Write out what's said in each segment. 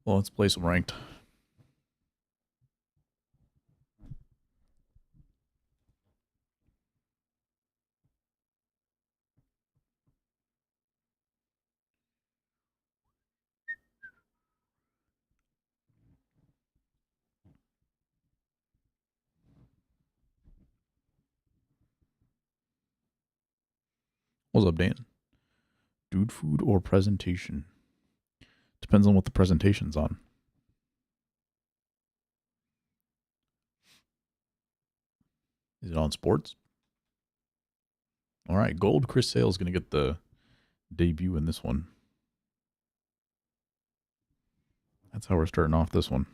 Well, let's play some ranked. What's up, Dan? Dude food or presentation? Depends on what the presentation's on. Is it on sports? All right, gold. Chris Sale is going to get the debut in this one. That's how we're starting off this one.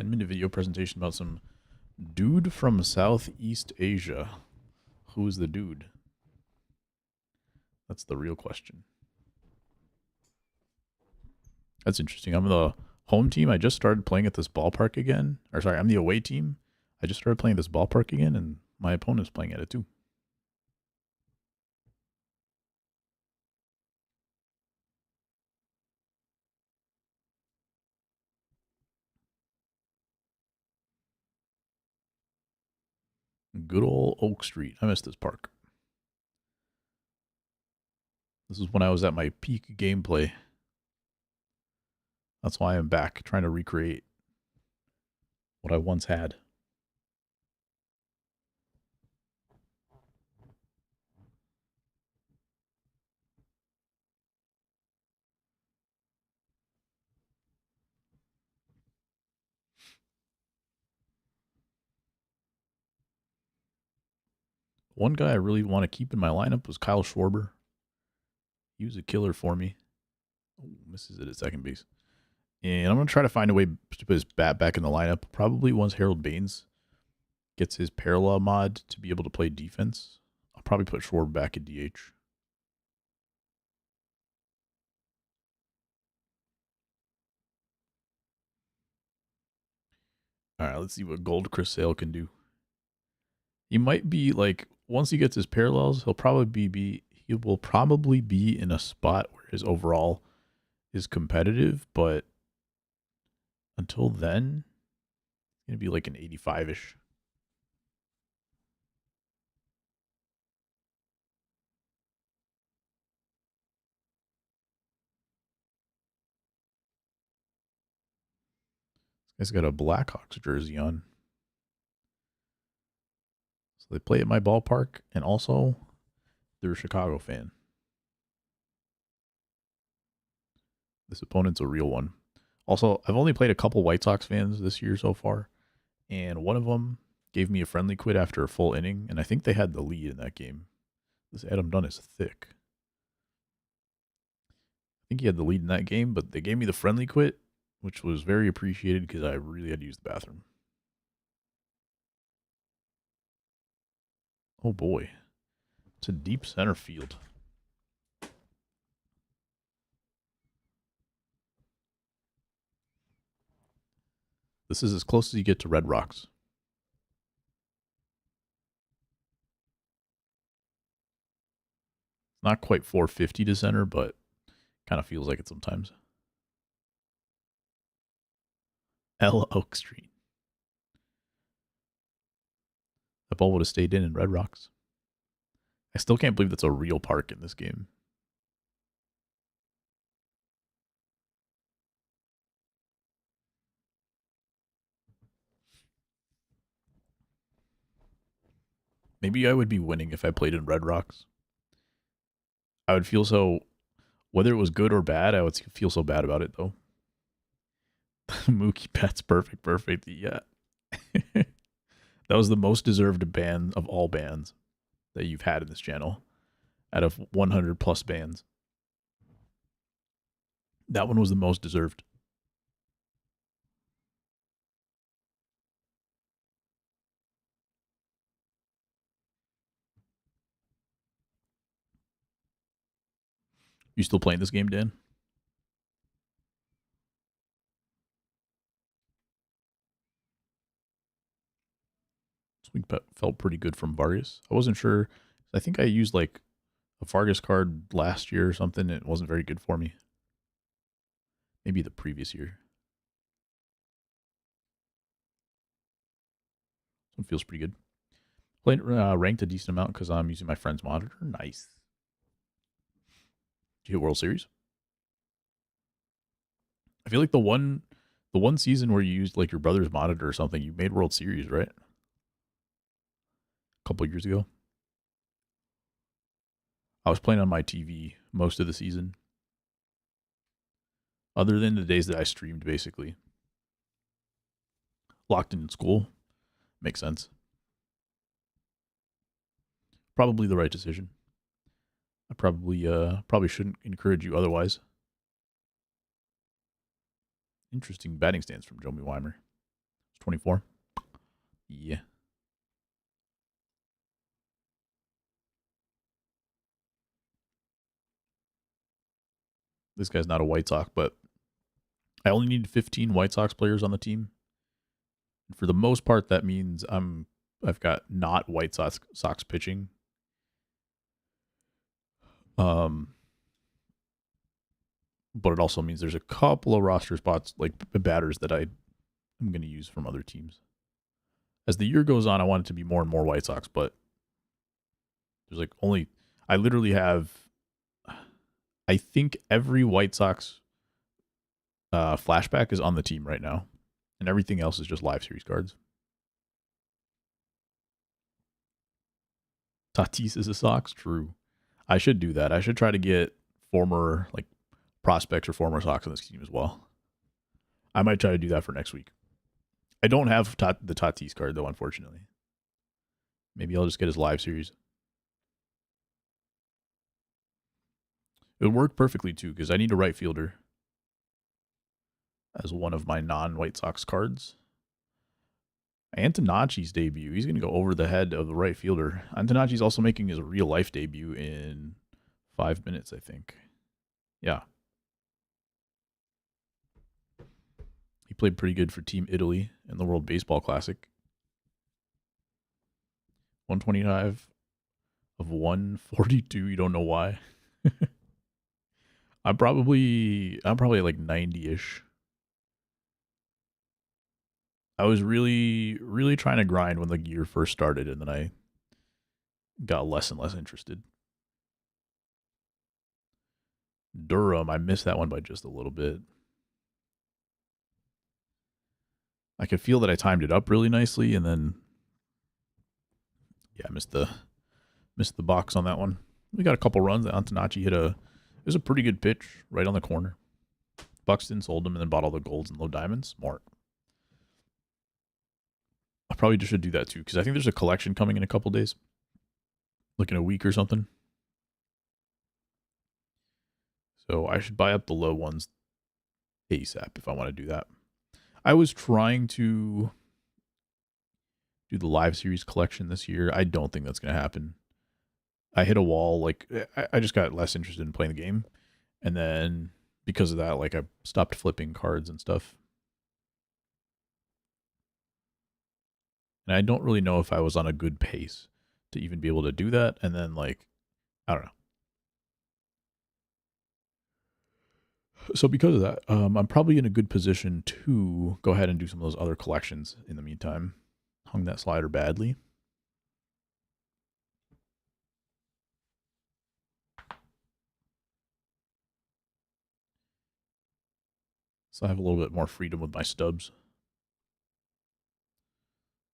$10-minute video presentation about some dude from Southeast Asia. Who is the dude? That's the real question. That's interesting. I'm the home team. I just started playing at this ballpark again. Or sorry, I'm the away team. I just started playing this ballpark again, and my opponent's playing at it too. Good old Oak Street. I miss this park. This is when I was at my peak gameplay. That's why I'm back trying to recreate what I once had. One guy I really want to keep in my lineup was Kyle Schwarber. He was a killer for me. Oh, misses it at second base. And I'm going to try to find a way to put his bat back in the lineup. Probably once Harold Baines gets his parallel mod to be able to play defense, I'll probably put Schwarber back at DH. All right, let's see what Gold Chris Sale can do. He might be like, once he gets his parallels, he will probably be in a spot where his overall is competitive, but until then, it's gonna be like an 85-ish. This guy's got a Blackhawks jersey on. So they play at my ballpark, and also they're a Chicago fan. This opponent's a real one. Also, I've only played a couple White Sox fans this year so far, and one of them gave me a friendly quit after a full inning, and I think they had the lead in that game. This Adam Dunn is thick. I think he had the lead in that game, but they gave me the friendly quit, which was very appreciated because I really had to use the bathroom. Oh boy. It's a deep center field. This is as close as you get to Red Rocks. Not quite 450 to center, but kind of feels like it sometimes. L Oak Street. That ball would have stayed in Red Rocks. I still can't believe that's a real park in this game. Maybe I would be winning if I played in Red Rocks. I would feel so, whether it was good or bad, I would feel so bad about it though. Mookie Betts, perfect. Yeah. That was the most deserved ban of all bans that you've had in this channel out of 100 plus bans. That one was the most deserved. You still playing this game, Dan? week felt pretty good from Vargas. I wasn't sure. I think I used like a Vargas card last year or something. It wasn't very good for me. Maybe the previous year. This one feels pretty good. Played ranked a decent amount because I'm using my friend's monitor. Nice. Did you hit World Series? I feel like the one season where you used like your brother's monitor or something, you made World Series, right? A couple years ago. I was playing on my TV most of the season. Other than the days that I streamed, basically. Locked in school. Makes sense. Probably the right decision. I probably shouldn't encourage you otherwise. Interesting batting stance from Joey Weimer. It's 24. Yeah. This guy's not a White Sox, but I only need 15 White Sox players on the team. And for the most part, that means I've got not White Sox pitching. But it also means there's a couple of roster spots, like batters, that I'm going to use from other teams. As the year goes on, I want it to be more and more White Sox, but there's like I literally have, I think every White Sox flashback is on the team right now, and everything else is just live series cards. Tatis is a Sox? True. I should do that. I should try to get former like prospects or former Sox on this team as well. I might try to do that for next week. I don't have the Tatis card though, unfortunately. Maybe I'll just get his live series. It would work perfectly too, because I need a right fielder as one of my non-White Sox cards. Antonacci's debut. He's going to go over the head of the right fielder. Antonacci's also making his real-life debut in 5 minutes, I think. Yeah. He played pretty good for Team Italy in the World Baseball Classic. 125 of 142. You don't know why. I'm probably like 90-ish. I was really, really trying to grind when the year first started, and then I got less and less interested. Durham, I missed that one by just a little bit. I could feel that I timed it up really nicely, and then I missed the box on that one. We got a couple runs. Antonacci it was a pretty good pitch right on the corner. Buxton sold him and then bought all the golds and low diamonds. Smart. I probably just should do that too, because I think there's a collection coming in a couple days, like in a week or something. So I should buy up the low ones ASAP if I want to do that. I was trying to do the live series collection this year. I don't think that's going to happen. I hit a wall. Like I just got less interested in playing the game, and then because of that, like I stopped flipping cards and stuff. And I don't really know if I was on a good pace to even be able to do that. And then like, I don't know. So because of that, I'm probably in a good position to go ahead and do some of those other collections in the meantime. Hung that slider badly. So I have a little bit more freedom with my stubs.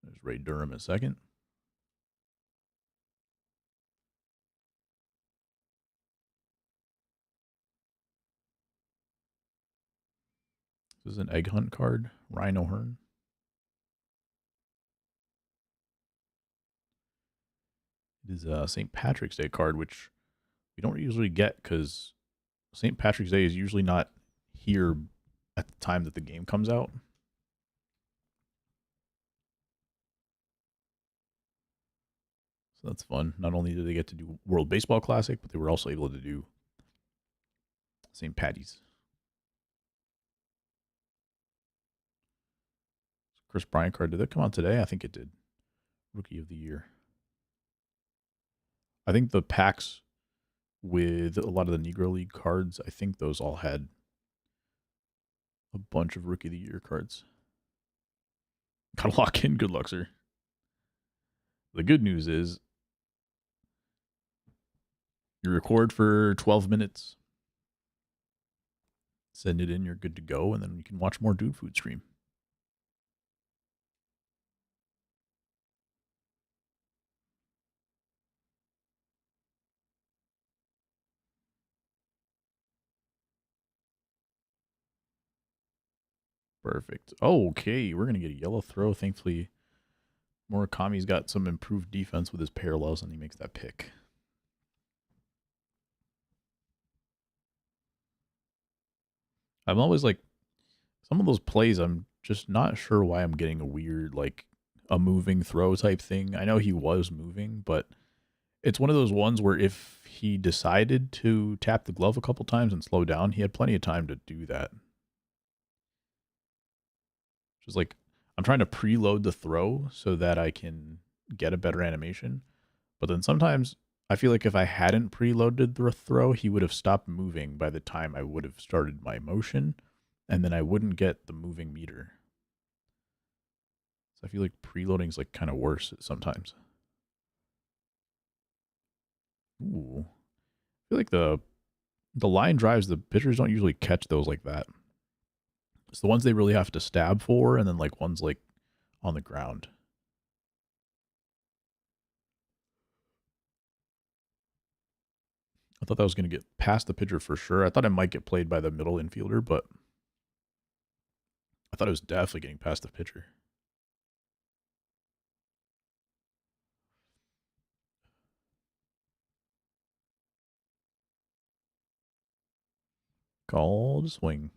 There's Ray Durham in a second. This is an egg hunt card. Rhino Hearn. It is a St. Patrick's Day card, which we don't usually get because St. Patrick's Day is usually not here at the time that the game comes out. So that's fun. Not only did they get to do World Baseball Classic, but they were also able to do St. Patty's. Chris Bryant card, did that come out today? I think it did. Rookie of the Year. I think the packs with a lot of the Negro League cards, I think those all had a bunch of Rookie of the Year cards. Gotta lock in. Good luck, sir. The good news is you record for 12 minutes, send it in, you're good to go, and then you can watch more Dude Food stream. Perfect. Okay, we're going to get a yellow throw. Thankfully, Murakami's got some improved defense with his parallels, and he makes that pick. I'm always like, some of those plays, I'm just not sure why I'm getting a weird, like, a moving throw type thing. I know he was moving, but it's one of those ones where if he decided to tap the glove a couple times and slow down, he had plenty of time to do that. Just like, I'm trying to preload the throw so that I can get a better animation. But then sometimes I feel like if I hadn't preloaded the throw, he would have stopped moving by the time I would have started my motion, and then I wouldn't get the moving meter. So I feel like preloading is like kind of worse sometimes. Ooh. I feel like the line drives, the pitchers don't usually catch those like that. It's the ones they really have to stab for, and then like ones like on the ground. I thought that was going to get past the pitcher for sure. I thought it might get played by the middle infielder, but I thought it was definitely getting past the pitcher. Called swing.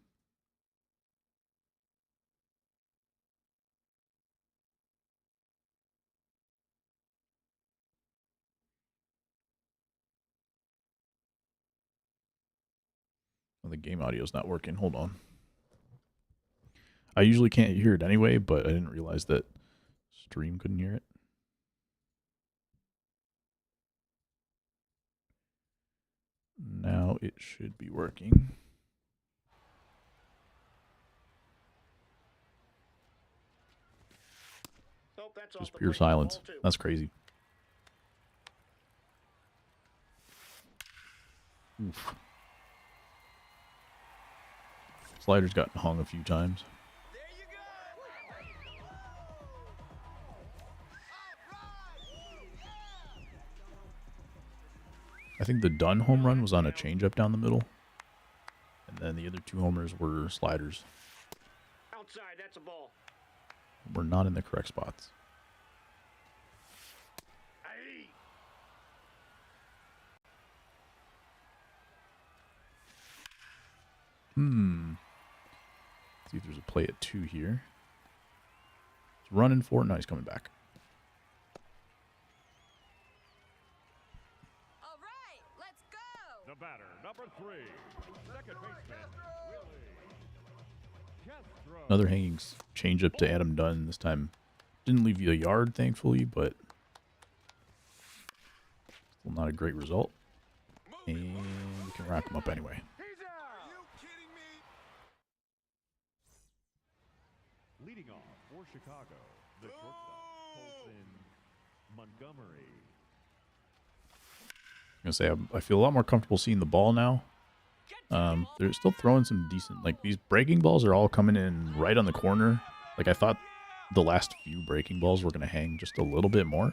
Oh, the game audio is not working. Hold on. I usually can't hear it anyway, but I didn't realize that stream couldn't hear it. Now it should be working. Just pure silence. That's crazy. Oof. Slider's gotten hung a few times. I think the Dunn home run was on a changeup down the middle. And then the other two homers were sliders. Outside, that's a ball. We're not in the correct spots. See if there's a play at 2 here. It's running for it. No, he's coming back. All right, let's go. The batter, number 3, second baseman, Willie. Another hanging changeup to Adam Dunn. This time didn't leave you a yard, thankfully, but still not a great result. And we can wrap him up anyway. Leading off for Chicago, the shortstop, Colson Montgomery. I'm gonna say I feel a lot more comfortable seeing the ball now. They're still throwing some decent, like these breaking balls are all coming in right on the corner. Like I thought the last few breaking balls were gonna hang just a little bit more,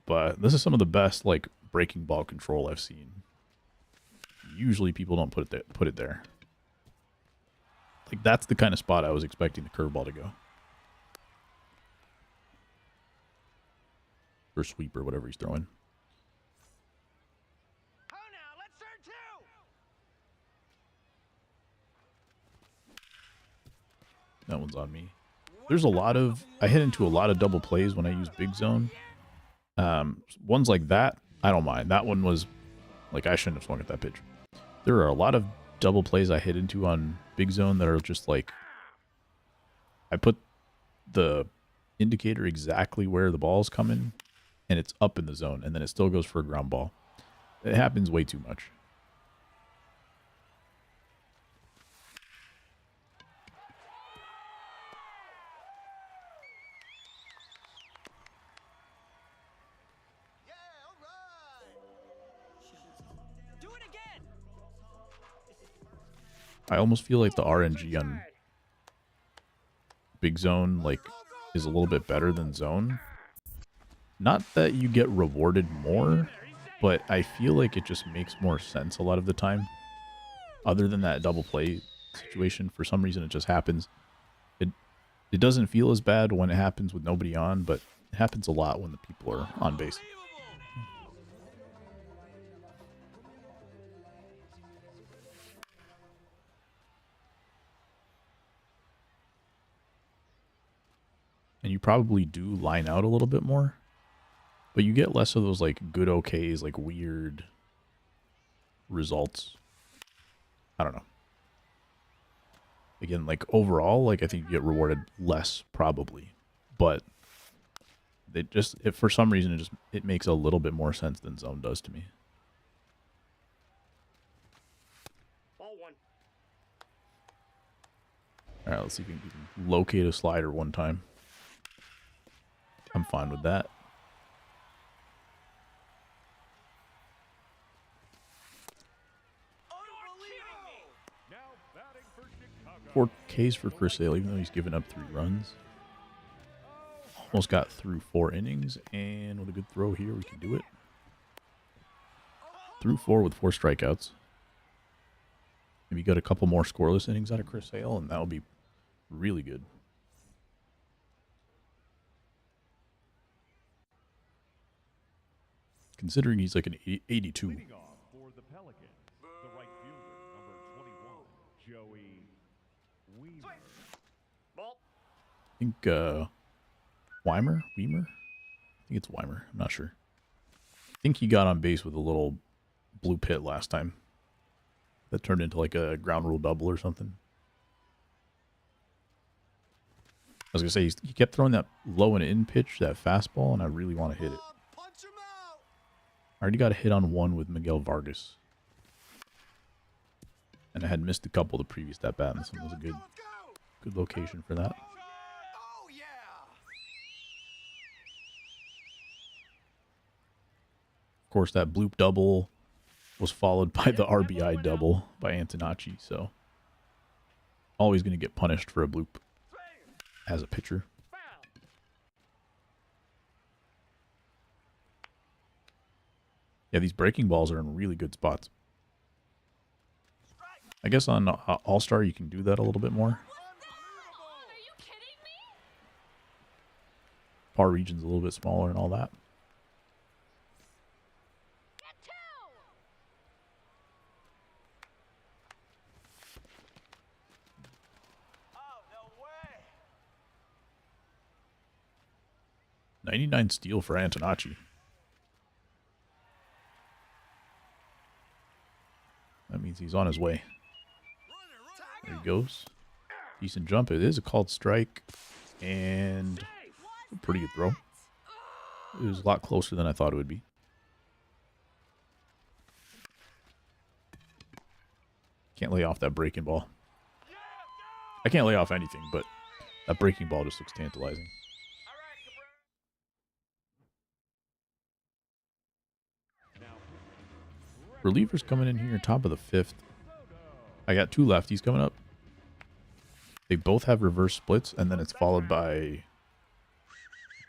but this is some of the best like breaking ball control I've seen. Usually people don't put it there. Like, that's the kind of spot I was expecting the curveball to go. Or sweep or whatever he's throwing. Oh, now let's turn 2. That one's on me. There's a lot of... I hit into a lot of double plays when I use Big Zone. Ones like that, I don't mind. That one was... Like, I shouldn't have swung at that pitch. There are a lot of double plays I hit into on Big Zone that are just like... I put the indicator exactly where the ball's coming, and it's up in the zone, and then it still goes for a ground ball. It happens way too much. Do it again. I almost feel like the RNG on Big Zone is a little bit better than Zone. Not that you get rewarded more, but I feel like it just makes more sense a lot of the time. Other than that double play situation, for some reason it just happens. It doesn't feel as bad when it happens with nobody on, but it happens a lot when the people are on base. And you probably do line out a little bit more, but you get less of those like good okays, like weird results. I don't know. Again, like overall, like I think you get rewarded less probably, but for some reason it makes a little bit more sense than Zone does to me. Ball one. All right, let's see if we can locate a slider one time. I'm fine with that. Now batting for Chicago. 4 Ks for Chris Sale, even though he's given up 3 runs. Almost got through 4 innings, and with a good throw here, we can do it. Through 4 with 4 strikeouts. Maybe got a couple more scoreless innings out of Chris Sale, and that would be really good. Considering he's like an 82. Leading off for the Pelicans, the right fielder, number 21, Joey Weaver. Ball. I think Weimer? I think it's Weimer. I'm not sure. I think he got on base with a little blue pit last time. That turned into like a ground rule double or something. I was going to say, he kept throwing that low and in pitch, that fastball, and I really want to hit it. I already got a hit on one with Miguel Vargas. And I had missed a couple the previous at bat, and this one was a good location for that. Oh yeah. Of course, that bloop double was followed by the RBI double by Antonacci, so always going to get punished for a bloop as a pitcher. Yeah, these breaking balls are in really good spots. I guess on All-Star you can do that a little bit more. Are you kidding me? Par region's a little bit smaller and all that. Get two. Oh no way. 99 steal for Antonacci. That means he's on his way. There he goes. Decent jump. It is a called strike. And a pretty good throw. It was a lot closer than I thought it would be. Can't lay off that breaking ball. I can't lay off anything, but that breaking ball just looks tantalizing. Relievers coming in here, top of the 5th. I got 2 lefties coming up. They both have reverse splits, and then it's followed by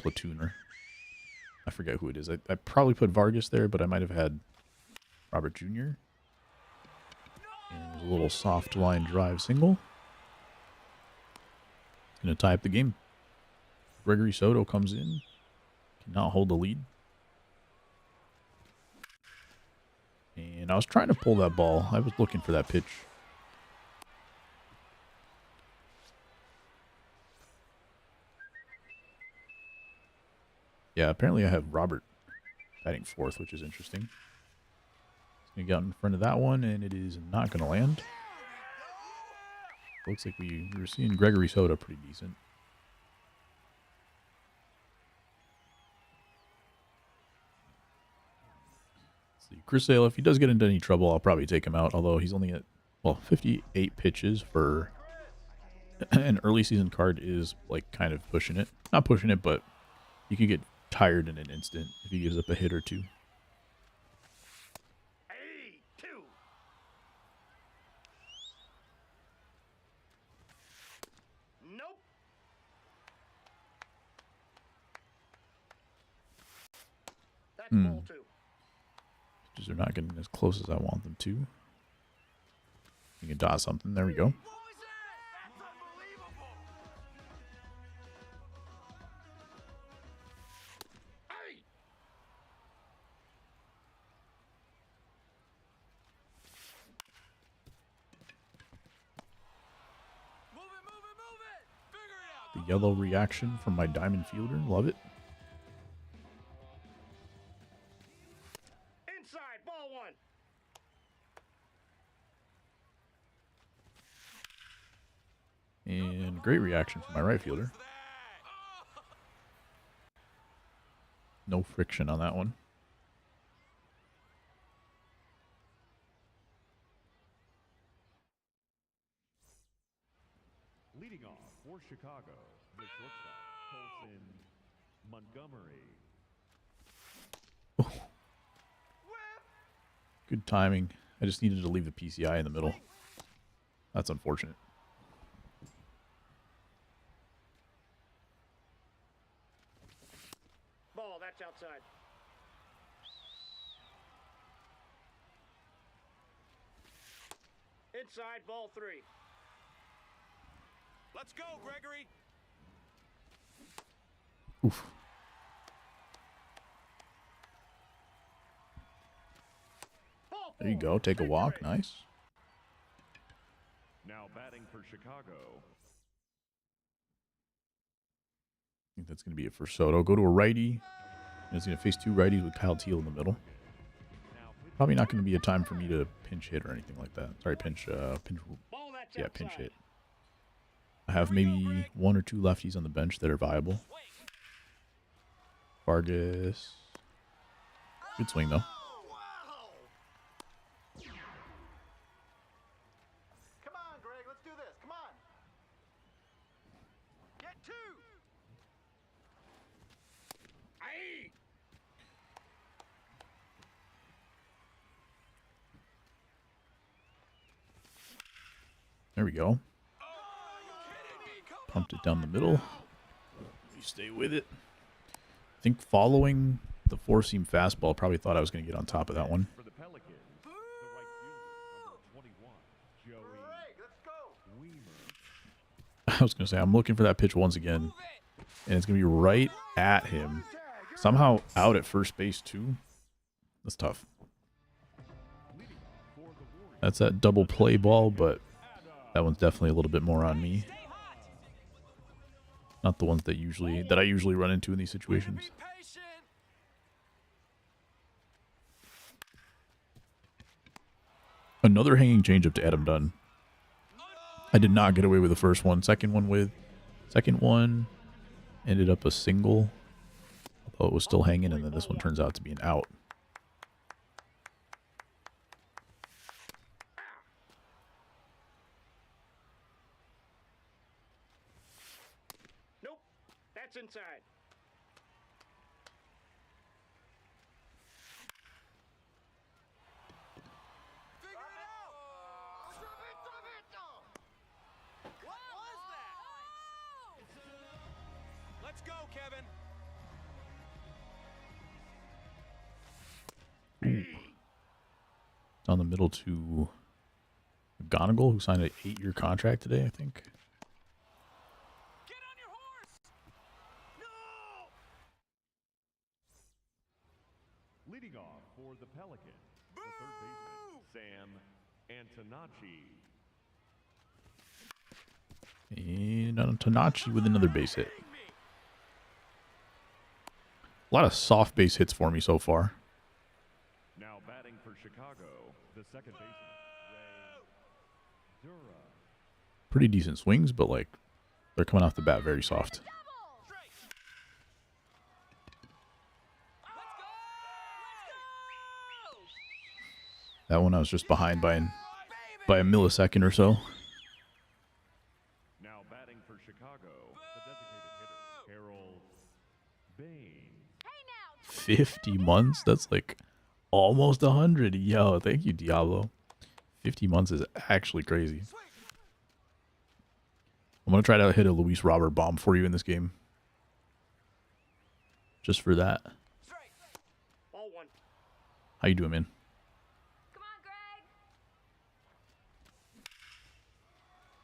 platooner. I forget who it is. I probably put Vargas there, but I might have had Robert Jr. And a little soft line drive single. Going to tie up the game. Gregory Soto comes in. Cannot hold the lead. And I was trying to pull that ball. I was looking for that pitch. Yeah, apparently I have Robert batting 4th, which is interesting. He's going to get out in front of that one, and it is not going to land. Looks like we were seeing Gregory Soto pretty decent. See, Chris Sale, if he does get into any trouble, I'll probably take him out. Although he's only at, well, 58 pitches for an early season card is like kind of pushing it. Not pushing it, but you could get tired in an instant if he gives up a hit or two. Nope. That's ball 2. Pitches are not getting as close as I want them to. You can dot something. There we go. What was that? That's unbelievable. Hey. Move it, move it, move it. Figure it out. The yellow reaction from my diamond fielder. Love it. Inside, ball 1. And great reaction from my right fielder. No friction on that one. Leading off for Chicago, the shortstop, Colson Montgomery. Good timing. I just needed to leave the PCI in the middle. That's unfortunate. Ball, that's outside. Inside, ball 3. Let's go, Gregory. Oof. Ball 4. There you go. Take a walk. Victory. Nice. Now batting for Chicago, I think that's going to be it for Soto. Go to a righty. And it's going to face 2 righties with Kyle Teal in the middle. Probably not going to be a time for me to pinch hit or anything like that. Sorry, pinch, Ball, that's yeah, outside. pinch hit. I have maybe 1 or 2 lefties on the bench that are viable. Vargas. Good swing, though. Oh, wow. Come on, Greg, let's do this. Come on. Get 2. Aye. There we go. Pumped it down the middle. You stay with it. I think following the 4-seam fastball, probably thought I was going to get on top of that one. for the Pelicans, the right fielder, number 21, Joey Let's go. Weimer. I was going to say, I'm looking for that pitch once again. And it's going to be right at him. Somehow out at first base, too. That's tough. Leading for the Warriors, That's that double play ball, but that one's definitely a little bit more on me. Not the ones that I usually run into in these situations. Be patient. Another hanging changeup to Adam Dunn. I did not get away with the first one. Second one ended up a single. Although it was still hanging, and then this one turns out to be an out. Nope. That's inside. Figure it out. Drop it, drop it. What was that? Let's go, Kevin. Down the middle to McGonigal, who signed an 8-year contract today, I think. Get on your horse. No. leading off for the Pelicans, the third baseman, Sam Antonacci. And Tanachi with another base hit. A lot of soft base hits for me so far. Now batting for Chicago, the second baseman, Ray Dura. Pretty decent swings, but like they're coming off the bat very soft. That one I was just behind by a millisecond or so. Now batting for Chicago, the designated hitter, Harold Bain. 50 months? That's like almost 100. Yo, thank you, Diablo. 50 months is actually crazy. I'm going to try to hit a Luis Robert bomb for you in this game. Just for that. Ball one. How you doing, man? Come on,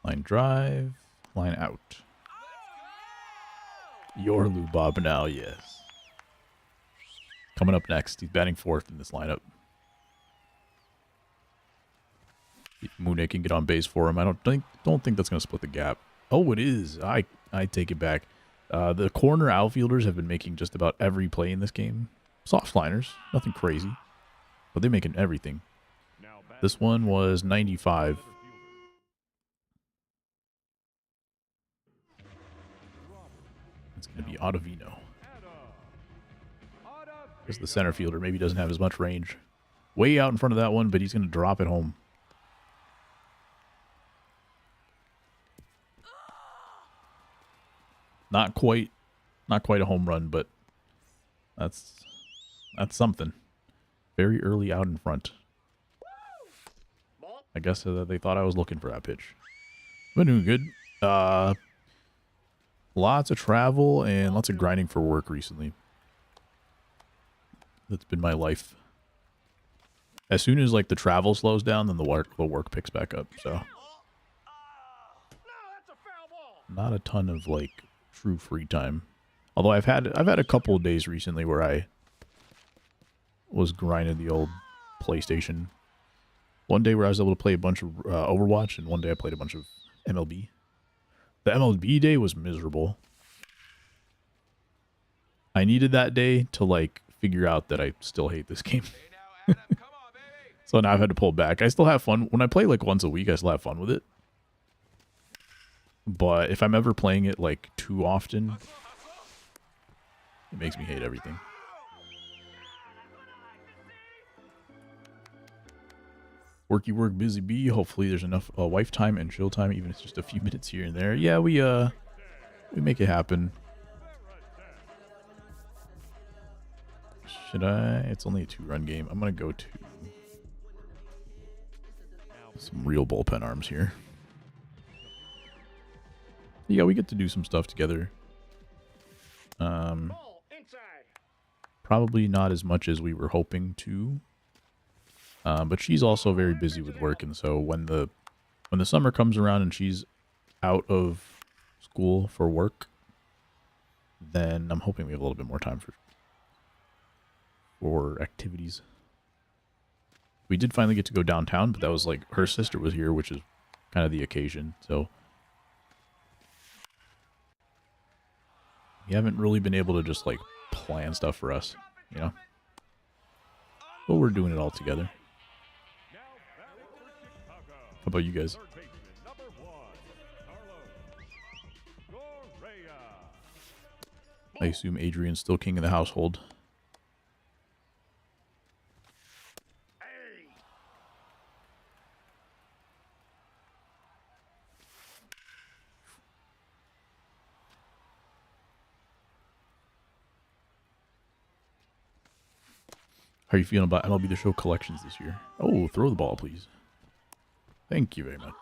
Greg. Line drive. Line out. Your Lou Bob now, yes. Coming up next, he's batting fourth in this lineup. If Mooney can get on base for him. I don't think that's going to split the gap. Oh, it is. I take it back. The corner outfielders have been making just about every play in this game. Soft liners, nothing crazy, but they're making everything. Now batting This one was 95. It's going to be Ottavino. Because the center fielder maybe doesn't have as much range. Way out in front of that one, but he's going to drop it home. Not quite a home run, but that's something. Very early out in front. Ball. I guess they thought I was looking for that pitch. Been doing good. Lots of travel and lots of grinding for work recently. That's been my life. As soon as like the travel slows down, then the work picks back up. So No, that's a foul ball. not a ton of like true free time. Although I've had a couple of days recently where I was grinding the old PlayStation. One day where I was able to play a bunch of Overwatch, and one day I played a bunch of MLB. The MLB day was miserable. I needed that day to like figure out that I still hate this game. So now I've had to pull back. I still have fun. When I play like once a week, I still have fun with it. But if I'm ever playing it like too often, it makes me hate everything. Worky work, busy bee. Hopefully there's enough wife time and chill time, even if it's just a few minutes here and there. Yeah, we make it happen. Should I? It's only a 2-run game. I'm gonna go to some real bullpen arms here. Yeah, we get to do some stuff together. Ball inside. Probably not as much as we were hoping to. But she's also very busy with work, and so when the summer comes around and she's out of school for work, then I'm hoping we have a little bit more time for activities. We did finally get to go downtown, but that was like her sister was here, which is kind of the occasion. So we haven't really been able to just like plan stuff for us, you know. But we're doing it all together. now batting for Chicago, How about you guys? third baseman number 1, Carlos Correa. I assume Adrian's still king of the household. Hey. How are you feeling about MLB The Show collections this year? Oh, throw the ball, please. Thank you very much.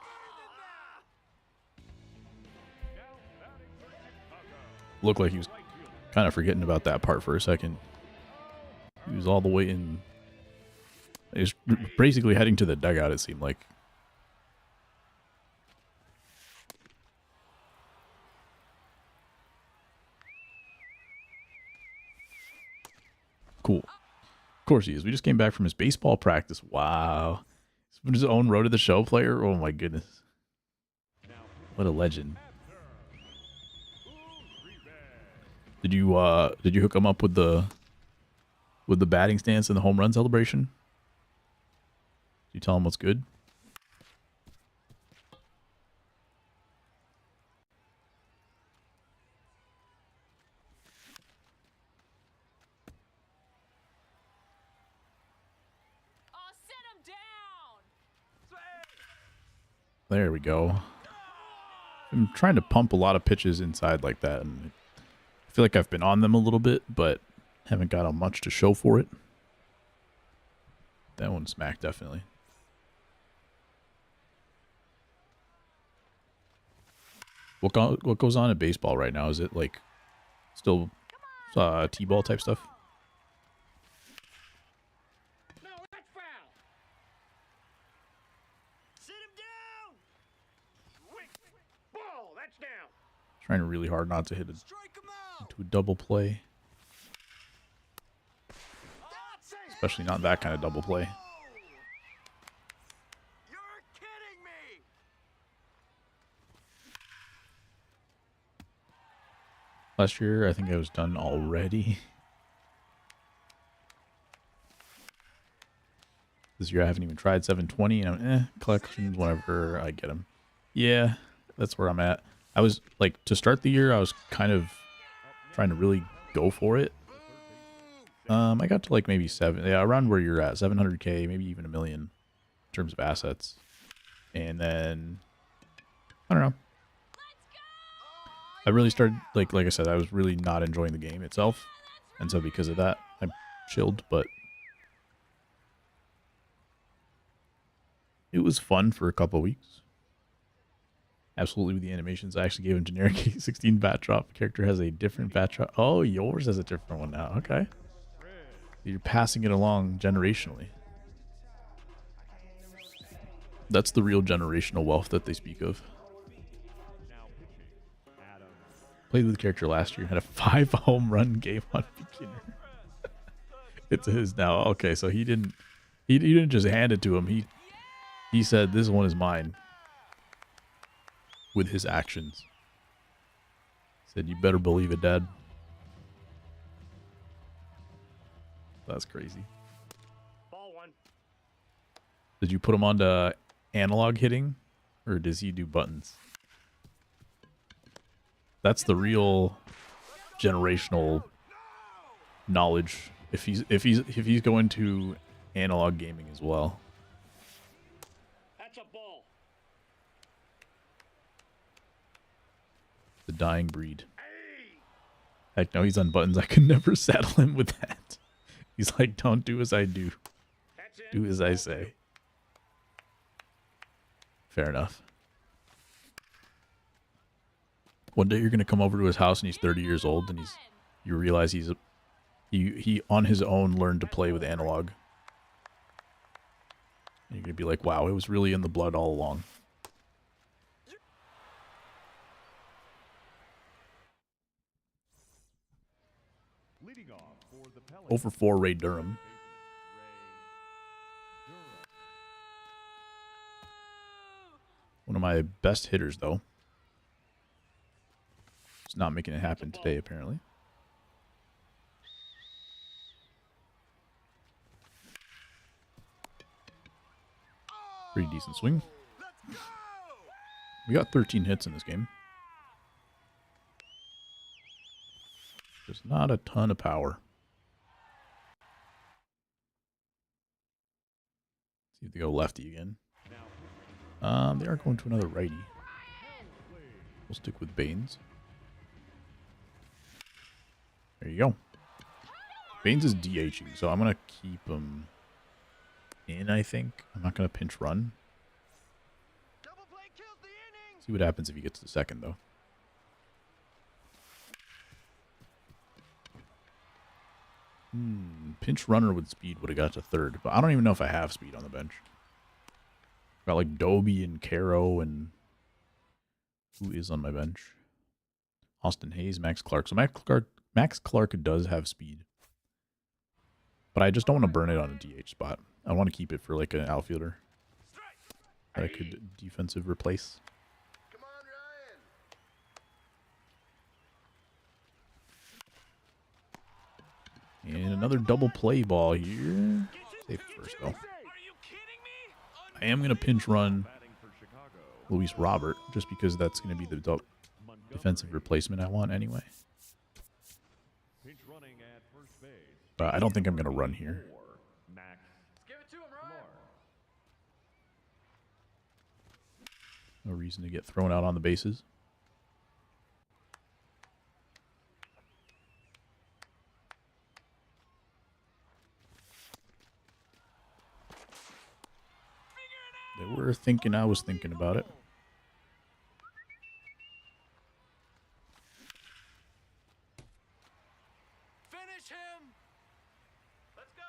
Looked like he was kind of forgetting about that part for a second. He was all the way in. He was basically heading to the dugout, it seemed like. Cool. Of course he is. We just came back from his baseball practice. Wow. He's been his own road to the show player. Oh my goodness. What a legend. Did you hook him up with the batting stance and the home run celebration? Did you tell him what's good? Oh, sit him down. There we go. I'm trying to pump a lot of pitches inside like that, and I feel like I've been on them a little bit, but haven't got on much to show for it. That one smacked, definitely. What goes on in baseball right now? Is it like still T-ball type stuff? No, that's foul. Sit him down. Quick. Ball, that's down. Trying really hard not to hit it Strike him out. into a double play. That's it. Especially not that kind of double play. You're kidding me. Last year, I think I was done already. This year, I haven't even tried 720, and I'm collections whenever I get them. Yeah, that's where I'm at. I was like, to start the year, I was kind of trying to really go for it. I got to like maybe around where you're at, 700K, maybe even 1 million in terms of assets. And then, I don't know. I really started, like I said, I was really not enjoying the game itself. And so because of that, I chilled, but it was fun for a couple weeks. Absolutely with the animations. I actually gave him generic 16 bat drop. Character has a different bat drop. Oh, yours has a different one now. Okay. You're passing it along generationally. That's the real generational wealth that they speak of. Played with the character last year. Had a 5 home run game on beginner. It's his now. Okay, so he didn't just hand it to him. He said this one is mine. With his actions. Said you better believe it, Dad. That's crazy. Ball one. Did you put him onto analog hitting, or does he do buttons? That's the real generational knowledge. If he's going to analog gaming as well. That's a ball. The dying breed. Hey. Heck no, he's on buttons. I could never saddle him with that. He's like, don't do as I do. That's it. Do as I say. Fair enough. One day you're gonna come over to his house and he's 30 years old, and you realize he on his own learned to play with analog. And you're gonna be like, wow, it was really in the blood all along. Leading off for the Pelicans. Over 4 Ray Durham. One of my best hitters, though. It's not making it happen today, apparently. Pretty decent swing. Let's go. We got 13 hits in this game. Just not a ton of power. See if they go lefty again. They are going to another righty. We'll stick with Baines. There you go. Baines is DHing, so I'm going to keep him in, I think. I'm not going to pinch run. Double play kills the inning. See what happens if he gets to second, though. Pinch runner with speed would have got to third, but I don't even know if I have speed on the bench. Got like Doby and Caro and who is on my bench? Austin Hayes, Max Clark. So Max Clark does have speed, but I just don't want to burn it on a DH spot. I want to keep it for like an outfielder that I could defensive replace. Come on, Ryan. And another double play ball here. Safe first though. Are you kidding me? I am gonna pinch run Luis Robert just because that's gonna be the defensive replacement I want anyway. Pinch running at first base. But I don't think I'm gonna run here. Max Give it to him, Ryan. No reason to get thrown out on the bases. They were thinking I was thinking about it. Finish him. Let's go,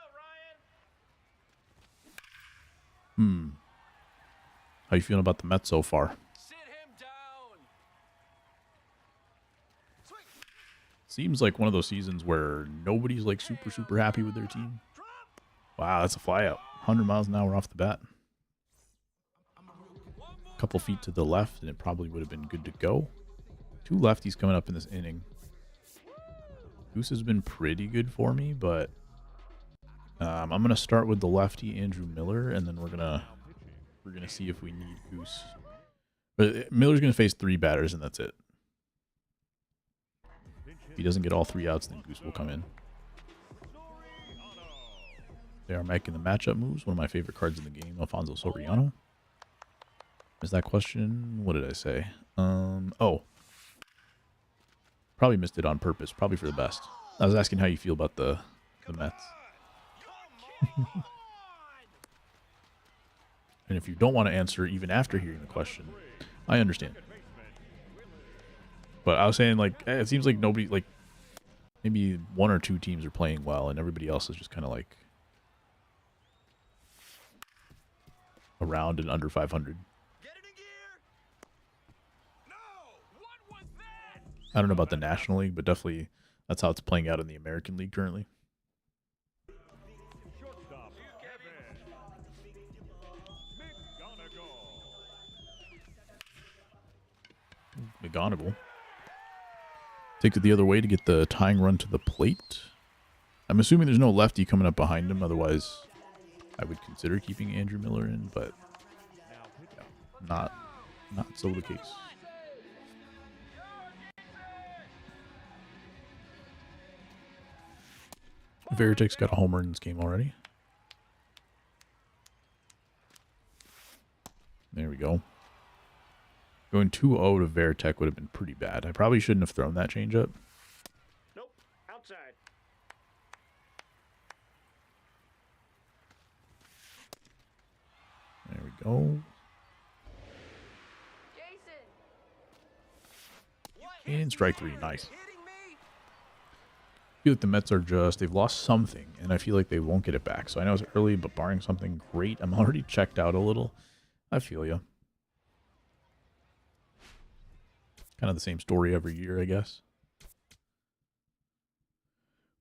Ryan. How you feeling about the Mets so far? Sit him down. Swing. Seems like one of those seasons where nobody's like super happy with their team. Drop. Wow, that's a flyout. 100 miles an hour off the bat. A couple feet to the left, and it probably would have been good to go. 2 lefties coming up in this inning. Goose has been pretty good for me, but I'm gonna start with the lefty Andrew Miller, and then we're gonna see if we need Goose. But Miller's gonna face 3 batters, and that's it. If he doesn't get all 3 outs, then Goose will come in. They are making the matchup moves. One of my favorite cards in the game, Alfonso Soriano. Is that question? What did I say? Oh. Probably missed it on purpose. Probably for the best. I was asking how you feel about the Mets. And if you don't want to answer even after hearing the question, I understand. But I was saying, like, it seems like nobody, like, maybe 1 or 2 teams are playing well, and everybody else is just kind of like around and under 500. Get it in gear. No. What was that? I don't know about the National League, but definitely that's how it's playing out in the American League currently. Shortstop, Evan McGonigal. McGonigal takes it the other way to get the tying run to the plate. I'm assuming there's no lefty coming up behind him. Otherwise, I would consider keeping Andrew Miller in, but yeah, not so the case. Veritek's got a homer in this game already. There we go. Going 2-0 to Veritek would have been pretty bad. I probably shouldn't have thrown that changeup. Nope. Outside. There we go. Jason. What And is strike that? 3. Nice. Hitting me? I feel like the Mets are just, they've lost something, and I feel like they won't get it back. So I know it's early, but barring something great, I'm already checked out a little. I feel you. Kind of the same story every year, I guess.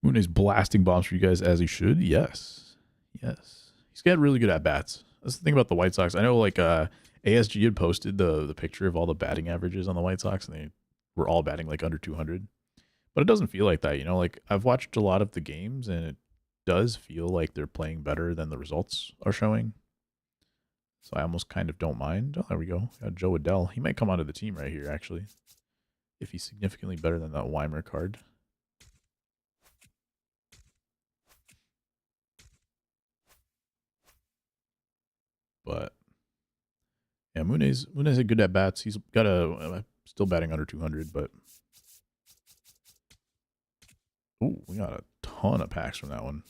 Moon is blasting bombs for you guys as he should. Yes. Yes. He's got really good at-bats. That's the thing about the White Sox. I know, like, ASG had posted the picture of all the batting averages on the White Sox, and they were all batting, like, under 200. But it doesn't feel like that, you know? Like, I've watched a lot of the games, and it does feel like they're playing better than the results are showing. So I almost kind of don't mind. Oh, there we go. Got Joe Adell. He might come onto the team right here, actually. If he's significantly better than that Weimer card. But yeah, Munez had good at bats. He's got still batting under 200, but oh, we got a ton of packs from that one.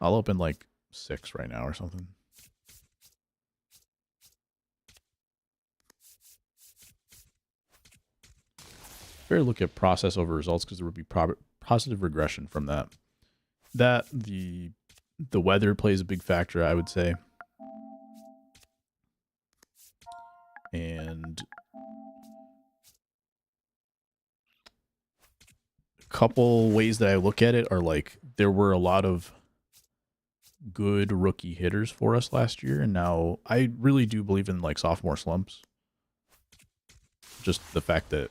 I'll open like 6 right now or something. Fair look at process over results because there would be positive regression from that. The weather plays a big factor, I would say. And a couple ways that I look at it are like there were a lot of good rookie hitters for us last year, and now I really do believe in like sophomore slumps. Just the fact that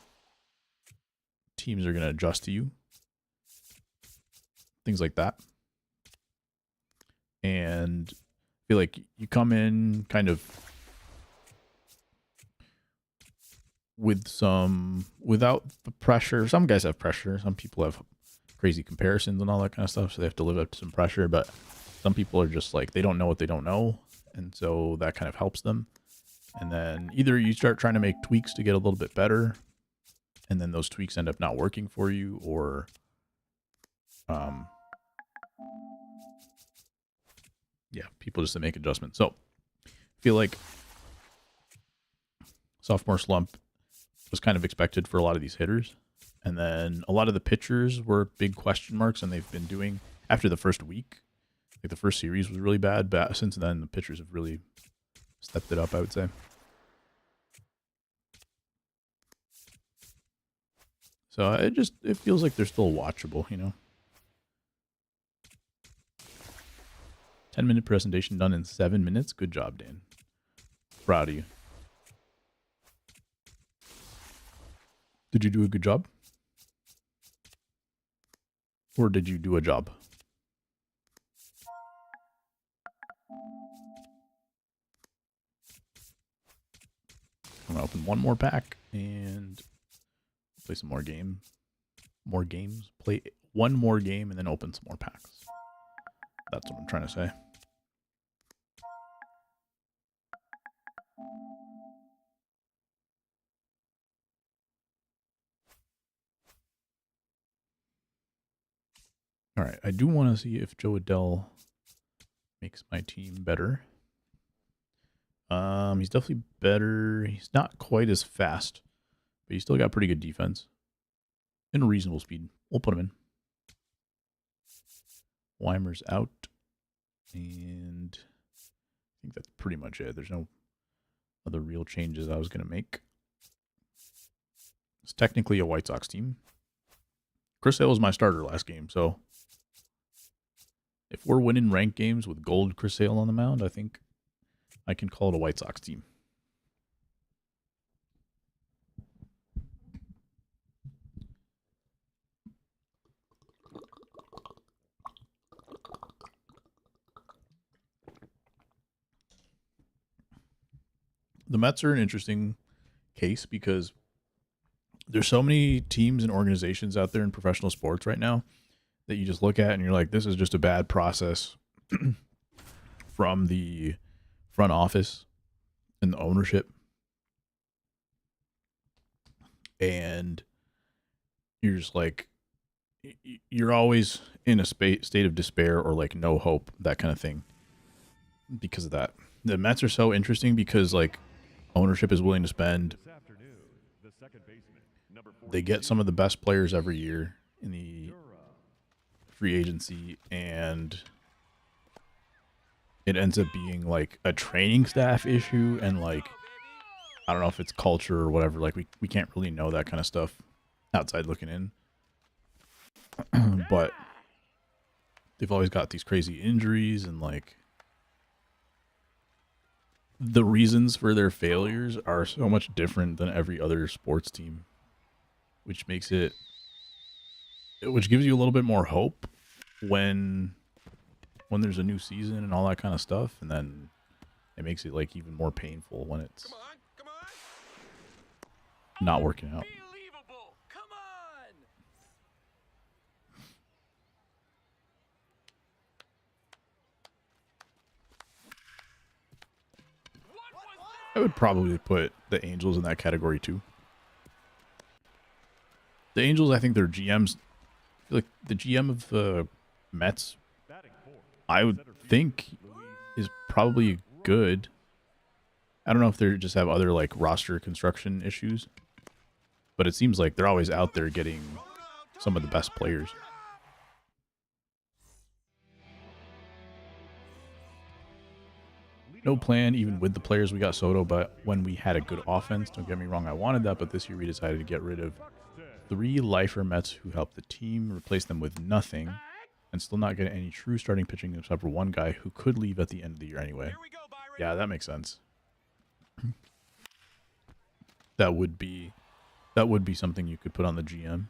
teams are going to adjust to you. Things like that. And I feel like you come in kind of without the pressure. Some guys have pressure. Some people have crazy comparisons and all that kind of stuff, so they have to live up to some pressure. But some people are just like, they don't know what they don't know, and so that kind of helps them. And then either you start trying to make tweaks to get a little bit better, and then those tweaks end up not working for you, or yeah, people just to make adjustments. So I feel like sophomore slump was kind of expected for a lot of these hitters. And then a lot of the pitchers were big question marks, and they've been doing after the first week. Like the first series was really bad, but since then the pitchers have really stepped it up, I would say. So it feels like they're still watchable, you know. 10-minute presentation done in 7 minutes. Good job, Dan. Proud of you. Did you do a good job? Or did you do a job? I'm gonna open one more pack and play some more games. More games. Play one more game and then open some more packs. That's what I'm trying to say. All right, I do want to see if Joe Adele makes my team better. He's definitely better. He's not quite as fast, but he's still got pretty good defense and a reasonable speed. We'll put him in. Weimer's out, and I think that's pretty much it. There's no other real changes I was going to make. It's technically a White Sox team. Chris Sale was my starter last game, so if we're winning ranked games with gold Chris Sale on the mound, I think I can call it a White Sox team. The Mets are an interesting case because there's so many teams and organizations out there in professional sports right now that you just look at and you're like, this is just a bad process from the front office and the ownership. And you're just like, you're always in a state of despair or like no hope, that kind of thing. Because of that. The Mets are so interesting because like ownership is willing to spend. They get some of the best players every year in the free agency, and it ends up being like a training staff issue, and like I don't know if it's culture or whatever. Like we can't really know that kind of stuff outside looking in. But they've always got these crazy injuries, and like the reasons for their failures are so much different than every other sports team, which makes it, which gives you a little bit more hope when there's a new season and all that kind of stuff, and then it makes it like even more painful when it's not working out. Come on! I would probably put the Angels in that category too. The Angels, I think their GMs, like the GM of the Mets, I would think is probably good. I don't know if they just have other like roster construction issues, but it seems like they're always out there getting some of the best players. No plan, even with the players we got Soto, but when we had a good offense, don't get me wrong, I wanted that, but this year we decided to get rid of 3 lifer Mets who helped the team, replace them with nothing, and still not get any true starting pitching except for one guy who could leave at the end of the year anyway. Yeah, that makes sense. That would be something you could put on the GM.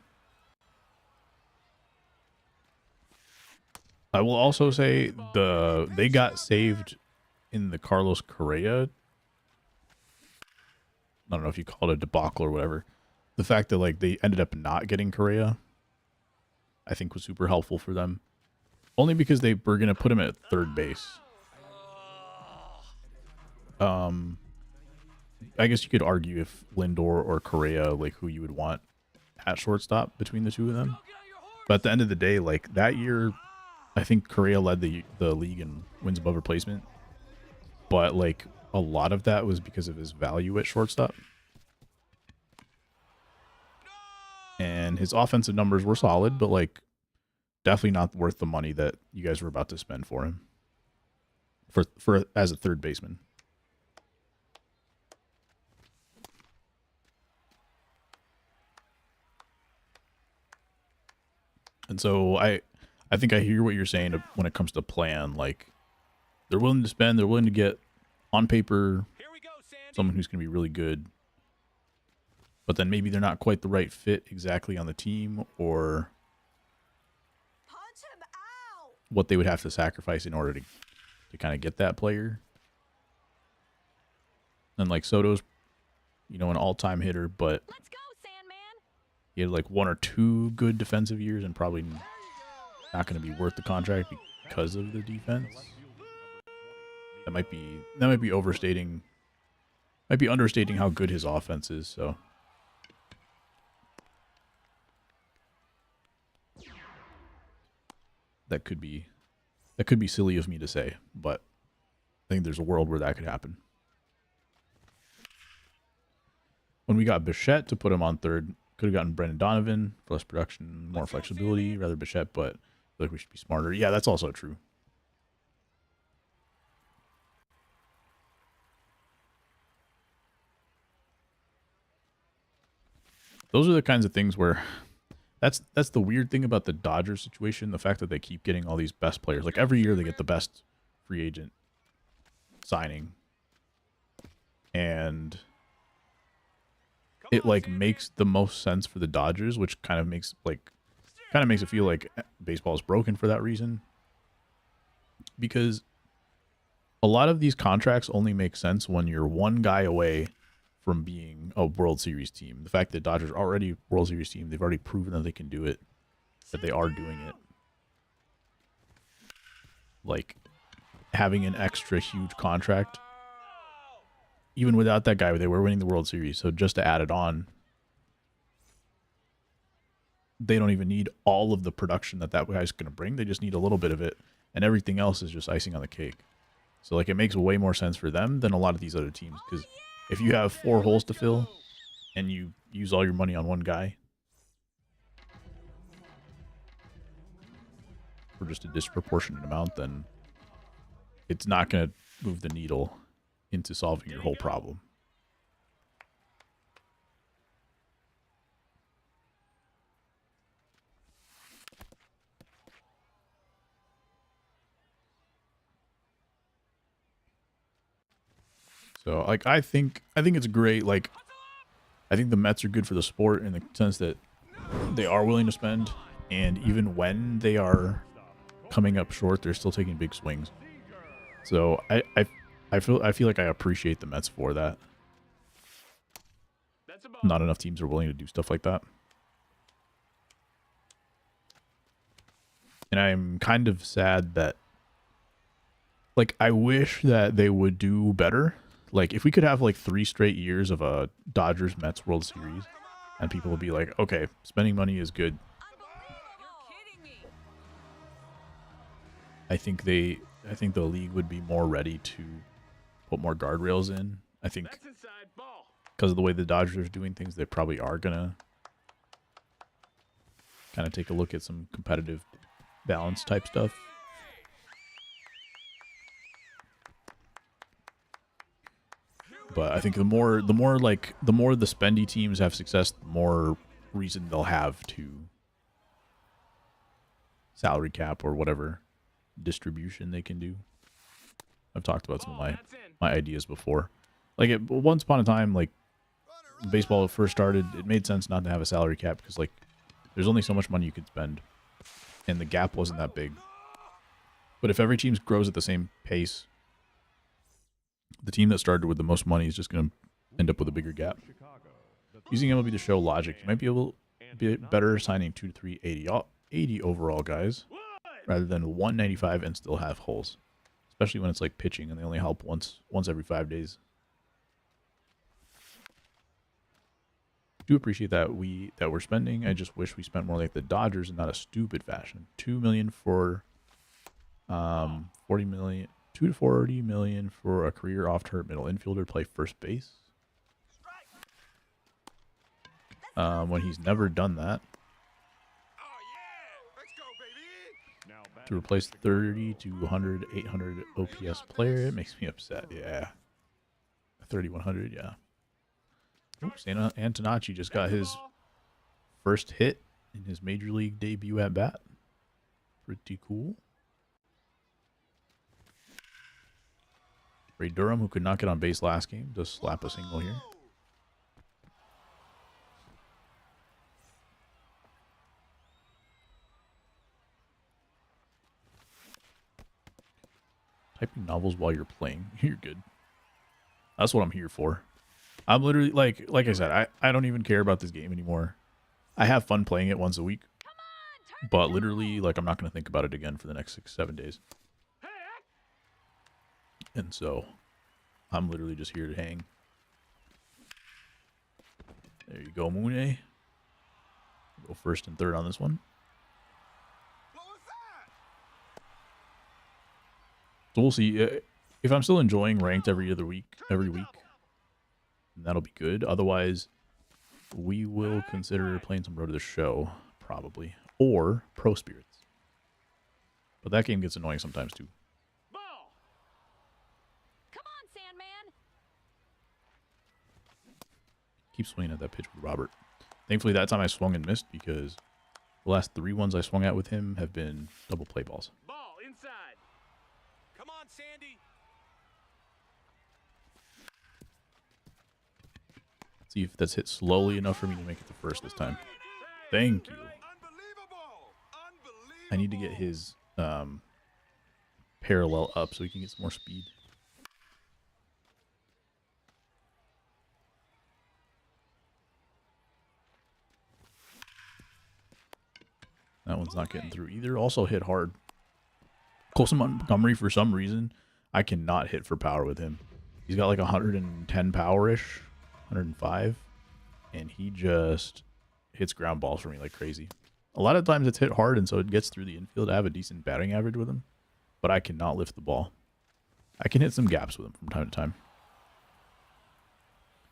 I will also say they got saved in the Carlos Correa. I don't know if you call it a debacle or whatever. The fact that like they ended up not getting Correa, I think was super helpful for them. Only because they were going to put him at third base. I guess you could argue if Lindor or Correa, like who you would want at shortstop between the two of them. But at the end of the day, like that year, I think Correa led the league in wins above replacement. But like a lot of that was because of his value at shortstop. And his offensive numbers were solid, but like definitely not worth the money that you guys were about to spend for him. For as a third baseman. And so I think I hear what you're saying when it comes to plan. Like they're willing to spend, they're willing to get on paper someone who's going to be really good. But then maybe they're not quite the right fit exactly on the team, or Punch him out. what they would have to sacrifice in order to kind of get that player. And like Soto's, you know, an all-time hitter, but Let's go, Sandman. he had like 1 or 2 good defensive years and probably not going to be worth the contract because of the defense. That might be overstating, might be understating how good his offense is. So that could be silly of me to say, but I think there's a world where that could happen. When we got Bichette to put him on third, could have gotten Brendan Donovan for less production, more flexibility, rather Bichette, but I feel like we should be smarter. Yeah, that's also true. Those are the kinds of things where that's the weird thing about the Dodgers situation, the fact that they keep getting all these best players. Like every year they get the best free agent signing. And it like makes the most sense for the Dodgers, which kind of makes it feel like baseball is broken for that reason. Because a lot of these contracts only make sense when you're one guy away from being a World Series team. The fact that Dodgers are already a World Series team, they've already proven that they can do it, that they are doing it. Like having an extra huge contract, even without that guy, they were winning the World Series. So just to add it on, they don't even need all of the production that guy's going to bring. They just need a little bit of it, and everything else is just icing on the cake. So like it makes way more sense for them than a lot of these other teams, because if you have 4 holes to fill and you use all your money on one guy for just a disproportionate amount, then it's not going to move the needle into solving your whole problem. So like I think it's great. Like I think the Mets are good for the sport in the sense that they are willing to spend, and even when they are coming up short, they're still taking big swings. So I feel like I appreciate the Mets for that. Not enough teams are willing to do stuff like that. And I'm kind of sad that, like, I wish that they would do better. Like, if we could have, like, 3 straight years of a Dodgers-Mets World Series, and people would be like, okay, spending money is good. I think the league would be more ready to put more guardrails in. I think because of the way the Dodgers are doing things, they probably are going to kind of take a look at some competitive balance type stuff. But I think the more the spendy teams have success, the more reason they'll have to salary cap or whatever distribution they can do. I've talked about some of my ideas before. Like once upon a time, like baseball first started, it made sense not to have a salary cap because like there's only so much money you could spend, and the gap wasn't that big. But if every team grows at the same pace, the team that started with the most money is just going to end up with a bigger gap. Using MLB The Show logic, you might be able to be better signing 2 to 3 80 overall guys rather than 195 and still have holes. especially when it's like pitching and they only help once every 5 days. Do appreciate that we're spending. I just wish we spent more like the Dodgers and not a stupid fashion. $2 million for 40 million, 2 to 40 million for a career off-turn middle infielder play first base. When he's never done that. To replace 30 to 100, 800 OPS player, it makes me upset. Yeah. 3,100, yeah. Oops, Antonacci just got his first hit in his major league debut at bat. Pretty cool. Ray Durham, who could not get on base last game, does slap a single here. Typing novels while you're playing. You're good. That's what I'm here for. I'm literally, like I said, I don't even care about this game anymore. I have fun playing it once a week. But literally, like, I'm not going to think about it again for the next 6-7 days. And so, I'm literally just here to hang. There you go, Mooney. Go first and third on this one. So we'll see. If I'm still enjoying ranked every week, then that'll be good. Otherwise, we will consider playing some Road to the Show, probably. Or Pro Spirits. But that game gets annoying sometimes, too. Ball. Come on, Sandman. Keep swinging at that pitch with Robert. Thankfully, that time I swung and missed because the last 3 ones I swung at with him have been double play balls. Ball inside. Come on, Sandy. See if that's hit slowly enough for me to make it to first this time. Thank you. I need to get his parallel up so he can get some more speed. That one's not getting through either. Also hit hard. Colson Montgomery, for some reason, I cannot hit for power with him. He's got like 110 power-ish, 105, and he just hits ground balls for me like crazy. A lot of times it's hit hard, and so it gets through the infield. I have a decent batting average with him, but I cannot lift the ball. I can hit some gaps with him from time to time.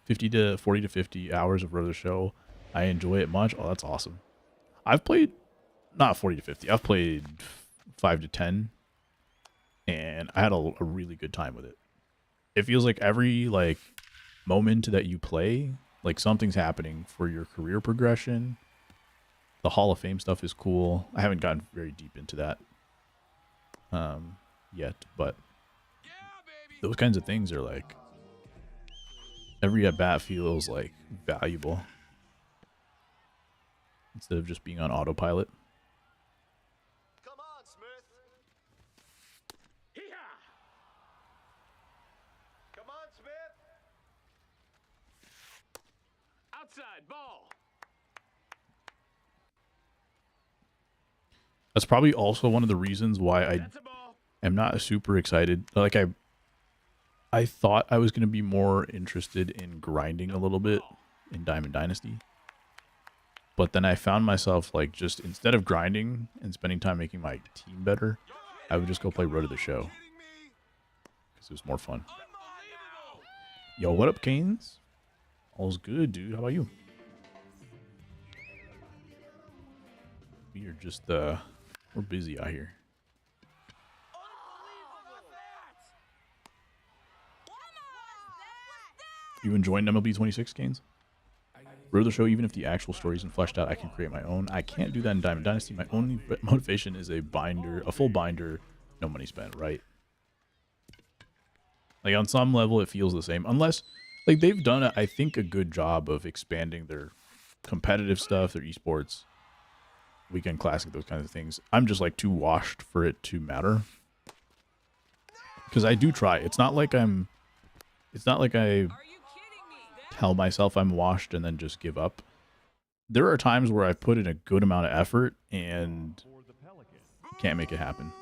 40 to 50 hours of Road to the Show. I enjoy it much. Oh, that's awesome. I've played, not 40 to 50. I've played 5 to 10, and I had a really good time with it. It feels like every moment that you play, like something's happening for your career progression. The Hall of Fame stuff is cool. I haven't gotten very deep into that yet, but those kinds of things are like every at bat feels like valuable instead of just being on autopilot. Come on, Smith. Hee-haw. Come on, Smith. Outside ball. That's probably also one of the reasons why I That's a ball. am not super excited. Like I thought I was going to be more interested in grinding a little bit in Diamond Dynasty. But then I found myself like just instead of grinding and spending time making my team better, I would just go play Road to the Show because it was more fun. Yo, what up, Canes? All's good, dude. How about you? We are just we're busy out here. You enjoying MLB 26, Canes? Road to the Show, even if the actual story isn't fleshed out, I can create my own. I can't do that in Diamond Dynasty. My only motivation is a full binder, no money spent, right? Like on some level, it feels the same. Unless, like they've done, I think, a good job of expanding their competitive stuff, their esports, Weekend Classic, those kinds of things. I'm just like too washed for it to matter. Because I do try. It's not like I tell myself I'm washed and then just give up. There are times where I've put in a good amount of effort and can't make it happen.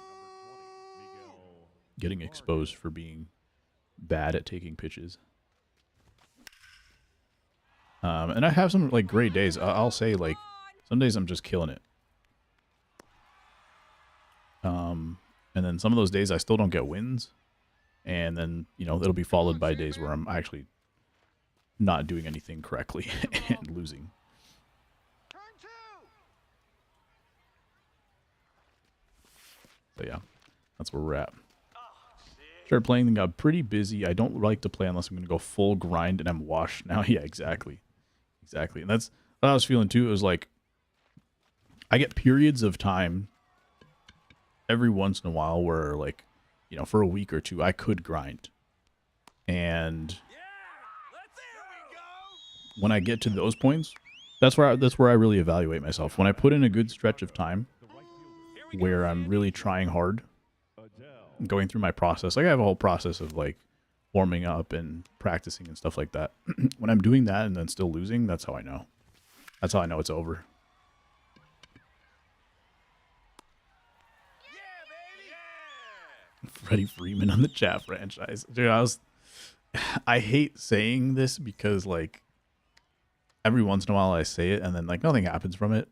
getting exposed for being bad at taking pitches. And I have some like great days. I'll say like some days I'm just killing it. And then some of those days I still don't get wins. And then, you know, it'll be followed by days where I'm actually not doing anything correctly and losing. Turn 2. So yeah, that's where we're at. Started playing and got pretty busy. I don't like to play unless I'm going to go full grind and I'm washed now. Yeah, exactly. Exactly. And that's what I was feeling too. It was like I get periods of time every once in a while where like, you know, for a week or two I could grind. And when I get to those points, that's where I really evaluate myself. When I put in a good stretch of time where I'm really trying hard, going through my process. Like I have a whole process of like warming up and practicing and stuff like that. When I'm doing that and then still losing, that's how I know. That's how I know it's over. Freddie Freeman on the chat franchise. Dude, I hate saying this because like every once in a while I say it and then like nothing happens from it.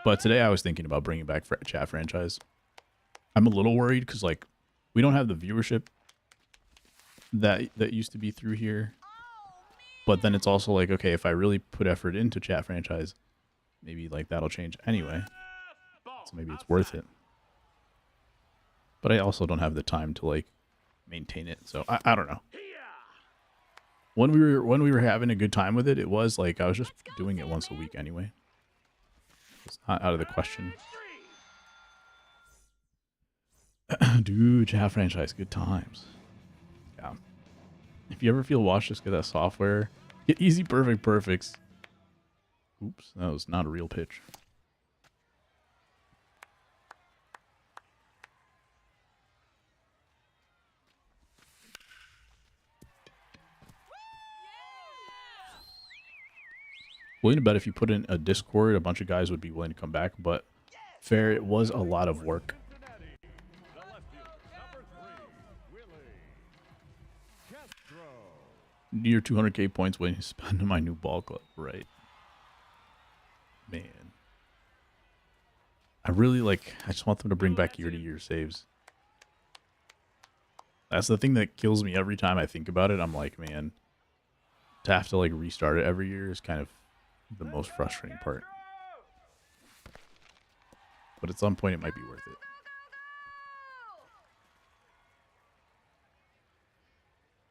But today I was thinking about bringing back chat franchise. I'm a little worried because like we don't have the viewership that used to be through here. But then it's also like, okay, if I really put effort into chat franchise, maybe like that'll change anyway. So maybe it's worth it. But I also don't have the time to like maintain it. So I don't know. When we were having a good time with it, it was like I was just doing it once a week anyway. It's not out of the question. Dude, chat franchise, good times. Yeah. If you ever feel washed, just get that software. Get easy perfect perfects. Oops, that was not a real pitch. Willing to bet if you put in a Discord, a bunch of guys would be willing to come back, but fair, it was a lot of work. Near 200k points waiting to spend on my new ball club, right? Man. I really like, I just want them to bring back year-to-year saves. That's the thing that kills me every time I think about it. I'm like, man, to have to like restart it every year is kind of the most frustrating part. But at some point it might be worth it.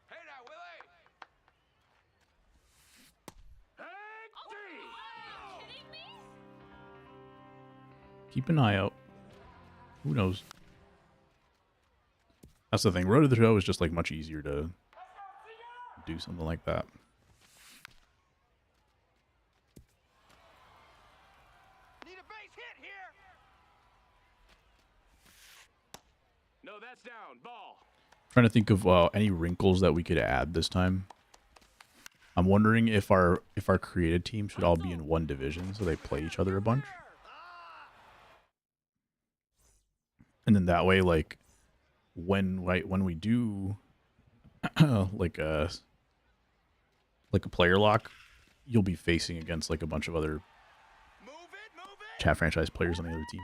Hey now, Willie. Are you kidding me? Keep an eye out. Who knows? That's the thing. Road to the Show is just like much easier to do something like that. Need a base hit here. No, that's down. Ball. Trying to think of any wrinkles that we could add this time. I'm wondering if our created team should all be in one division so they play each other a bunch. And then that way, like when we do like a player lock, you'll be facing against like a bunch of other chat franchise players on the other team.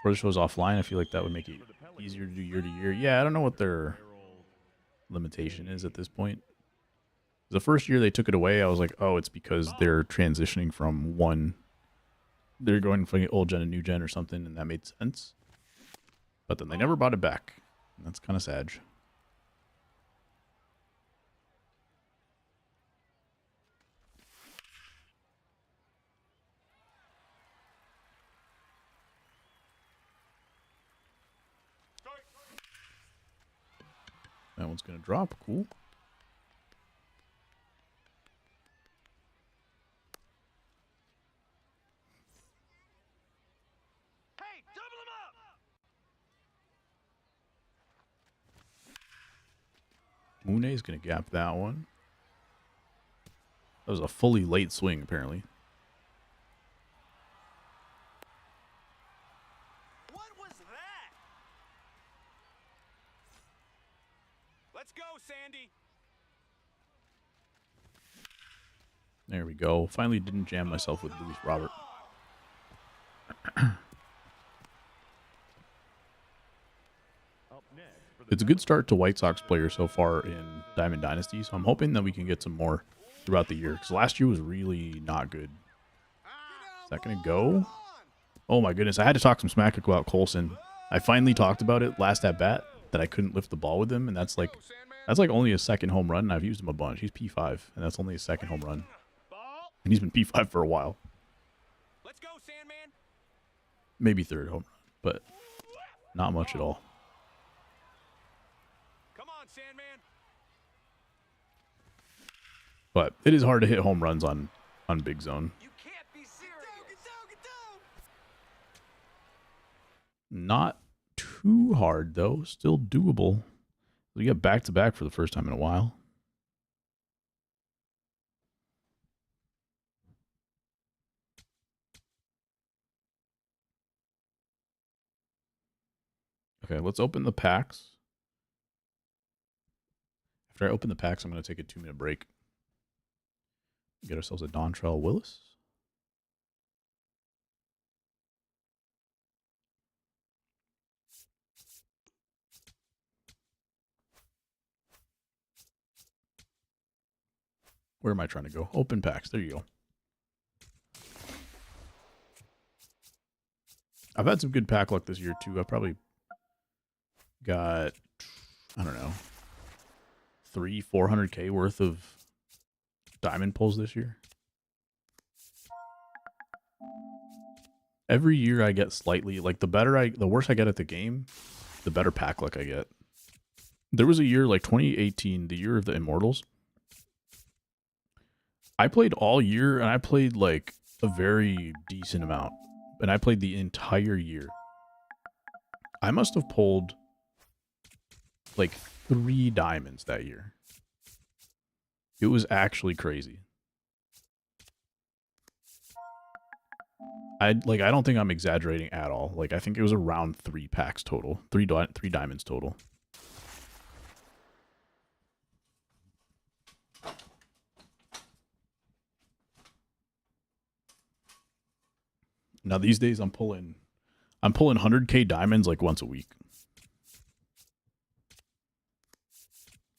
Or the show's offline. I feel like that would make it easier to do year to year. Yeah, I don't know what their limitation is at this point. The first year they took it away, I was like, oh, it's because they're transitioning from one. They're going from old gen to new gen or something, and that made sense. But then they never brought it back. And that's kind of sad. That one's going to drop. Cool. Hey, double him up. Mooney's going to gap that one. That was a fully late swing, apparently. What was that? Let's go, Sandy. There we go. Finally didn't jam myself with Luis Robert. Up next for the It's a good start to White Sox players so far in Diamond Dynasty, so I'm hoping that we can get some more throughout the year, because last year was really not good. Is that going to go? Oh my goodness, I had to talk some smack about Colson. I finally talked about it last at bat, that I couldn't lift the ball with him, and that's like only a second home run, and I've used him a bunch. He's P5, and that's only a second home run. Ball. And he's been P5 for a while. Let's go, Sandman. Maybe third home run, but not much at all. Come on, Sandman. But it is hard to hit home runs on Big Zone. You can't be serious. Get down. Not too hard, though. Still doable. We got back-to-back for the first time in a while. Okay, let's open the packs. After I open the packs, I'm going to take a 2-minute break. Get ourselves a Dontrell Willis. Where am I trying to go? Open packs. There you go. I've had some good pack luck this year, too. I've probably got, I don't know, 400K worth of diamond pulls this year. Every year I get slightly, like the worse I get at the game, the better pack luck I get. There was a year like 2018, the year of the Immortals. I played all year, and I played like a very decent amount. And I played the entire year. I must have pulled like 3 diamonds that year. It was actually crazy. I don't think I'm exaggerating at all. Like, I think it was around 3 packs total. 3 diamonds total. Now these days I'm pulling 100K diamonds like once a week.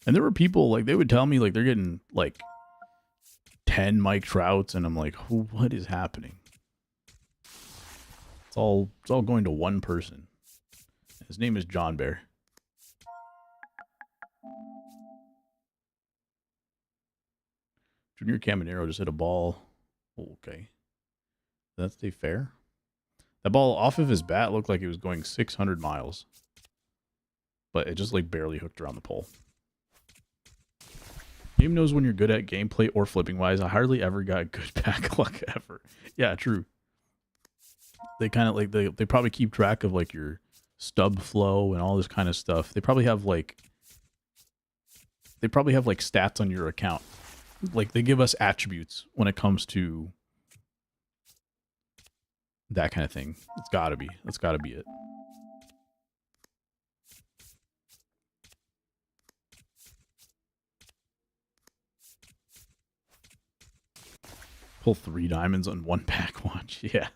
And there were people like they would tell me like they're getting like 10 Mike Trouts, and I'm like, what is happening? It's all going to one person. His name is John Bear. Junior Caminero just hit a ball. Oh, okay. Did that stay fair? That ball off of his bat looked like it was going 600 miles. But it just like barely hooked around the pole. Game knows when you're good at gameplay or flipping wise. I hardly ever got good pack luck ever. Yeah, true. They kind of like they probably keep track of like your stub flow and all this kind of stuff. They probably have like stats on your account. Like they give us attributes when it comes to that kind of thing. It's gotta be. That's gotta be it. Pull 3 diamonds on 1 pack watch. Yeah.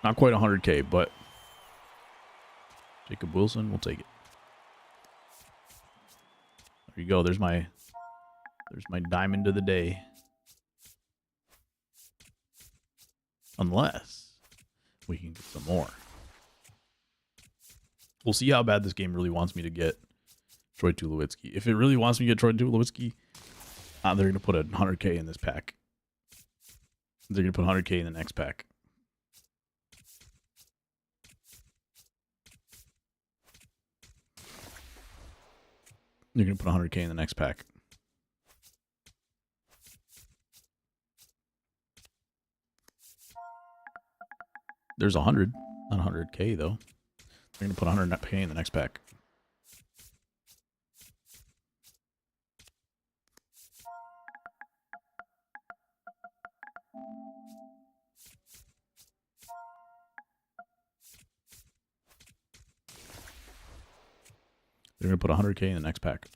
Not quite 100K, but Jacob Wilson, we'll take it. There you go. There's my diamond of the day. Unless we can get some more. We'll see how bad this game really wants me to get Troy Tulowitzki. If it really wants me to get Troy Tulowitzki, they're going to put 100K in this pack. They're going to put 100K in the next pack. You're going to put 100K in the next pack. There's 100. Not 100K, though. They're going to put 100K in the next pack. They're going to put 100K in the next pack.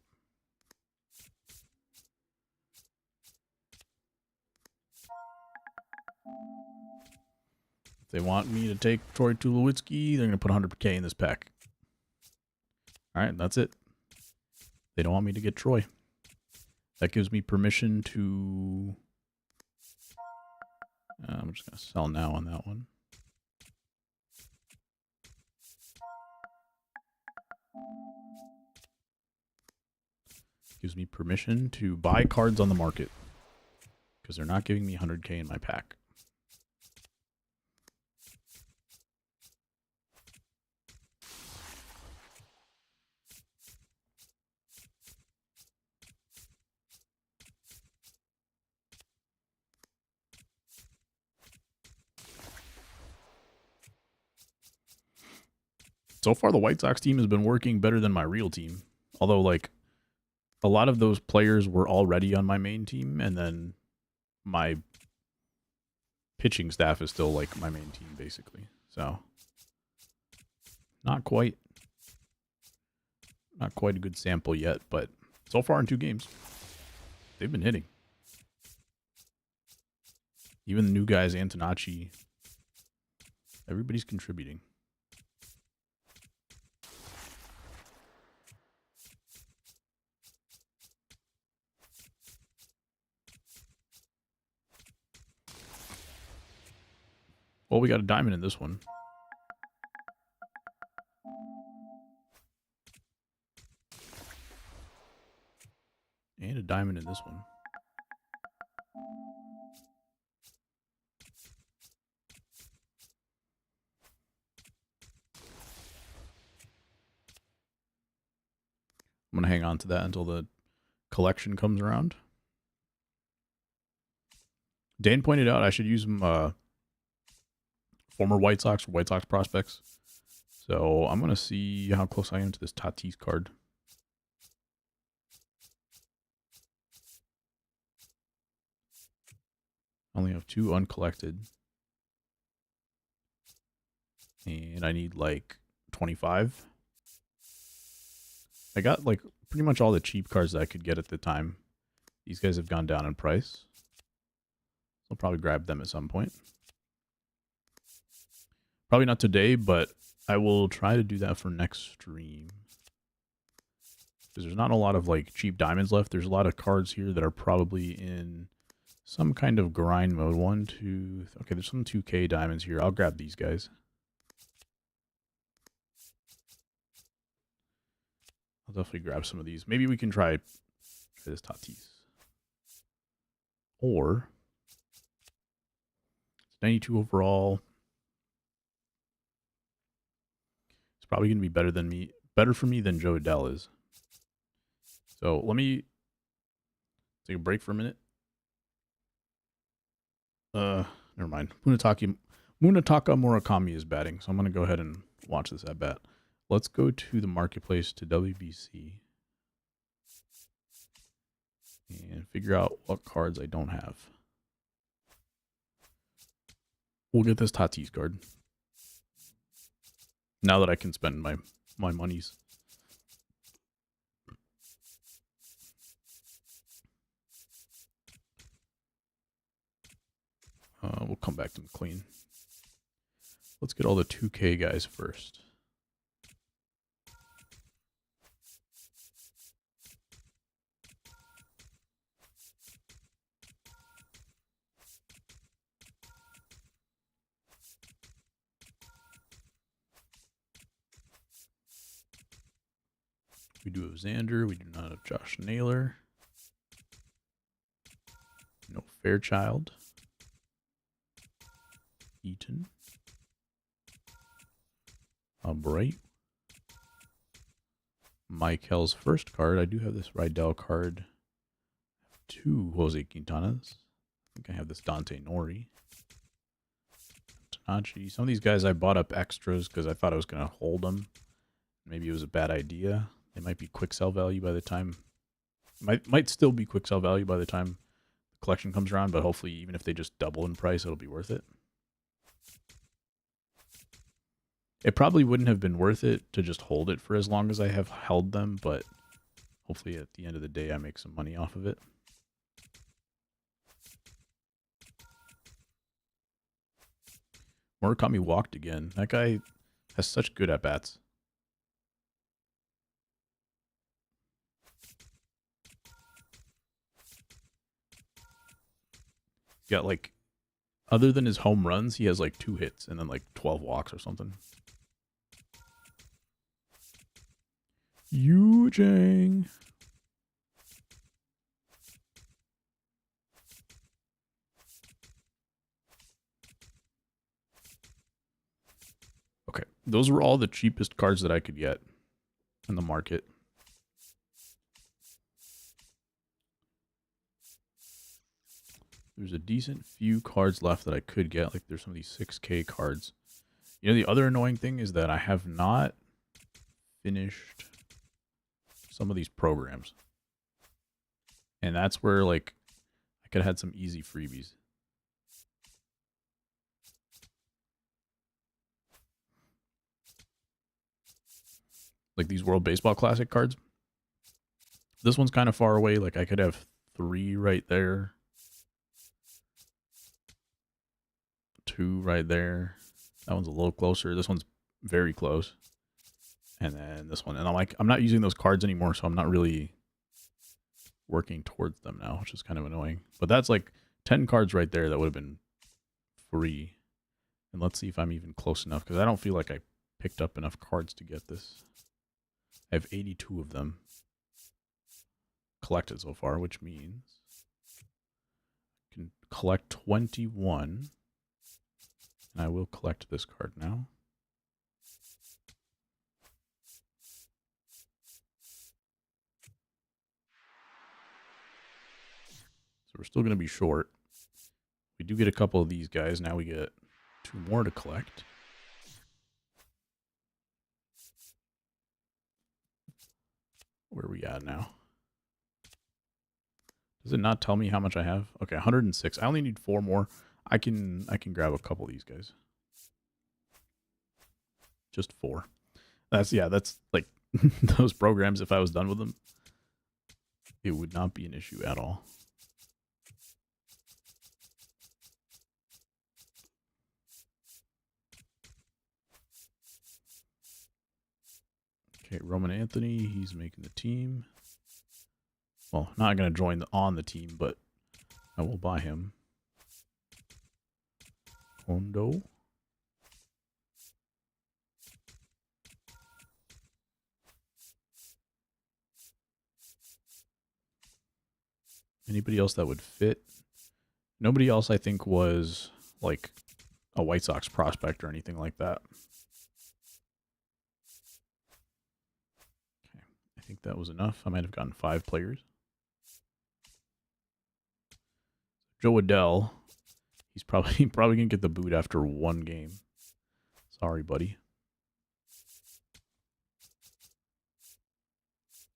If they want me to take Troy Tulowitzki, they're going to put 100K in this pack. All right, that's it. They don't want me to get Troy. That gives me permission to... I'm just going to sell now on that one. Gives me permission to buy cards on the market because they're not giving me 100K in my pack. So far, the White Sox team has been working better than my real team. Although, like, a lot of those players were already on my main team, and then my pitching staff is still, like, my main team, basically. So, not quite a good sample yet, but so far in 2 games, they've been hitting. Even the new guys, Antonacci, everybody's contributing. Well, we got a diamond in this one. And a diamond in this one. I'm going to hang on to that until the collection comes around. Dan pointed out I should use some former White Sox or White Sox prospects. So I'm going to see how close I am to this Tatis card. I only have 2 uncollected. And I need like 25. I got like pretty much all the cheap cards that I could get at the time. These guys have gone down in price. I'll probably grab them at some point. Probably not today, but I will try to do that for next stream. Because there's not a lot of like cheap diamonds left. There's a lot of cards here that are probably in some kind of grind mode. 1, 2... Okay, there's some 2K diamonds here. I'll grab these guys. I'll definitely grab some of these. Maybe we can try this Tatis. Or... it's 92 overall. It's probably going to be better for me than Joe Adele is. So let me take a break for a minute. Never mind. Munetaka Murakami is batting, so I'm going to go ahead and watch this at bat. Let's go to the marketplace to WBC and figure out what cards I don't have. We'll get this Tatis card. Now that I can spend my monies. We'll come back to McLean. Let's get all the 2K guys first. We do have Xander. We do not have Josh Naylor. No Fairchild. Eaton. Bright. Michael's first card. I do have this Rydell card. 2 Jose Quintanas. I think I have this Dante Nori. Itachi. Some of these guys I bought up extras because I thought I was going to hold them. Maybe it was a bad idea. They might be quick sell value by the time. Might still be quick sell value by the time the collection comes around, but hopefully even if they just double in price, it'll be worth it. It probably wouldn't have been worth it to just hold it for as long as I have held them, but hopefully at the end of the day I make some money off of it. Murakami walked again. That guy has such good at-bats. Got like, other than his home runs, he has like 2 hits and then like 12 walks or something. Yu Chang. Okay, those were all the cheapest cards that I could get in the market. There's a decent few cards left that I could get. Like there's some of these 6K cards. You know, the other annoying thing is that I have not finished some of these programs. And that's where like I could have had some easy freebies. Like these World Baseball Classic cards. This one's kind of far away. Like I could have 3 right there. 2 right there. That one's a little closer. This one's very close. And then this one. And I'm like, I'm not using those cards anymore, so I'm not really working towards them now, which is kind of annoying. But that's like 10 cards right there that would have been free. And let's see if I'm even close enough, because I don't feel like I picked up enough cards to get this. I have 82 of them collected so far, which means I can collect 21. And I will collect this card now. So we're still going to be short. We do get a couple of these guys. Now we get 2 more to collect. Where are we at now? Does it not tell me how much I have? Okay, 106. I only need 4 more. I can grab a couple of these guys. Just 4. That's like those programs. If I was done with them, it would not be an issue at all. Okay, Roman Anthony, he's making the team. Well, not going to join on the team, but I will buy him. Hondo. Anybody else that would fit? Nobody else, I think, was like a White Sox prospect or anything like that. Okay, I think that was enough. I might have gotten 5 players. Joe Adele, he's probably gonna get the boot after 1 game. Sorry, buddy.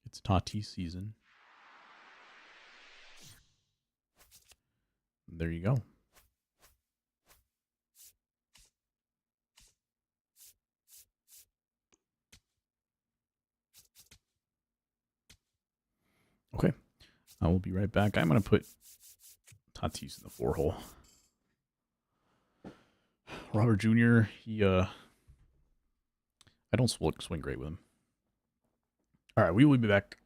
It's Tatis season. There you go. Okay, I will be right back. I'm gonna put Tatis in the 4 hole. Robert Jr., he I don't swing great with him. All right, we will be back.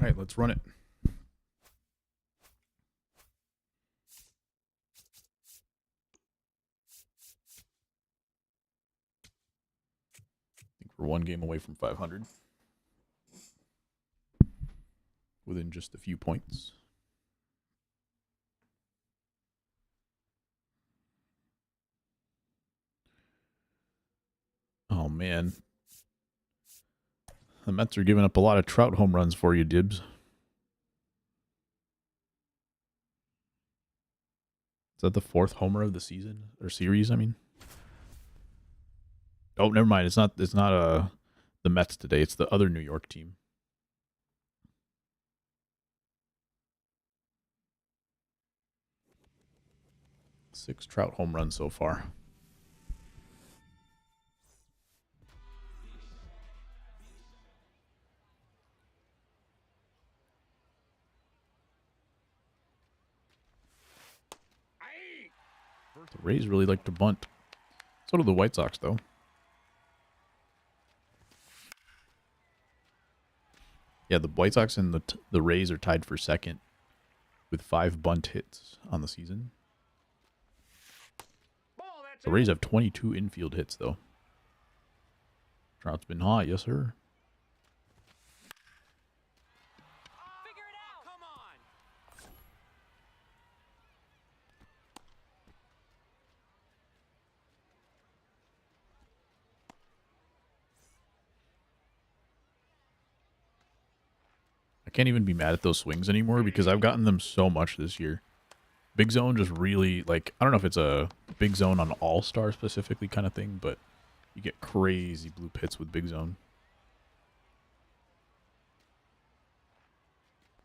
right, let's run it. I think we're one game away from 500. Within just a few points. Oh, man. The Mets are giving up a lot of Trout home runs for you, Dibs. Is that the 4th homer of the season? Or series, I mean? Oh, never mind. It's not the Mets today. It's the other New York team. 6 Trout home runs so far. The Rays really like to bunt. So do the White Sox, though. Yeah, the White Sox and the Rays are tied for second with 5 bunt hits on the season. The Rays have 22 infield hits, though. Trout's been hot, yes, sir. Figure it out. Come on. I can't even be mad at those swings anymore because I've gotten them so much this year. Big Zone just really, like, I don't know if it's a Big Zone on All-Star specifically kind of thing, but you get crazy blue pits with Big Zone.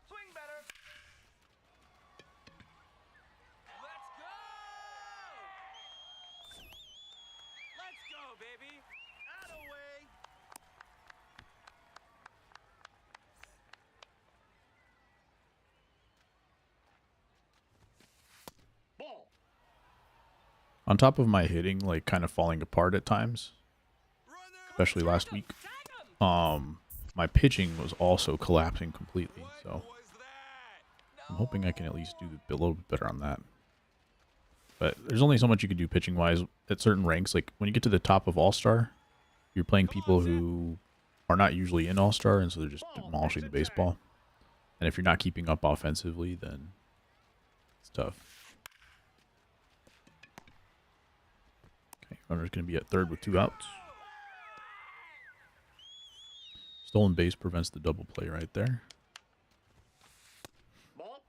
Swing better. Let's go. Let's go, baby. Out of way. Ball. On top of my hitting, like, kind of falling apart at times, especially last week, my pitching was also collapsing completely, so I'm hoping I can at least do a little bit better on that. But there's only so much you can do pitching-wise at certain ranks. Like, when you get to the top of All-Star, you're playing people who are not usually in All-Star, and so they're just demolishing the baseball. And if you're not keeping up offensively, then it's tough. Okay, runner's going to be at third with 2 outs. Stolen base prevents the double play right there. Ball.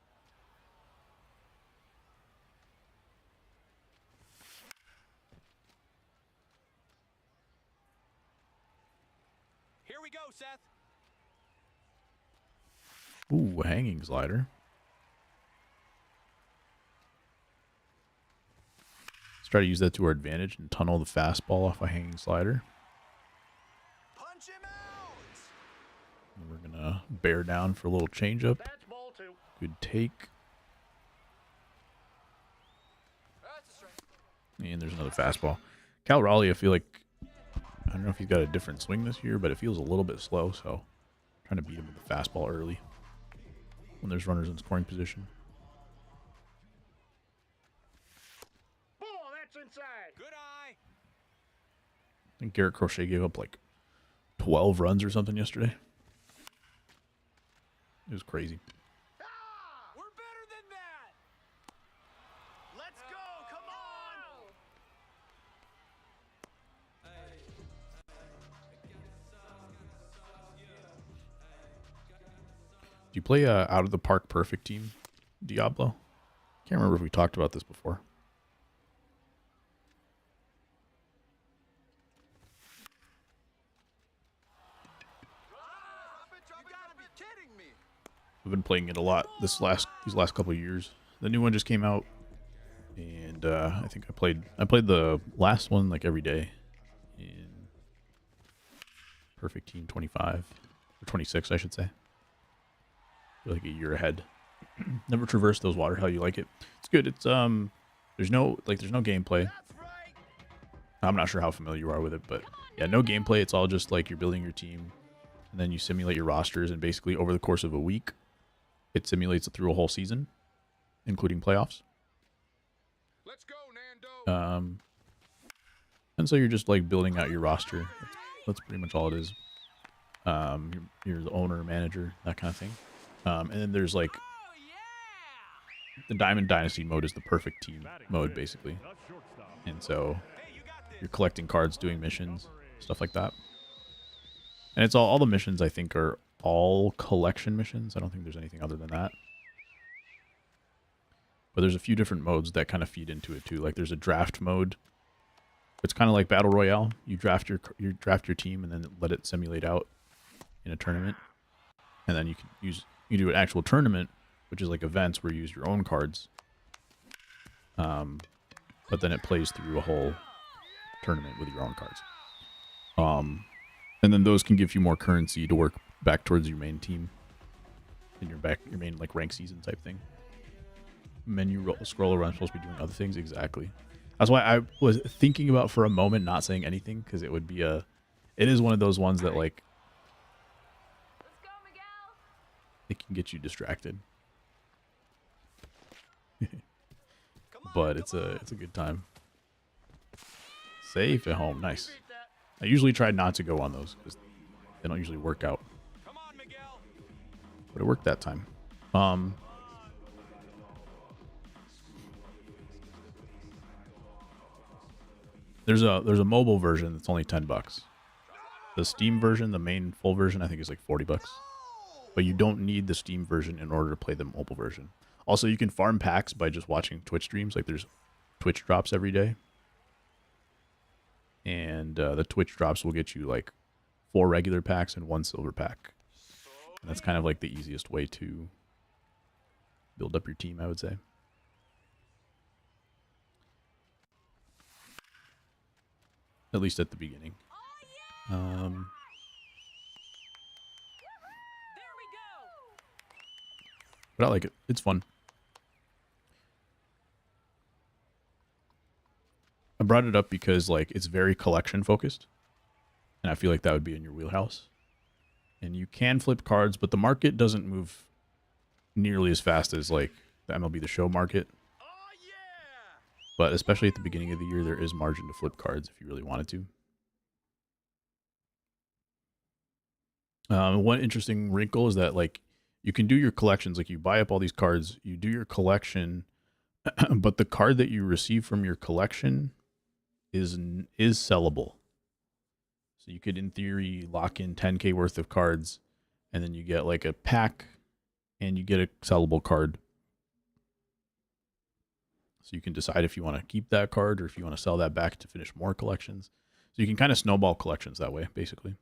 Here we go, Seth. Ooh, a hanging slider. Let's try to use that to our advantage and tunnel the fastball off a hanging slider. Punch him out. And we're going to bear down for a little changeup. That's ball 2. Good take. That's a strike. And there's another fastball. Cal Raleigh, I feel like, I don't know if he's got a different swing this year, but it feels a little bit slow, so I'm trying to beat him with the fastball early when there's runners in scoring position. Ball. That's inside. Good eye. I think Garrett Crochet gave up like 12 runs or something yesterday. It was crazy. Ah, we're better than that. Let's go. Come on. Do you play out of the park perfect team, Diablo? Can't remember if we talked about this before. You gotta be kidding me. I've been playing it a lot these last couple of years. The new one just came out, and I think I played the last one like every day in Perfect Team 25 or 26, I should say. Feel like a year ahead. Never traversed those waters how you like it. It's good. It's there's no gameplay. That's right. I'm not sure how familiar you are with it, but yeah, no gameplay. It's all just like you're building your team, and and then you simulate your rosters, and basically over the course of a week, it simulates it through a whole season, including playoffs. Let's go, Nando. And so you're just like building out your roster. That's pretty much all it is. You're the owner, manager, that kind of thing. And then there's like the Diamond Dynasty mode is the perfect team mode, basically. And so you're collecting cards, doing missions, stuff like that. And it's all the missions, I think, are all collection missions. I don't think there's anything other than that. But there's a few different modes that kind of feed into it too. Like there's a draft mode. It's kind of like Battle Royale. You draft your team and then let it simulate out in a tournament. And then you can do an actual tournament, which is like events where you use your own cards. But then it plays through a whole tournament with your own cards. And then those can give you more currency to work back towards your main team. In your main like rank season type thing. Menu scroll around, supposed to be doing other things. Exactly. That's why I was thinking about for a moment not saying anything, because it would be it is one of those ones that like Let's go, Miguel. it can get you distracted. But it's a good time. Safe at home, nice. I usually try not to go on those because they don't usually work out. Come on, Miguel. But it worked that time. There's a mobile version that's only $10. The Steam version, the main full version, I think is like $40. But you don't need the Steam version in order to play the mobile version. Also, you can farm packs by just watching Twitch streams. Like there's Twitch drops every day. And the Twitch drops will get you like 4 regular packs and 1 silver pack. And that's kind of like the easiest way to build up your team, I would say. At least at the beginning. There we go. But I like it. It's fun. I brought it up because like it's very collection focused. And I feel like that would be in your wheelhouse. And you can flip cards, but the market doesn't move nearly as fast as like the MLB The Show market. Oh, yeah. But especially at the beginning of the year, there is margin to flip cards if you really wanted to. One interesting wrinkle is that like you can do your collections, like you buy up all these cards, you do your collection, but the card that you receive from your collection is sellable. So you could, in theory, lock in 10K worth of cards, and then you get like a pack, and you get a sellable card. So you can decide if you want to keep that card or if you want to sell that back to finish more collections. So you can kind of snowball collections that way, basically.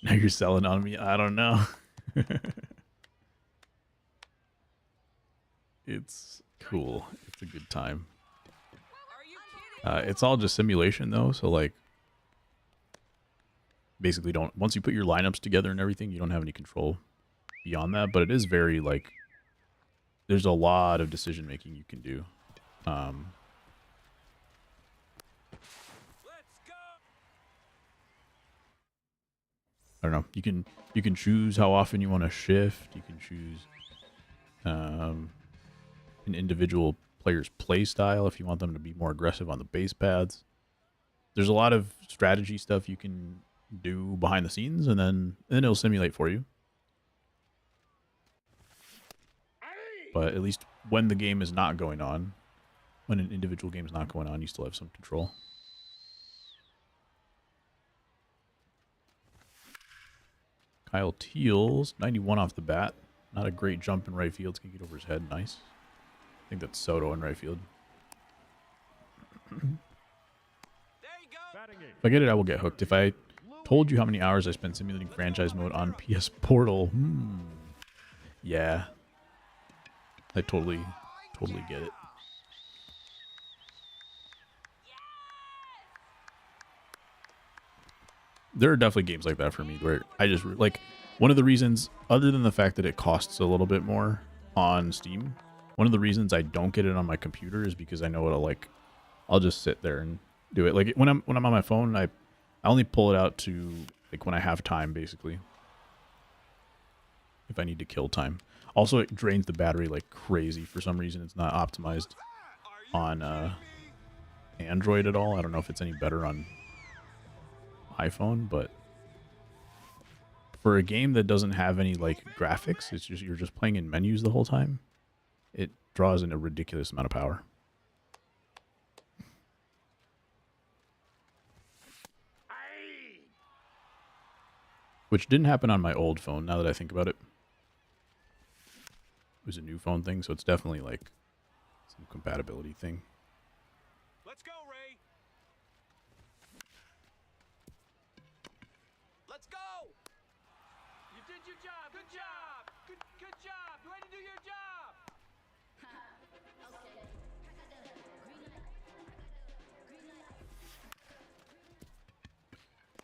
Now you're selling on me. I don't know. It's cool. It's a good time. Are you kidding? It's all just simulation though, so like basically once you put your lineups together and everything, you don't have any control beyond that, but it is very like there's a lot of decision making you can do. Let's go. I don't know. You can choose how often you want to shift. You can choose an individual player's play style if you want them to be more aggressive on the base paths. There's a lot of strategy stuff you can do behind the scenes, and then it'll simulate for you. But at least when the game is not going on, when an individual game is not going on, you still have some control. Kyle Teals, 91 off the bat. Not a great jump in right field. It's going to get over his head. Nice. I think that's Soto in right field. There you go. Batting eighth. If I get it, I will get hooked. If I told you how many hours I spent simulating franchise mode on PS Portal, yeah. I totally get it. there are definitely games like that for me where I just like one of the reasons, other than the fact that it costs a little bit more on Steam, one of the reasons I don't get it on my computer is because I know it'll like I'll just sit there and do it. Like when I'm on my phone, I only pull it out to like when I have time, basically. If I need to kill time. Also, it drains the battery like crazy. For some reason, it's not optimized on Android at all. I don't know if it's any better on iPhone, but for a game that doesn't have any like graphics, it's just you're just playing in menus the whole time. It draws in a ridiculous amount of power. Which didn't happen on my old phone, now that I think about it. It was a new phone thing, so it's definitely like some compatibility thing. Let's go, Ray. Let's go. You did your job. Good job. Good job. Way to do your job.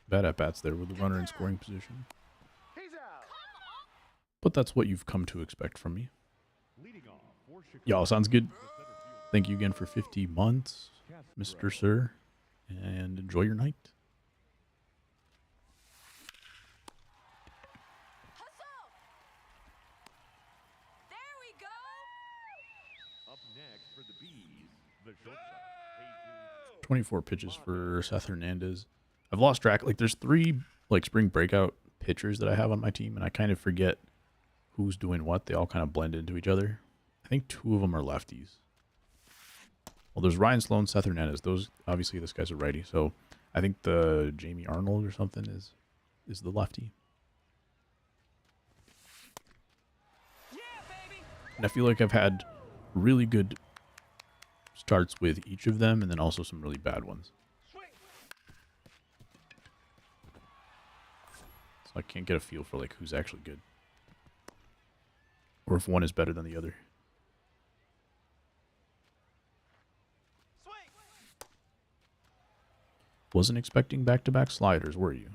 Bad at bats there with the runner in scoring position. He's out. But that's what you've come to expect from me. Leading off for Chicago, Y'all, sounds good. the center fielder, Thank you again for 50 months, Mr. Sir. And enjoy your night. Hustle! There we go! up next for the Bees, the shortstop, Jesus 24 pitches for Seth Hernandez. I've lost track. Like, there's 3 like spring breakout pitchers that I have on my team, and I kind of forget who's doing what. They all kind of blend into each other. I think 2 of them are lefties. Well, there's Ryan Sloan, Seth Hernandez. Those obviously this guy's a righty, so I think the Jamie Arnold or something is the lefty. Yeah, baby! And I feel like I've had really good starts with each of them, and then also some really bad ones. So I can't get a feel for like who's actually good, or if one is better than the other. Swing. Wasn't expecting back-to-back sliders, were you?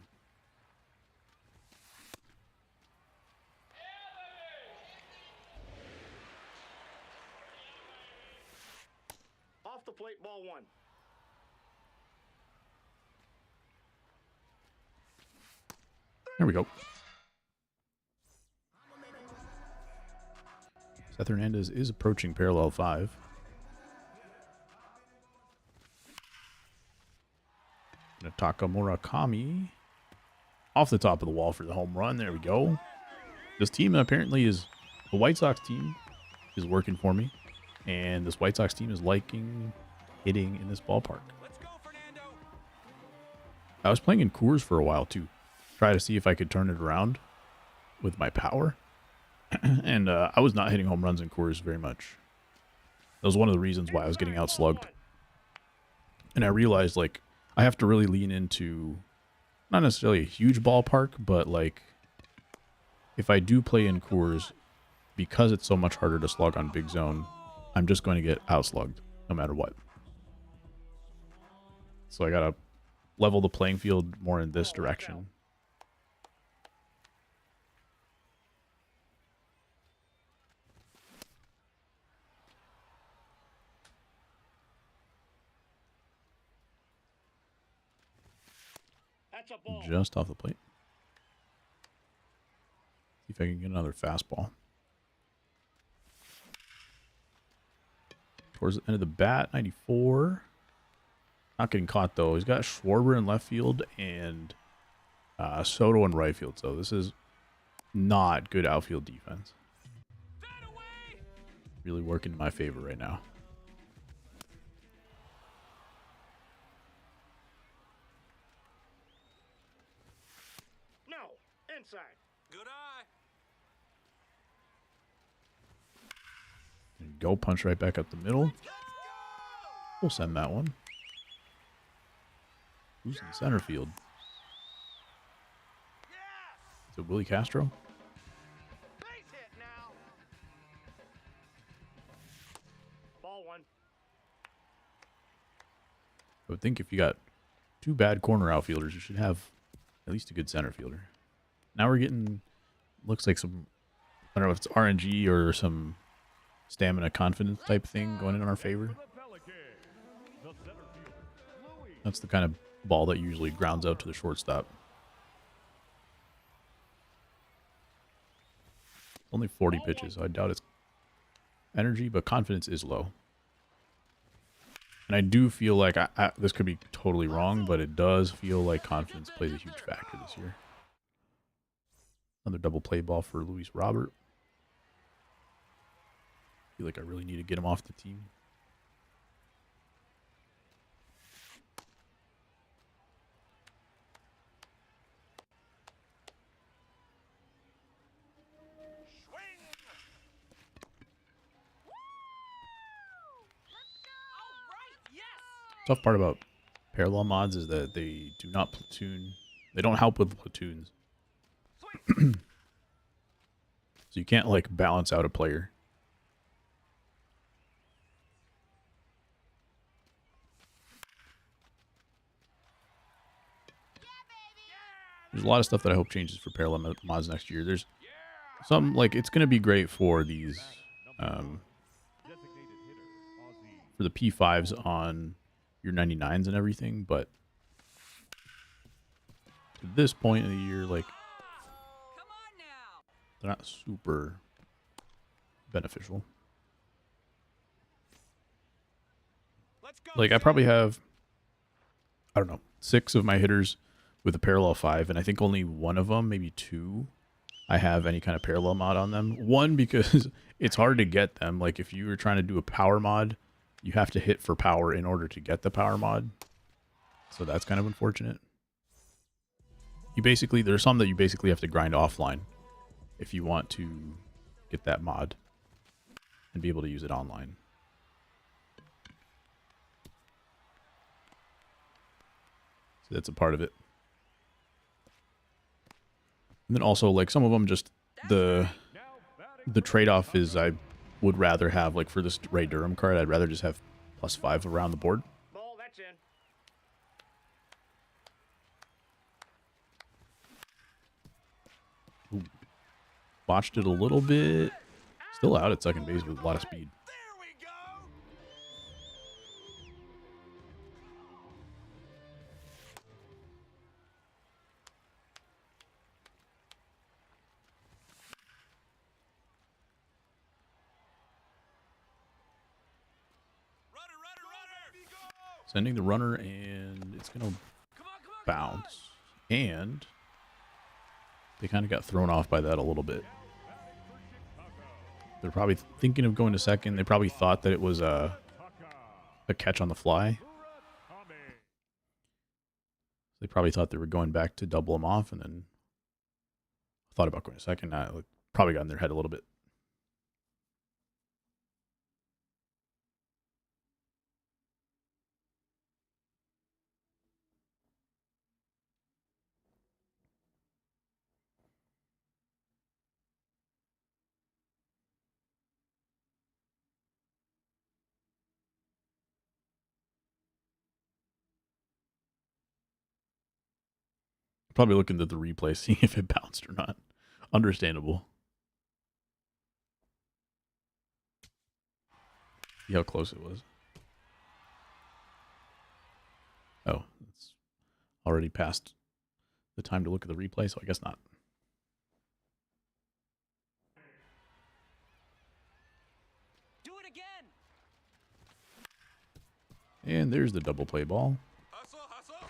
Off the plate, ball 1. There we go. Seth Hernandez is approaching parallel 5. Nataka Murakami off the top of the wall for the home run. There we go. This team apparently is the White Sox team is working for me, and this White Sox team is liking hitting in this ballpark. Let's go, Fernando. I was playing in Coors for a while too, try to see if I could turn it around with my power, and I was not hitting home runs in Coors very much. That was one of the reasons why I was getting outslugged, and I realized like I have to really lean into not necessarily a huge ballpark, but like if I do play in Coors, because it's so much harder to slug on big zone, I'm just going to get outslugged no matter what. So I gotta level the playing field more in this direction. That's a ball. Just off the plate. See if I can get another fastball. Towards the end of the bat, 94. Not getting caught, though. He's got Schwarber in left field and Soto in right field. So this is not good outfield defense. That away. Really working in my favor right now. No. Inside. Good eye. And go punch right back up the middle. Let's go. We'll send that one. Who's in center field? Yes. Is it Willie Castro? Base hit now. Ball 1. I would think if you got 2 bad corner outfielders, you should have At least a good center fielder. Now we're getting, looks like some, I don't know if it's RNG or some stamina confidence type thing going in our favor. That's the kind of ball that usually grounds out to the shortstop. Only 40 pitches, so I doubt it's energy, but confidence is low. And I do feel like, this could be totally wrong, but it does feel like confidence plays a huge factor this year. Another double play ball for Luis Robert. I feel like I really need to get him off the team. Tough part about parallel mods is that they do not platoon. They don't help with platoons. So you can't like balance out a player. There's a lot of stuff that I hope changes for parallel mods next year. There's some, like, it's going to be great for these, for the P5s on your 99s and everything, but at this point in the year, like, they're not super beneficial. Like, I probably have, I don't know, 6 of my hitters with a parallel 5, and I think only one of them, maybe 2, I have any kind of parallel mod on them. One, because it's hard to get them. Like, if you were trying to do a power mod, you have to hit for power in order to get the power mod. So that's kind of unfortunate. You basically, there's some that you basically have to grind offline if you want to get that mod and be able to use it online. So that's a part of it. And then also, like, some of them just, the trade-off is I would rather have, like, for this Ray Durham card, I'd rather just have +5 around the board. Ball, that's in. Ooh. Botched it a little bit. Still out at second base with a lot of speed. There we go. Sending the runner, and it's going to bounce. And they kind of got thrown off by that a little bit. They're probably thinking of going to second. They probably thought that it was a catch on the fly. They probably thought they were going back to double them off, and then thought about going to second. Probably got in their head a little bit. Probably looking at the replay, seeing if it bounced or not. Understandable. See how close it was. Oh, it's already past the time to look at the replay, so I guess not. Do it again. And there's the double play ball. Hustle, hustle.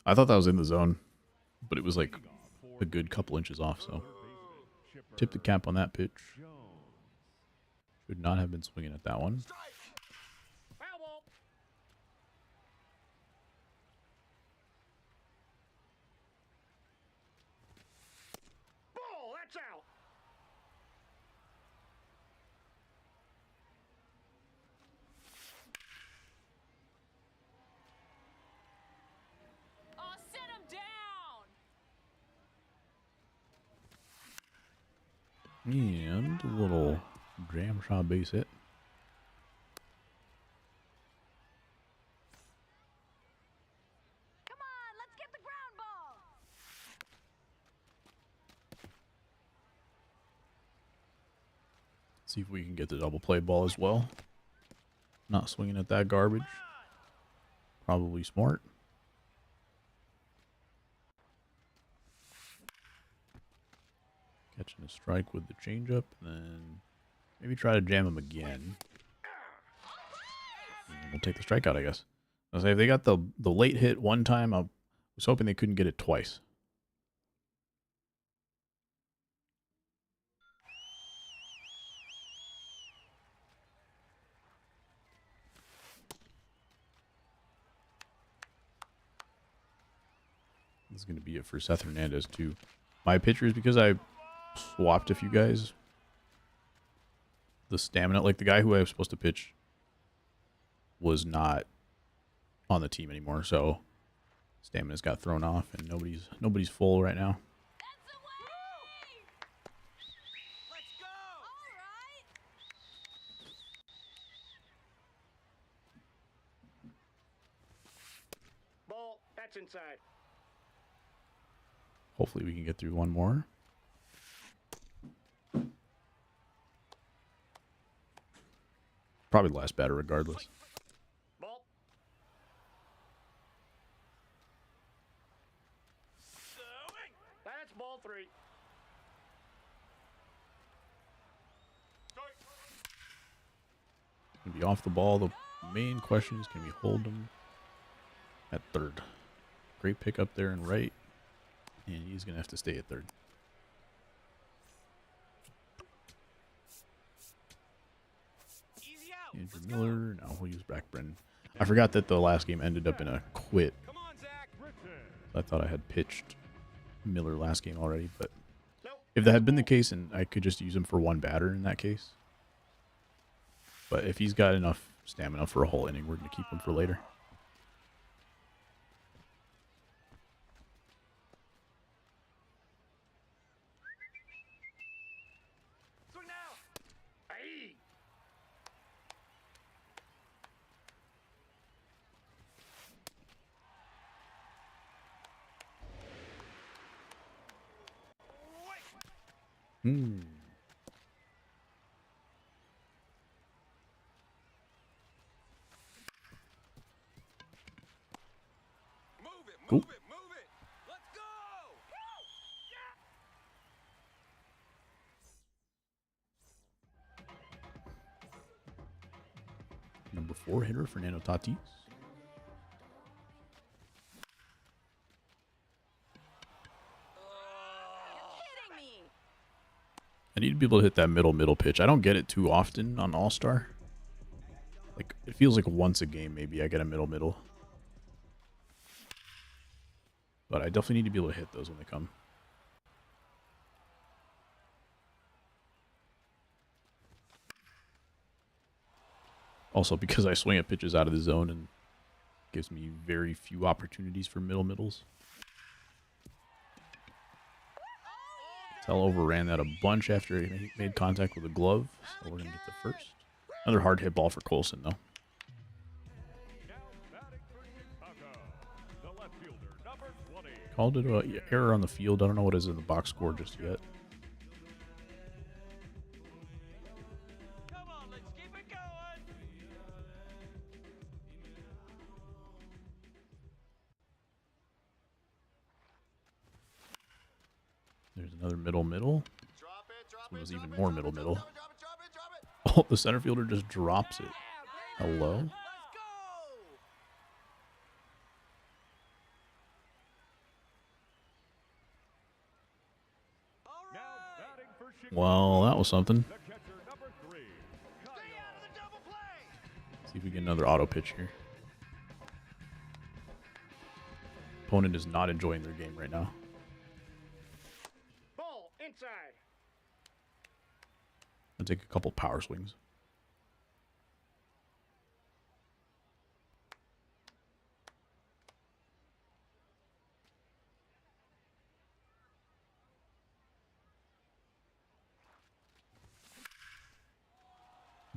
I thought that was in the zone, but it was like a good couple inches off, so tip the cap on that pitch. Should not have been swinging at that one. Foul ball. Ball, that's out. Oh, set him down. And a little jam shot base hit. See if we can get the double play ball as well. Not swinging at that garbage. Probably smart. Catching a strike with the changeup, then maybe try to jam him again. And we'll take the strikeout, I guess. I'll say if they got the late hit one time, I was hoping they couldn't get it twice. This is going to be it for Seth Hernandez, too. My pitchers, because I swapped a few guys, the stamina, like the guy who I was supposed to pitch was not on the team anymore, so stamina's got thrown off, and nobody's full right now. That's away! Let's go! All right. Ball, that's inside. Hopefully we can get through one more. Probably the last batter regardless. Ball. Swing. That's ball 3. Gonna be off the ball. The main question is, can we hold him at third? Great pick up there and right. And he's going to have to stay at third. Easy out. Andrew Let's Miller. Now we'll use Brackbrennan. I forgot that the last game ended up in a quit. Go. Come on, Zach. I thought I had pitched Miller last game already. But Nope. if that had been the case, and I could just use him for one batter in that case. But if he's got enough stamina for a whole inning, we're going to keep him for later. Swing now. Aye. Hmm. Move it, Cool. move it, move it. Let's go. Number 4 hitter, Fernando Tatis. Kidding me. I need to be able to hit that middle pitch. I don't get it too often on All-Star. Like, it feels like once a game maybe I get a middle. But I definitely need to be able to hit those when they come. Also, because I swing at pitches out of the zone and gives me very few opportunities for middles. Tell overran that a bunch after he made contact with a glove, so we're going to get the first. Another hard hit ball for Colson, though. Now batting for Chicago, the left fielder, number 20. Called it an error on the field. I don't know what is in the box score just yet. Come on, let's keep it going. There's another middle. Drop it, drop This one was it, even drop more it, middle. drop it, drop it, drop it. Oh, the center fielder just drops it. Hello? Let's go. All Now right. batting for Chicago, Well, that was something. the catcher, number 3. Stay out of the double play. See if we get another auto pitch here. Opponent is not enjoying their game right now. Ball inside. I'll take a couple power swings.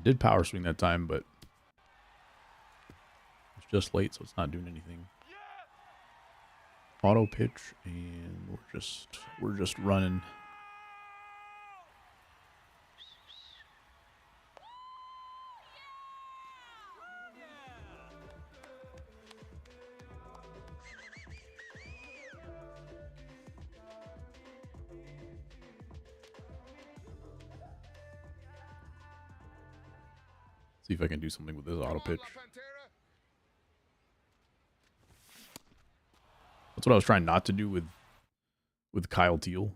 Did power swing that time, but it's just late, so it's not doing anything. Auto pitch, and we're just running. See if I can do something with this auto pitch. That's what I was trying not to do with Kyle Teal.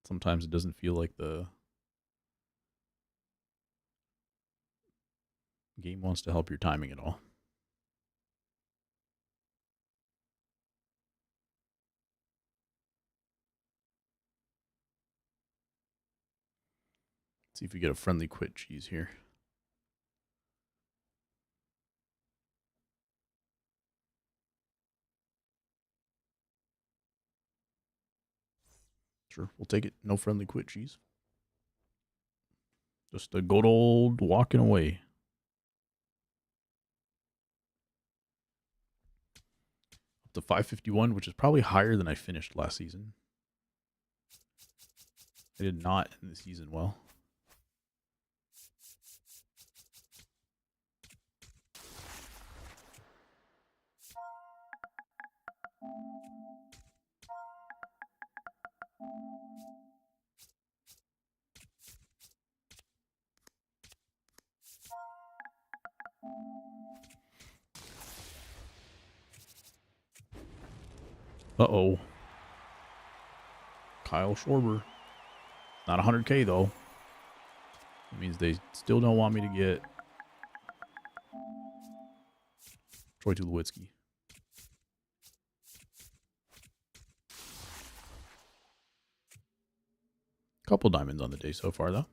Sometimes it doesn't feel like the game wants to help your timing at all. See if we get a friendly quit cheese here. Sure, we'll take it. No friendly quit cheese. Just a good old walking away. Up to 551, which is probably higher than I finished last season. I did not end the season well. Uh-oh. Kyle Schwarber. Not 100K, though. It means they still don't want me to get Troy Tulowitzki. Couple diamonds on the day so far, though.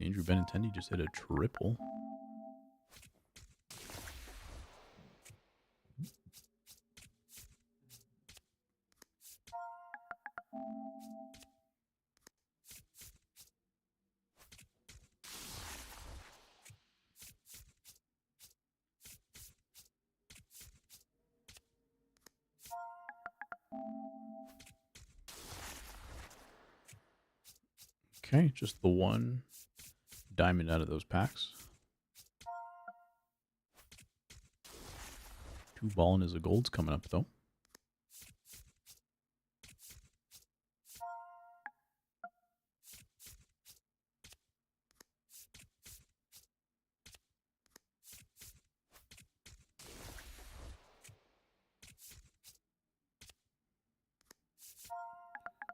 Andrew Benintendi just hit a triple. Okay, just the one diamond out of those packs. 2 ballin' is a gold's coming up, though.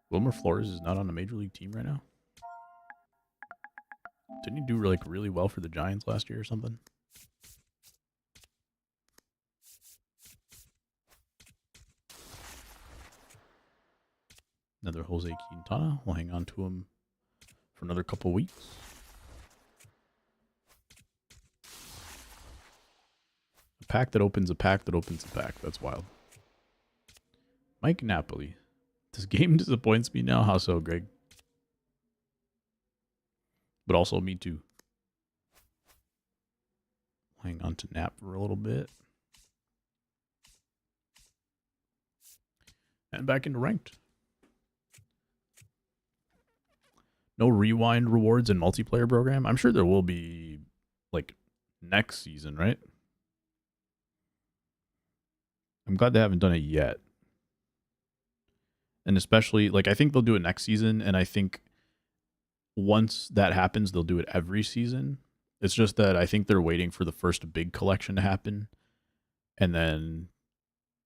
Wilmer Flores is not on a major league team right now. Didn't he do like really well for the Giants last year or something? Another Jose Quintana. We'll hang on to him for another couple weeks. A pack that opens a pack that opens a pack. That's wild. Mike Napoli. This game disappoints me now. How so, Greg? But also me too. Hang on to Nap for a little bit. And back into ranked. No rewind rewards in multiplayer program. I'm sure there will be like next season, right? I'm glad they haven't done it yet. And especially, like, I think they'll do it next season, and I think once that happens, they'll do it every season. It's just that I think they're waiting for the first big collection to happen, and then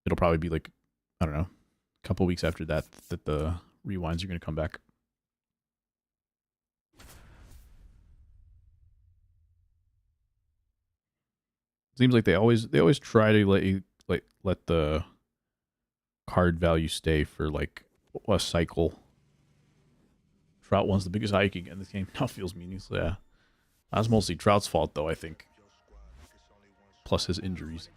it'll probably be like, I don't know, a couple weeks after that that the rewinds are going to come back. Seems like they always try to let the card value stay for like a cycle. Trout wants the biggest hike in this game. Now feels meaningless. Yeah, that's mostly Trout's fault though, I think. Plus his injuries.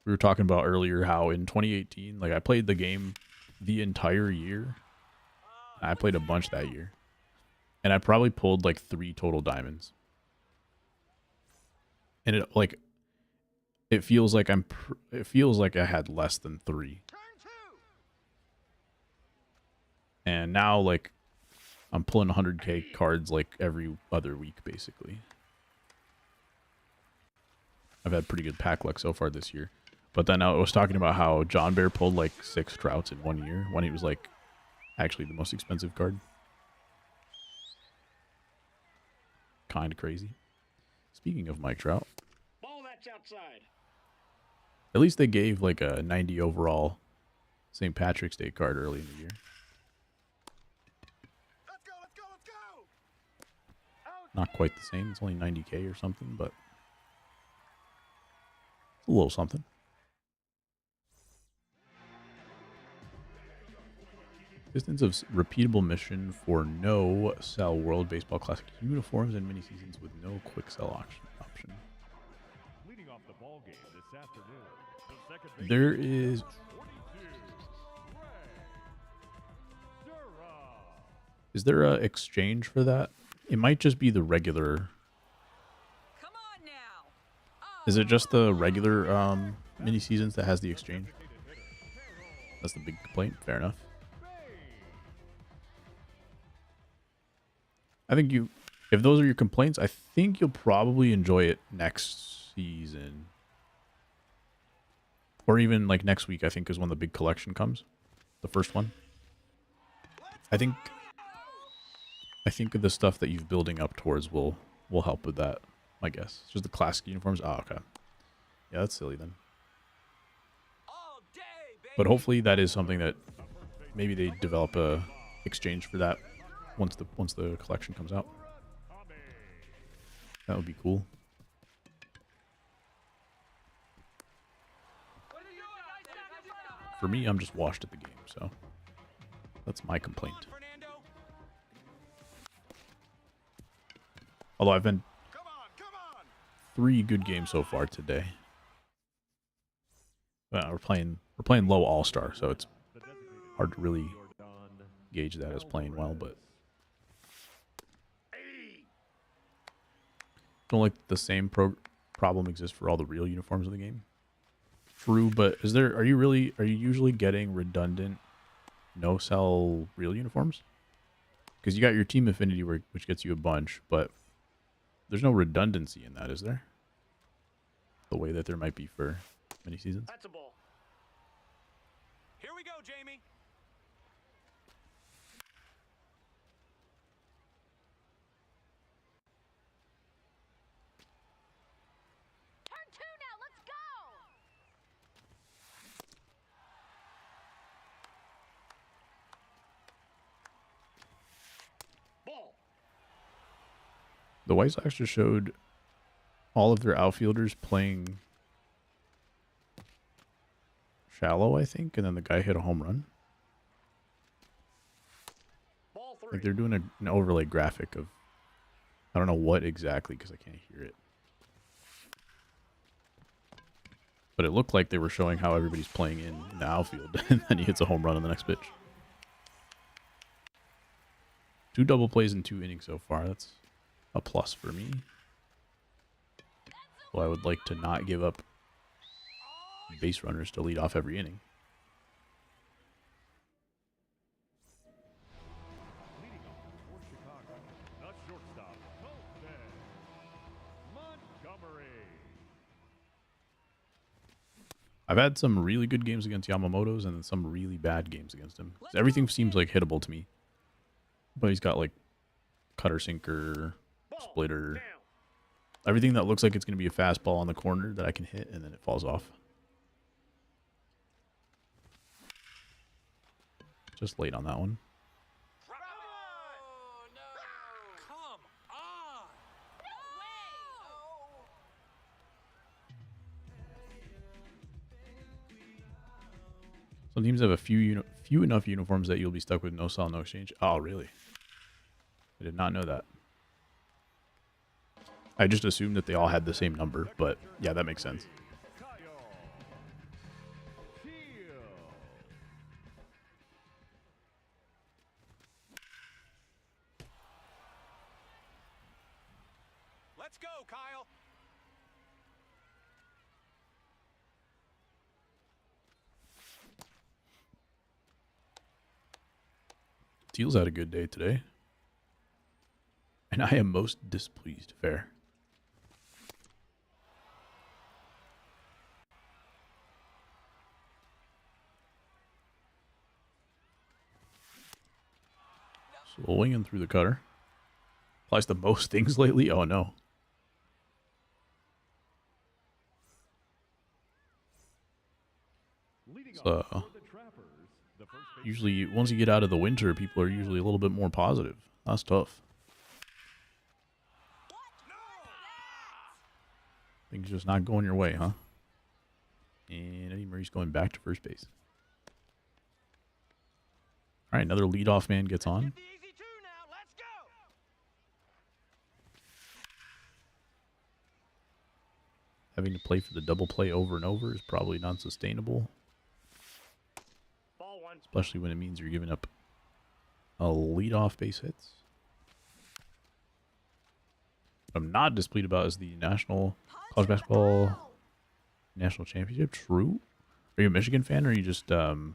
We were talking about earlier how in 2018, like I played the game the entire year. I played a bunch that year. and I probably pulled like 3 total diamonds. And it feels like it feels like I had less than 3. And now like I'm pulling 100k cards like every other week basically. I've had pretty good pack luck so far this year. But then I was talking about how John Bear pulled like 6 Trouts in 1 year when he was like actually the most expensive card. Kind of crazy. Speaking of Mike Trout. Ball that's outside. At least they gave like a 90 overall St. Patrick's Day card early in the year. Let's go, let's go, let's go. Out. Not quite the same. It's only 90k or something, but it's a little something. Existence of repeatable mission for no sell World Baseball Classic uniforms and mini seasons with no quick sell option. Leading off the ball game this afternoon, the second base There is 22, Is there a exchange for that? It might just be the regular. Come on now. Is it just the regular mini seasons that has the exchange? That's the big complaint. Fair enough. I think if those are your complaints, I think you'll probably enjoy it next season. Or even like next week, I think is when the big collection comes. The first one. I think the stuff that you're building up towards will help with that, I guess. It's just the classic uniforms. Oh, okay. Yeah, that's silly then. All day, baby. But hopefully that is something that maybe they develop a exchange for that once the collection comes out. That would be cool. What are you doing? For me, I'm just washed at the game, so that's my complaint. Fernando. Although I've been Come on. 3 good games so far today. We're playing low all-star, so it's hard to really gauge that as playing well, but don't like the same problem exists for all the real uniforms of the game. True, but are you usually getting redundant no sell real uniforms? Because you got your team affinity which gets you a bunch, but there's no redundancy in that, is there? The way that there might be for many seasons. That's a ball. Here we go, Jamie. Turn 2 now. Let's go. Ball. The White Sox just showed all of their outfielders playing shallow, I think, and then the guy hit a home run. Ball 3. Like they're doing an overlay graphic of, I don't know what exactly because I can't hear it. But it looked like they were showing how everybody's playing in the outfield, and then he hits a home run on the next pitch. 2 double plays in 2 innings so far. That's a plus for me. Well, I would like to not give up base runners to lead off every inning. leading off for Chicago, the shortstop, Colton Montgomery. I've had some really good games against Yamamoto's and then some really bad games against him. Everything seems like hittable to me. But he's got like cutter sinker, splitter, Now. everything that looks like it's going to be a fastball on the corner that I can hit and then it falls off. Just late on that one. Come on. No. Come on. No way. Some teams have a few enough uniforms that you'll be stuck with no sell, no exchange. Oh, really? I did not know that. I just assumed that they all had the same number, but yeah, that makes sense. Kyle Shield. Let's go, Kyle. Teal's had a good day today. And I am most displeased. Fair. Swinging through the cutter. Applies to most things lately. Oh no. Leading So, off for the Trappers, the first base usually, once you get out of the winter, people are usually a little bit more positive. That's tough. Things just not going your way, huh? And Eddie Murray's going back to first base. All right, another leadoff man gets on. Get the easy two now. Let's go. Having to play for the double play over and over is probably not sustainable, Ball one. especially when it means you're giving up a leadoff base hits. What I'm not displeased about is the national college basketball national championship. True. Are you a Michigan fan, or are you just did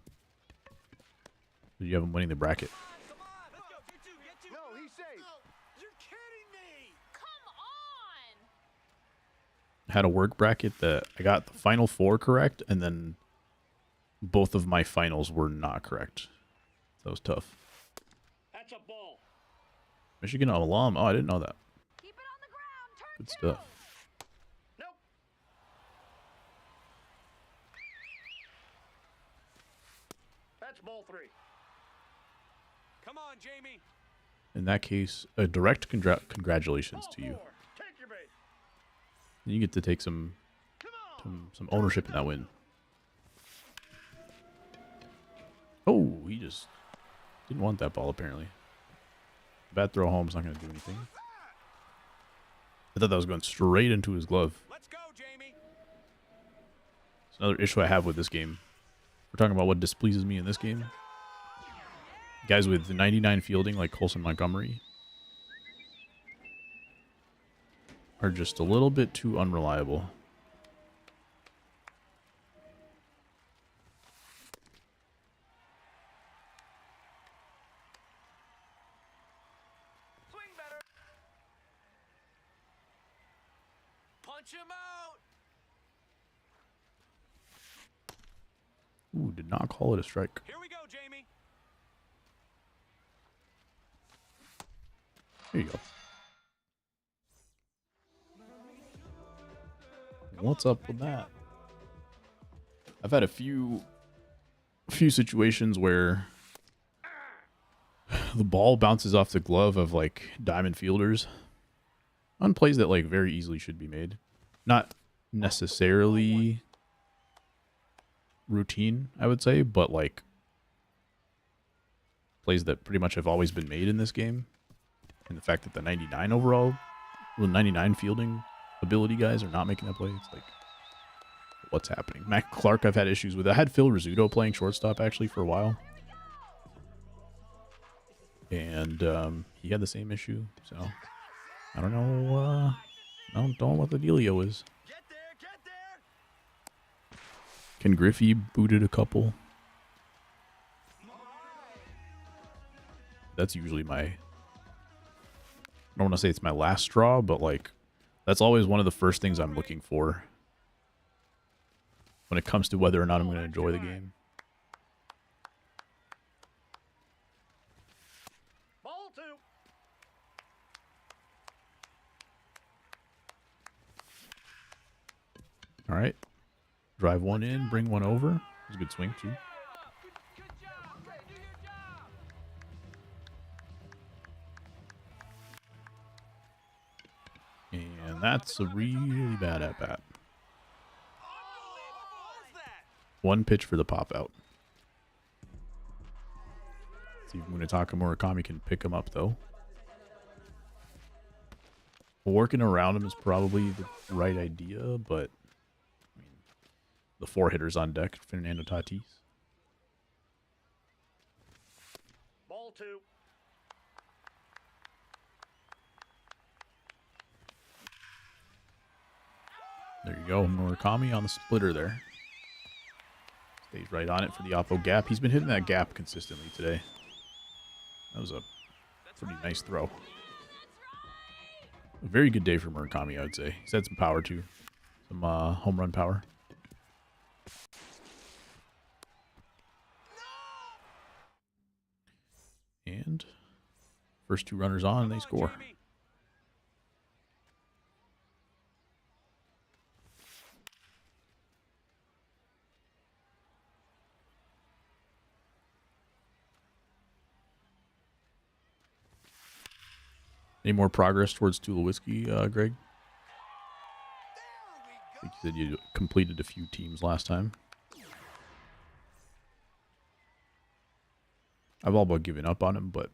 you have them winning the bracket? Come on. Let's go. Get two. Get two. No, he's safe. You're kidding me. Come on! Had a work bracket that I got the final four correct, and then both of my finals were not correct. That was tough. That's a ball. Michigan alum. Oh, I didn't know that. Keep it on the ground. Turn Good two. stuff. Nope. That's ball three. Come on, Jamie. In that case, a direct congratulations to you. Ball four. Take your base. You get to take some Come on. some ownership in that win. Oh, he just didn't want that ball, apparently. Bad throw home's not going to do anything. I thought that was going straight into his glove. Let's go, Jamie. It's another issue I have with this game. We're talking about what displeases me in this game. Guys with 99 fielding, like Colson Montgomery, are just a little bit too unreliable. Swing better. Punch him out. Ooh, did not call it a strike. Here we go, Jamie. There you go. What's up with that? I've had a few situations where the ball bounces off the glove of like diamond fielders on plays that like very easily should be made. Not necessarily routine, I would say, but like plays that pretty much have always been made in this game. And the fact that the 99 overall, well, 99 fielding ability guys are not making that play, it's like, what's happening? Mac Clark, I've had issues with. I had Phil Rizzuto playing shortstop actually for a while, and he had the same issue. So I don't know. I don't know what the dealio is. Get there. Get there. Ken Griffey booted a couple. That's usually my, I don't want to say it's my last straw, but like that's always one of the first things I'm looking for when it comes to whether or not I'm going to enjoy the game. Ball two. All right. Drive one in, bring one over. It was a good swing, too. Good job. Way to do your job. And that's a really bad at-bat. Unbelievable. What was that? One pitch for the pop-out. See if Munetaka Murakami can pick him up, though. Working around him is probably the right idea, but I mean, the four hitters on deck, Fernando Tatis. Ball two. There you go. Murakami on the splitter there. Stays right on it for the oppo gap. He's been hitting that gap consistently today. That was a pretty nice throw. A very good day for Murakami, I would say. He's had some power too. Some home run power. And first two runners on, and they score. Any more progress towards Tulowitzki, Greg? I think you said you completed a few teams last time. I've all but given up on him, but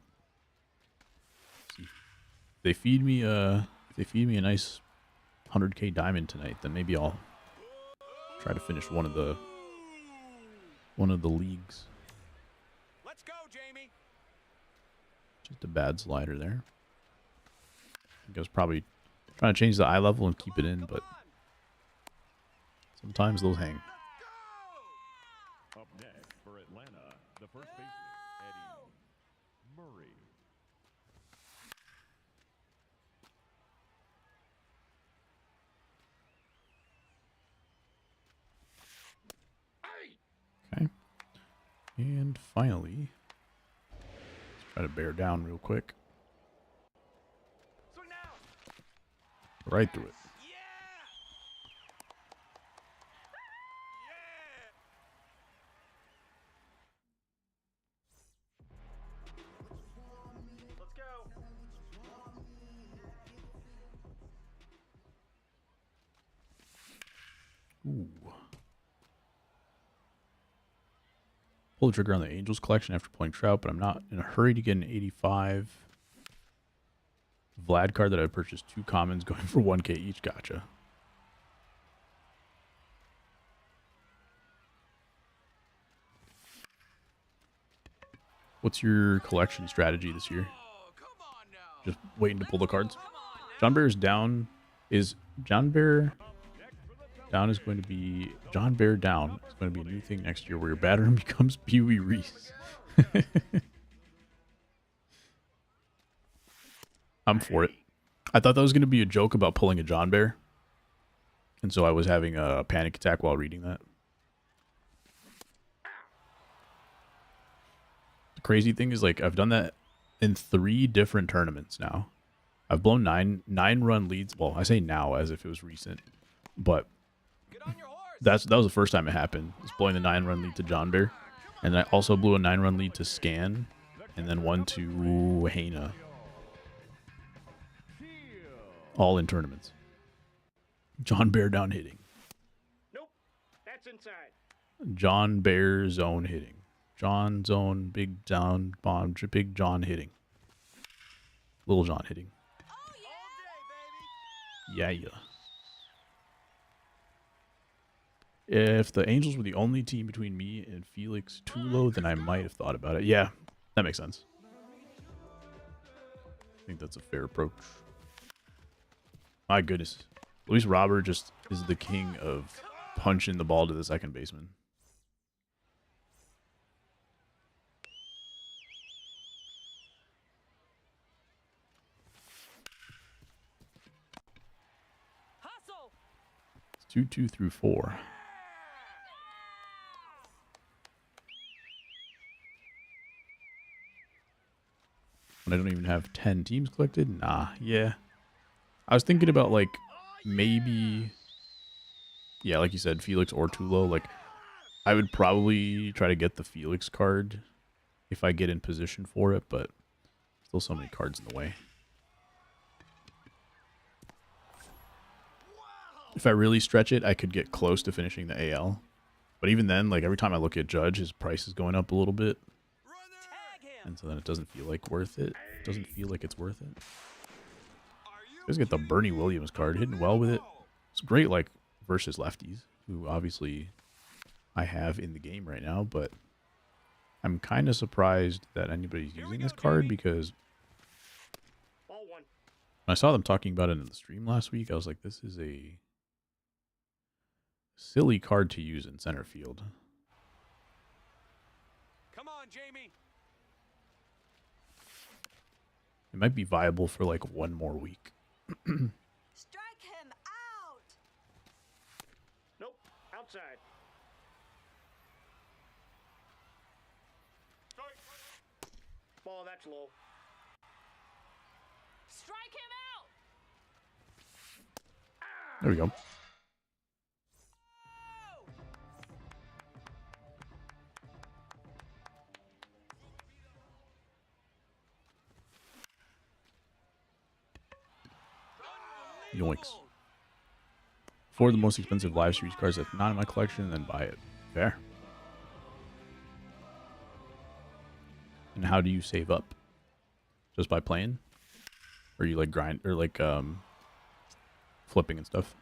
if they feed me a nice 100K diamond tonight, then maybe I'll try to finish one of the leagues. Let's go, Jamie. Just a bad slider there. I think I was probably trying to change the eye level and keep it in, but sometimes those hang. Up next for Atlanta, the first baseman, Eddie Murray. Okay. And finally, let's try to bear down real quick. Swing now. Right through it. Yeah. Yeah. Let's go. Ooh. Pull the trigger on the Angels collection after playing Trout, but I'm not in a hurry to get an 85 Vlad card that I purchased 2 commons going for 1K each. Gotcha. What's your collection strategy this year? Oh, come on now. Just waiting to pull the cards? John Bear's down is John Bear down is going to be John Bear down. It's going to be a new thing next year where your batter becomes Pee Wee Reese. I'm for it. I thought that was going to be a joke about pulling a John Bear, and so I was having a panic attack while reading that. The crazy thing is, like, I've done that in 3 different tournaments now. I've blown nine run leads. Well, I say now as if it was recent, but Get on your horse. that was the first time it happened. Was blowing the 9-run lead to John Bear, and I also blew a 9-run lead to Scan, and then one to Hana. All in tournaments. John Bear down hitting. Nope. That's inside. John Bear zone hitting. John zone, big down, bomb, big John hitting. Little John hitting. All day, baby. Yeah, yeah. If the Angels were the only team between me and Felix Tulo, then I might have thought about it. Yeah, that makes sense. I think that's a fair approach. My goodness. Luis Robert just is the king of punching the ball to the second baseman. Hustle. It's 2-2 through 4. And I don't even have 10 teams collected? Nah, yeah. I was thinking about, like, maybe... Yeah, like you said, Felix or Tulo. Like, I would probably try to get the Felix card if I get in position for it, but still so many cards in the way. If I really stretch it, I could get close to finishing the AL. But even then, like, every time I look at Judge, his price is going up a little bit. Tag him. And so then it doesn't feel like worth it. It doesn't feel like it's worth it. You guys get the Bernie Williams card, hitting well with it. It's great, like, versus lefties, who obviously I have in the game right now, but I'm kind of surprised that anybody's using this card because Ball one. when I saw them talking about it in the stream last week, I was like, this is a silly card to use in center field. Come on, Jamie. It might be viable for like one more week. Strike him out. Nope. Outside. Ball, that's low. Strike him out. There we go. Yoinks. For the most expensive live series cards that's not in my collection, then buy it. Fair. And how do you save up? Just by playing? Or you like grind or like flipping and stuff?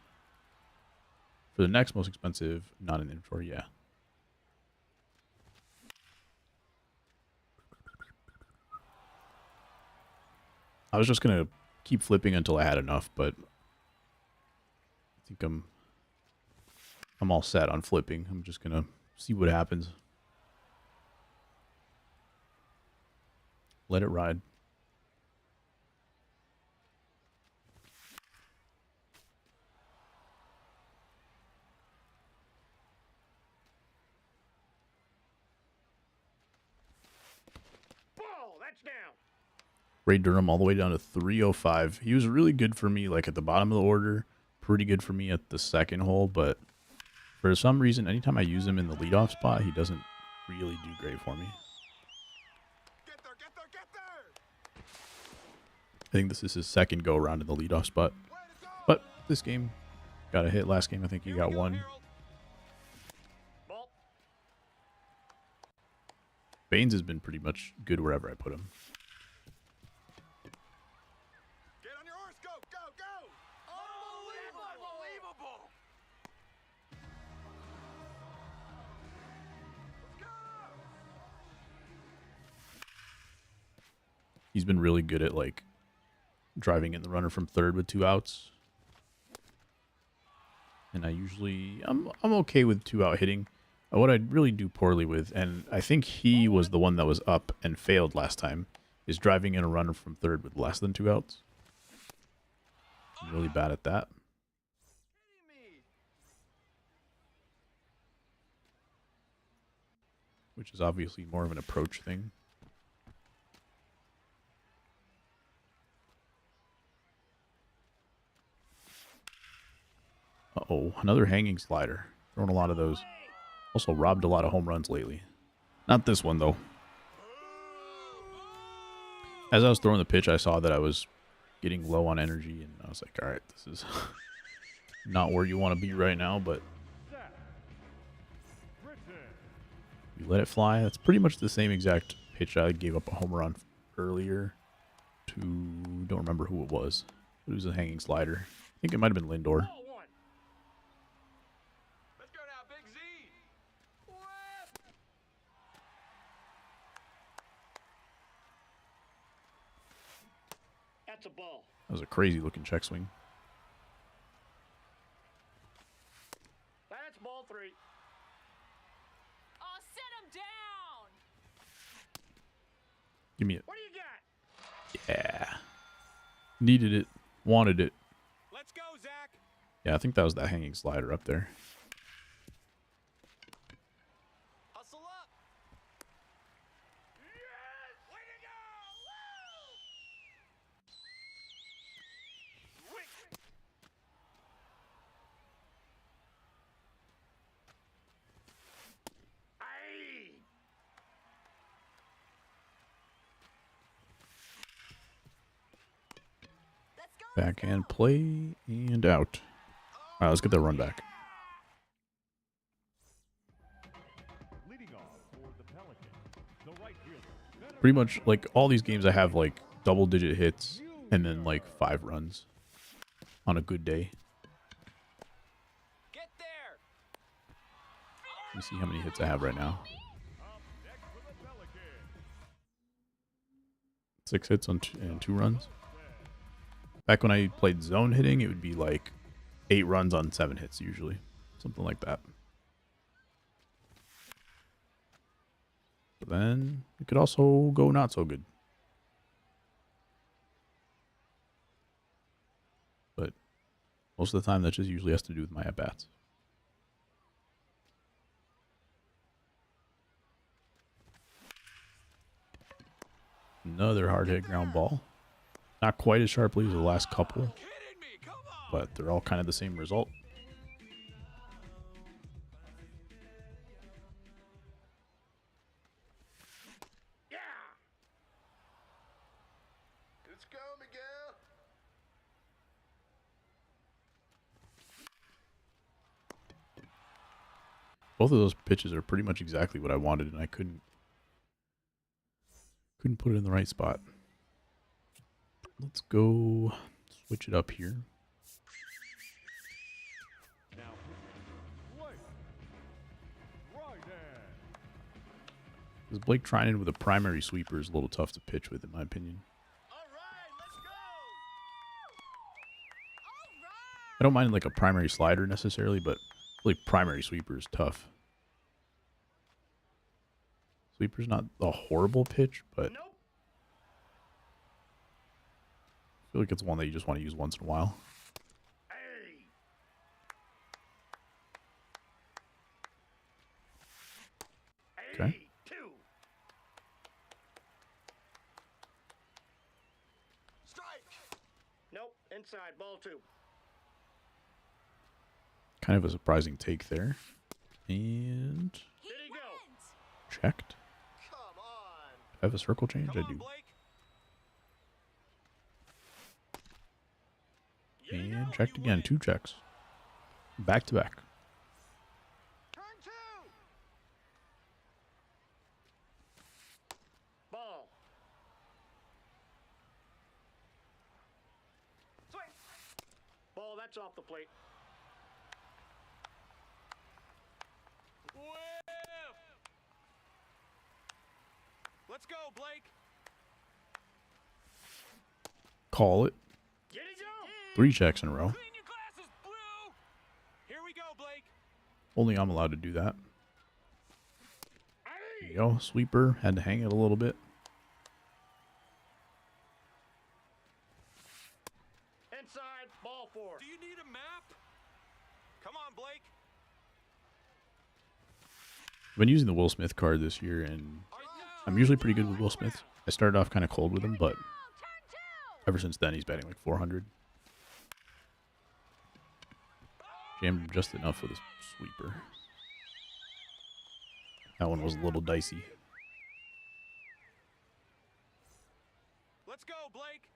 For the next most expensive, not in inventory, yeah. I was just gonna keep flipping until I had enough, but I think I'm all set on flipping. I'm just gonna see what happens. Let it ride. Ball, that's down. Ray Durham all the way down to 305. He was really good for me like at the bottom of the order. Pretty good for me at the second hole, but for some reason, anytime I use him in the leadoff spot, he doesn't really do great for me. Get there, get there, get there. I think this is his second go around in the leadoff spot. Way to go. But this game got a hit. Last game, I think he got one. Harold. Ball. Baines has been pretty much good wherever I put him. Get on your horse, go, go, go. Unbelievable. Let's go. He's been really good at like driving in the runner from third with 2 outs. And I usually I'm okay with 2 out hitting. What I really do poorly with, and I think he was the one that was up and failed last time, is driving in a runner from third with less than 2 outs. I'm really bad at that. Kidding me. Which is obviously more of an approach thing. Uh-oh, another hanging slider. Throwing a lot of those. Also robbed a lot of home runs lately. Not this one, though. As I was throwing the pitch, I saw that I was getting low on energy, and I was like, all right, this is not where you want to be right now, but Set. Written. you let it fly. That's pretty much the same exact pitch I gave up a home run earlier to, don't remember who it was, but it was a hanging slider. I think it might have been Lindor. Ball one. Let's go now, Big Z. Whip. That's a ball. That was a crazy looking check swing. That's ball 3. Oh, set him down. Give me it. What do you got? Yeah. Needed it. Wanted it. Let's go, Zach. Yeah, I think that was that hanging slider up there. Hustle up. Yes. Way to go. Woo. Wink. Aye. Let's go. Backhand play and out. All right, let's get that run back. Leading off for the Pelicans, the right fielder. Pretty much like all these games I have like double-digit hits and then like 5 runs on a good day. Get there. Let me see how many hits I have right now. Up next for the Pelicans. 6 hits on and 2 runs. Back when I played zone hitting, it would be like 8 runs on 7 hits usually. Something like that. But then it could also go not so good. But most of the time, that just usually has to do with my at-bats. Another hard hit ground ball. Not quite as sharply as the last couple, Kidding me? Come on. but they're all kind of the same result. Yeah. Let's go, Miguel. Both of those pitches are pretty much exactly what I wanted, and I couldn't put it in the right spot. Let's go switch it up here. Now, Blake. Right hand. Because Blake Trinan with a primary sweeper is a little tough to pitch with, in my opinion. All right, let's go. All right. I don't mind like a primary slider necessarily, but like primary sweeper is tough. Sweeper's not a horrible pitch, but Nope. I feel like it's one that you just want to use once in a while. Hey. Okay. Hey, 2. Strike. Nope. Inside. Ball 2. Kind of a surprising take there. And He Did he go? wins. checked. Come on. Do I have a circle change? Come I on, do. Blake. And checked again. 2 checks. Back to back. Turn 2. Ball. Swing. Ball. That's off the plate. Whiff. Let's go, Blake. Call it. Did he go? 3 checks in a row. Clean your glasses, Blue. Here we go, Blake. Only I'm allowed to do that. There Hey. you go. Sweeper. Had to hang it a little bit. Inside. Ball 4. Do you need a map? Come on, Blake. I've been using the Will Smith card this year, and I'm usually pretty good with Will Smith. I started off kind of cold with him, but Turn 2. ever since then, he's batting like 400. Jammed him just enough with his sweeper. That one was a little dicey. Let's go, Blake.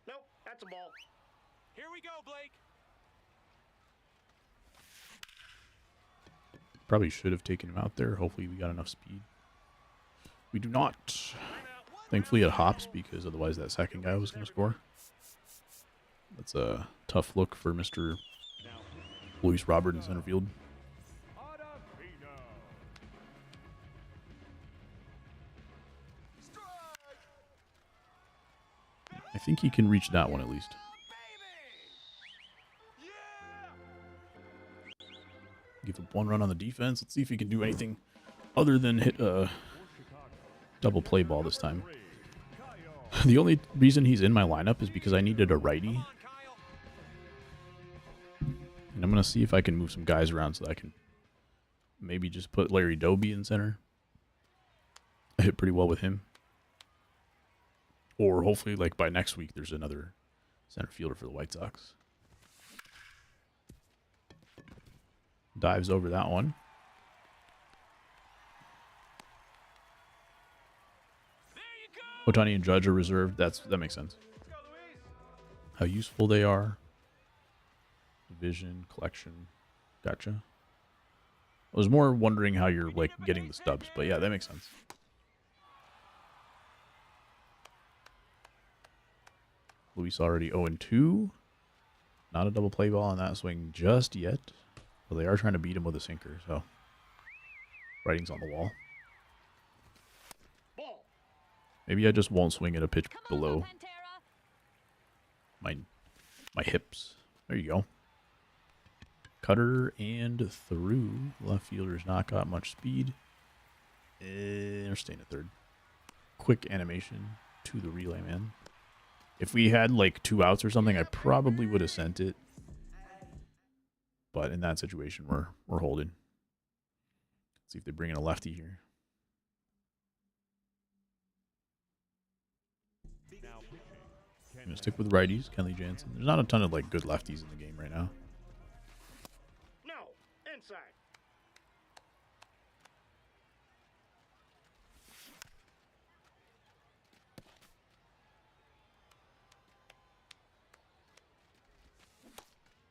Nope. That's a ball. Here we go, Blake. Probably should have taken him out there. Hopefully we got enough speed. We do not. Thankfully it hops, because otherwise that second guy was going to score. That's a tough look for Mr. Luis Robert in center field. Ottavino. I think he can reach that one at least. Baby. Yeah. Give up 1 run on the defense. Let's see if he can do anything other than hit a double play ball this time. The only reason he's in my lineup is because I needed a righty. Come on, Kyle. And I'm going to see if I can move some guys around so that I can maybe just put Larry Doby in center. I hit pretty well with him. Or hopefully, like, by next week, there's another center fielder for the White Sox. Dives over that one. There you go. Otani and Judge are reserved. That makes sense. Let's go, Luis. How useful they are. Division, collection. Gotcha. I was more wondering how you're, like, getting the stubs. But yeah, that makes sense. Luis already 0-2. Not a double play ball on that swing just yet. But they are trying to beat him with a sinker, so writing's on the wall. Ball. Maybe I just won't swing at a pitch Come on, below Pantera. my hips. There you go. cutter and through. Left fielder's not got much speed. They're staying at third. Quick animation to the relay man. If we had like 2 outs or something, I probably would have sent it. But in that situation, we're holding. Let's see if they bring in a lefty here. I'm gonna stick with righties, Kenley Jansen. There's not a ton of like good lefties in the game right now. No. Inside.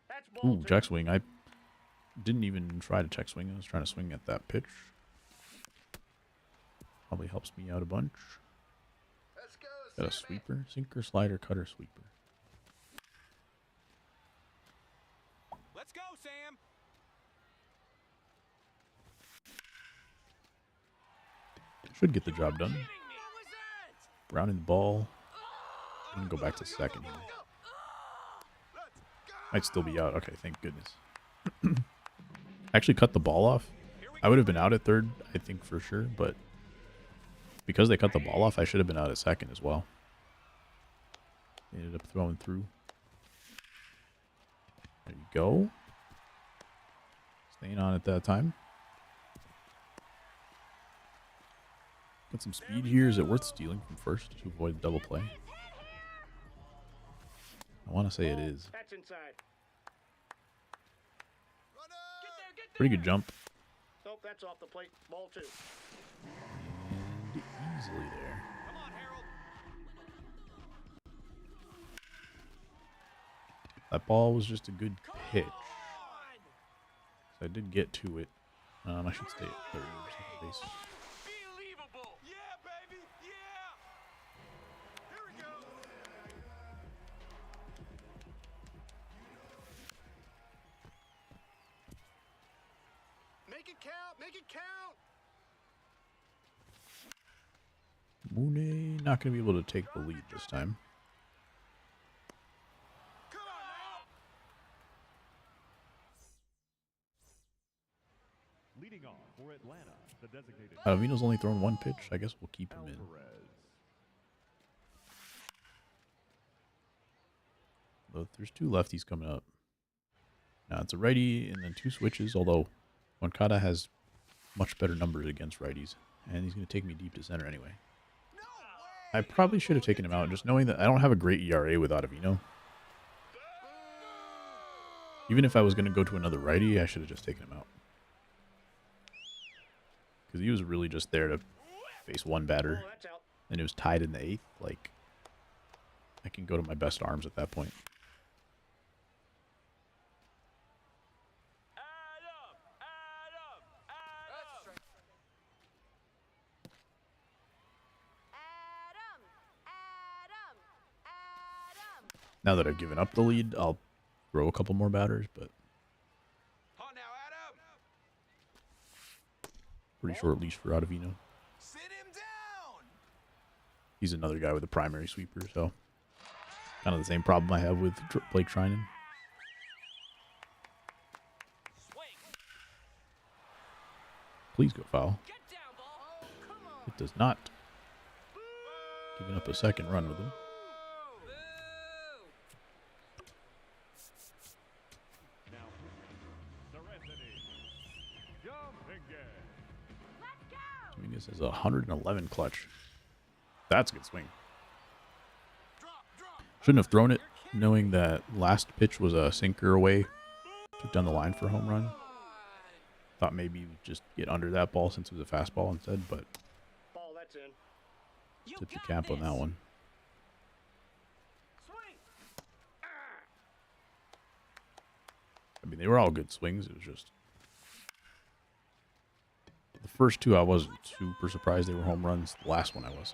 That's ball Ooh, 2. check swing. I didn't even try to check swing. I was trying to swing at that pitch. Probably helps me out a bunch. Let's go, Got a Sammy. sweeper, sinker, slider, cutter, sweeper. Let's go, Sam. Should get the job done. Kidding me. What was that? Rounding the ball. I'm gonna go back to second here. Might still be out. Okay, thank goodness. Actually cut the ball off. I would have been out at third, I think for sure, but because they cut the ball off, I should have been out at second as well. They ended up throwing through. There you go. Staying on at that time. Got some speed here. Is it worth stealing from first to avoid double play? I want to say it is. That's inside. Get there, get there. Pretty good jump. Nope, that's off the plate. Ball 2. And easily there. Come on, Harold. That ball was just a good pitch. On. So I did get to it. I should stay at third or second base. Believable. Yeah, baby. Yeah. Here we go. Make it count. Make it count. Mooney not going to be able to take the lead this time. Come on now. Leading off for Atlanta, the designated Avino's only thrown 1 pitch. I guess we'll keep him in. Alvarez. But there's 2 lefties coming up. Now it's a righty and then 2 switches, although Moncada has much better numbers against righties. And he's going to take me deep to center anyway. I probably should have taken him out, just knowing that I don't have a great ERA with Ottavino. Even if I was going to go to another righty, I should have just taken him out. Because he was really just there to face 1 batter. Oh, that's out. And it was tied in the 8th. Like, I can go to my best arms at that point. Add up. Add up. Add up. Adam. Now that I've given up the lead, I'll throw a couple more batters, but On now, Adam. pretty short leash for Ottavino. Sit him down. He's another guy with a primary sweeper, so kind of the same problem I have with Blake Trinan. Swing. Please go foul. Get down, ball. Come on. It does not. Giving up a second run with him. Now, Serenity. Jumping game. Let's go. I mean, this is a 111 clutch. That's a good swing. Drop, drop. Shouldn't have thrown it, knowing that last pitch was a sinker away. Took down the line for a home run. Thought maybe we'd just get under that ball since it was a fastball instead, but Ball, that's in. You tipped the got cap on this. that one. Swing. I mean, they were all good swings. It was just the first 2 I wasn't super surprised they were home runs. The last one I was.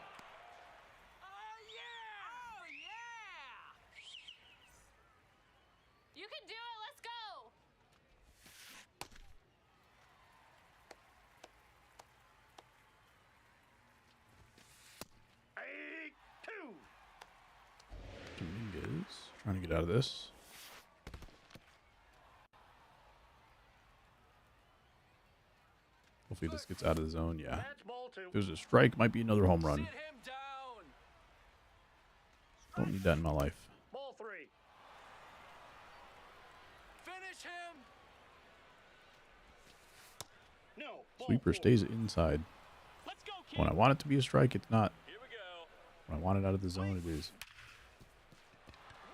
Yeah. Oh, yeah. You can do it. Let's go. Hey, 2. Dominguez trying to get out of this. Hopefully this gets out of the zone. Yeah. Match ball 2. If there's a strike, might be another home run. Sit him down. Don't need that in my life. Ball 3. Finish him. No. Ball Sweeper 4. stays inside. Let's go, kid. When I want it to be a strike, it's not. Here we go. When I want it out of the zone, it is.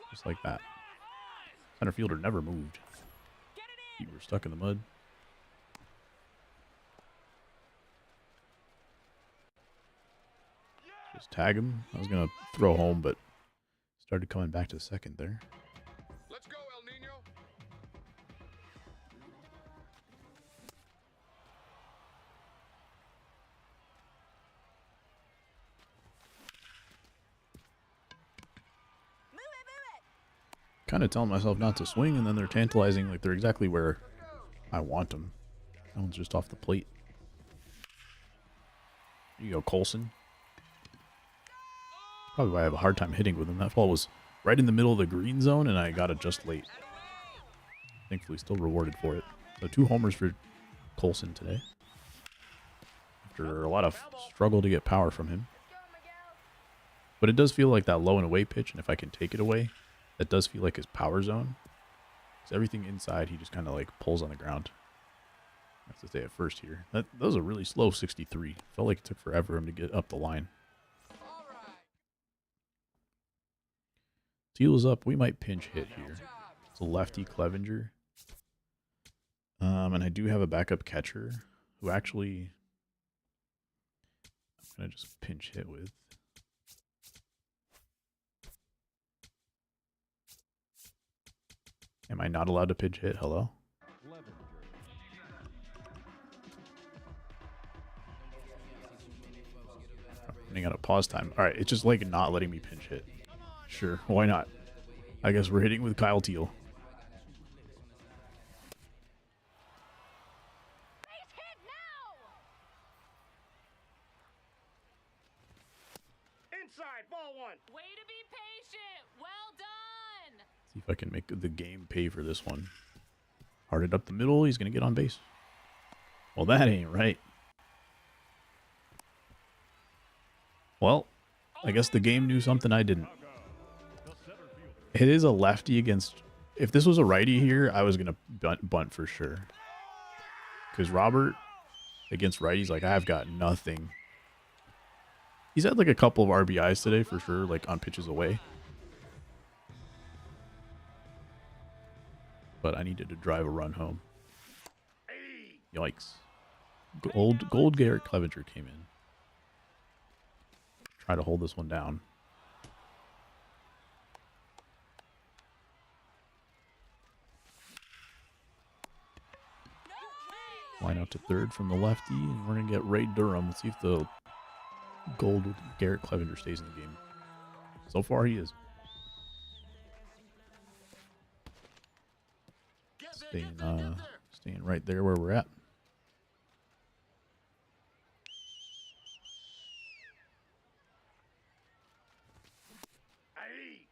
Just like that. Center fielder never moved. Get it Feet were stuck in the mud. Just tag him. I was going to throw home, but started coming back to second there. Let's go, El Nino. Move it. Kind of telling myself not to swing, and then they're tantalizing like they're exactly where I want them. That one's just off the plate. There you go, Colson. Probably why I have a hard time hitting with him. That ball was right in the middle of the green zone, and I got it just late. Thankfully, still rewarded for it. So 2 homers for Colson today. After a lot of struggle to get power from him. But it does feel like that low and away pitch, and if I can take it away, that does feel like his power zone. Because everything inside, he just kind of like pulls on the ground. I have to stay at first here. That was a really slow 63. Felt like it took forever for him to get up the line. All right. Teal is up. We might pinch hit here. It's a lefty Clevenger. And I do have a backup catcher who actually I'm going to just pinch hit with. Am I not allowed to pinch hit? Hello? Running out of pause time. All right, it's just like not letting me pinch hit. Sure, why not? I guess we're hitting with Kyle Teal. Base hit now. Inside, ball 1. Way to be patient. Well done. See if I can make the game pay for this one. Hearted up the middle. He's going to get on base. Well, that ain't right. Well, I guess the game knew something I didn't. It is a lefty against... If this was a righty here, I was going to bunt for sure. Because Robert, against righties, like, I've got nothing. He's had, like, a couple of RBIs today for sure, like, on pitches away. But I needed to drive a run home. Yikes. Gold Garrett Clevenger came in. Try to hold this one down. Line out to third from the lefty, and we're going to get Ray Durham. Let's see if the gold Garrett Clevenger stays in the game. So far, he is. Staying right there where we're at.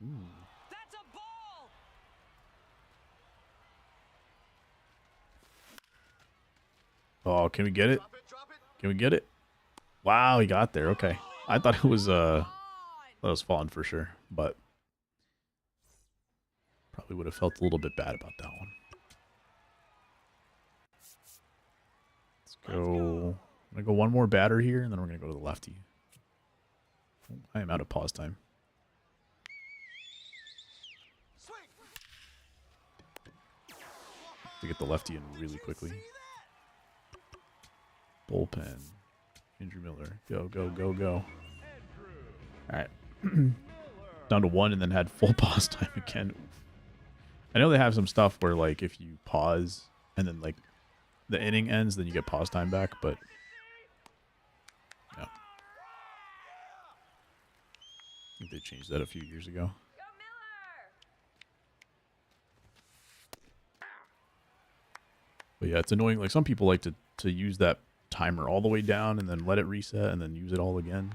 That's a ball. Oh, can we get it? Can we get it? Wow, he got there. Okay. I thought it was falling for sure, but probably would have felt a little bit bad about that one. Let's go. I'm gonna go one more batter here, and then we're gonna go to the lefty. I am out of pause time. To get the lefty in really quickly. Bullpen. Andrew Miller. Go, go, go, go. All right. Down to 1 and then had full pause time again. I know they have some stuff where, like, if you pause and then, like, the inning ends, then you get pause time back, but yeah. I think they changed that a few years ago. Go Miller. But yeah, it's annoying. Like, some people like to use that timer all the way down and then let it reset and then use it all again.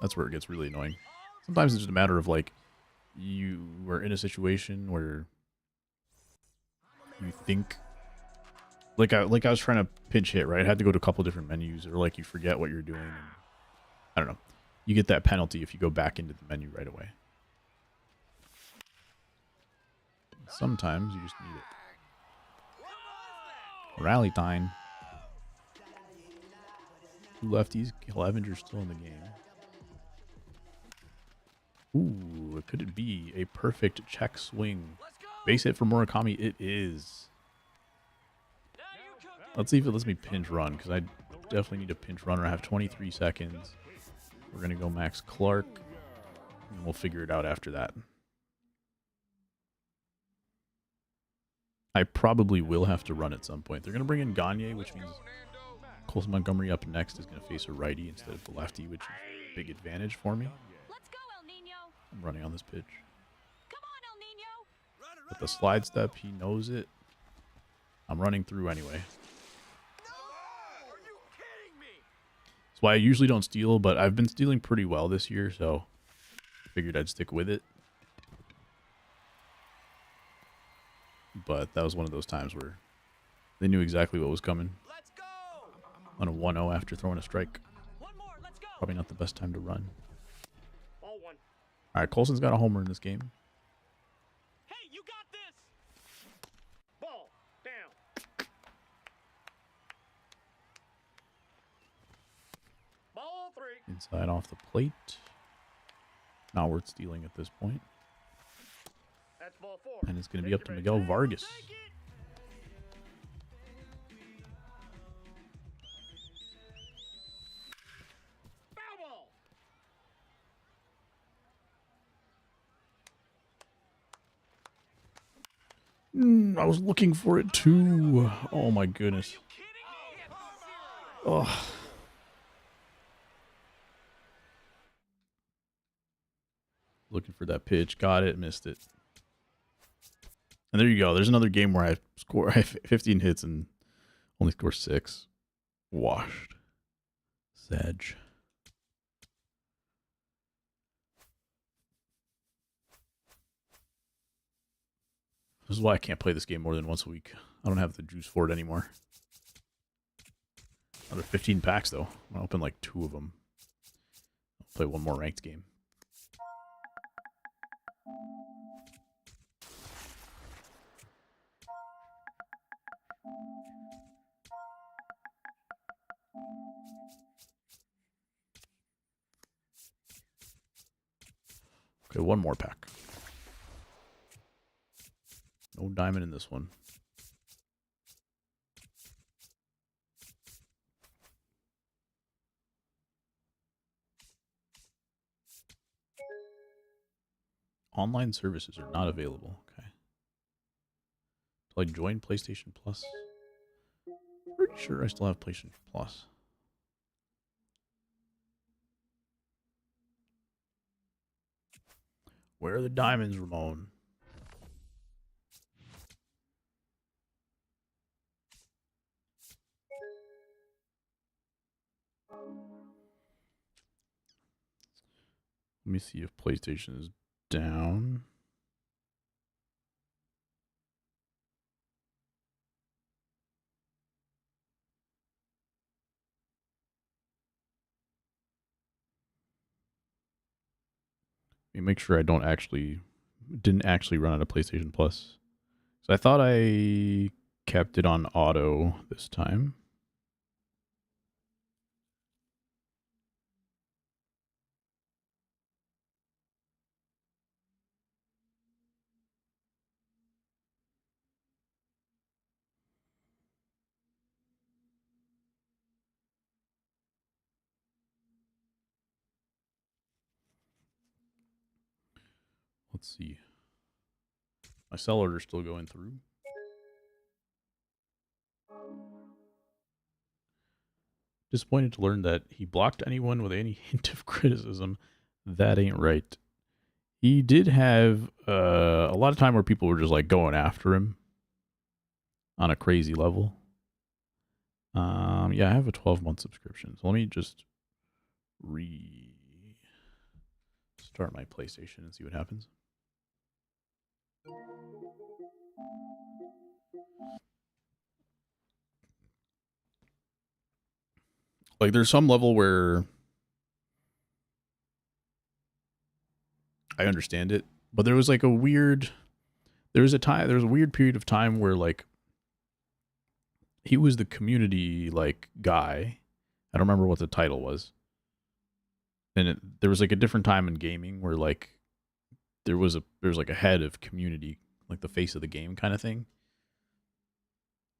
That's where it gets really annoying. Sometimes it's just a matter of, like, you are in a situation where you think like I was trying to pinch hit, right? I had to go to a couple different menus, or like you forget what you're doing. And, I don't know. You get that penalty if you go back into the menu right away. Sometimes you just need it. Rally time. 2 lefties. Clevenger's still in the game. Ooh, could it be a perfect check swing? Base hit for Murakami. It is. Let's see if it lets me pinch run, because I definitely need a pinch runner. I have 23 seconds. We're going to go Max Clark, and we'll figure it out after that. I probably will have to run at some point. They're going to bring in Gagne, which means Colson Montgomery up next is going to face a righty instead of the lefty, which is a big advantage for me. Let's go, El Nino. I'm running on this pitch. Come on, El Nino. With the slide step, he knows it. I'm running through anyway. Are you kidding me? That's why I usually don't steal, but I've been stealing pretty well this year, so figured I'd stick with it. But that was one of those times where they knew exactly what was coming. Let's go. On a 1-0 after throwing a strike. One more. Let's go. Probably not the best time to run. Ball one. All right, Colson's got a homer in this game. Hey, you got this. Ball down. Ball three. Inside off the plate. Not worth stealing at this point. That's ball four. And it's going to be up to Miguel Vargas. Take it. Foul ball. I was looking for it too. Oh my goodness. Kidding me? Oh. Looking for that pitch. Got it. Missed it. And there you go. There's another game where I have 15 hits and only score 6. Washed. Sedge. This is why I can't play this game more than once a week. I don't have the juice for it anymore. Another 15 packs, though. I'm going to open like 2 of them. I'll play one more ranked game. Okay, one more pack. No diamond in this one. Online services are not available. Okay. Do I join PlayStation Plus? Pretty sure I still have PlayStation Plus. Where are the diamonds, Ramon? Let me see if PlayStation is down. Let me make sure I didn't actually run out of PlayStation Plus. So I thought I kept it on auto this time. Let's see. My sell order's still going through. Disappointed to learn that he blocked anyone with any hint of criticism. That ain't right. He did have a lot of time where people were just like going after him on a crazy level. Yeah, I have a 12-month subscription. So let me just restart my PlayStation and see what happens. Like there's some level where I understand it, but there was like a weird there was a weird period of time where like he was the community like guy. I don't remember what the title was. And there was like a different time in gaming where like there was like a head of community, like the face of the game kind of thing.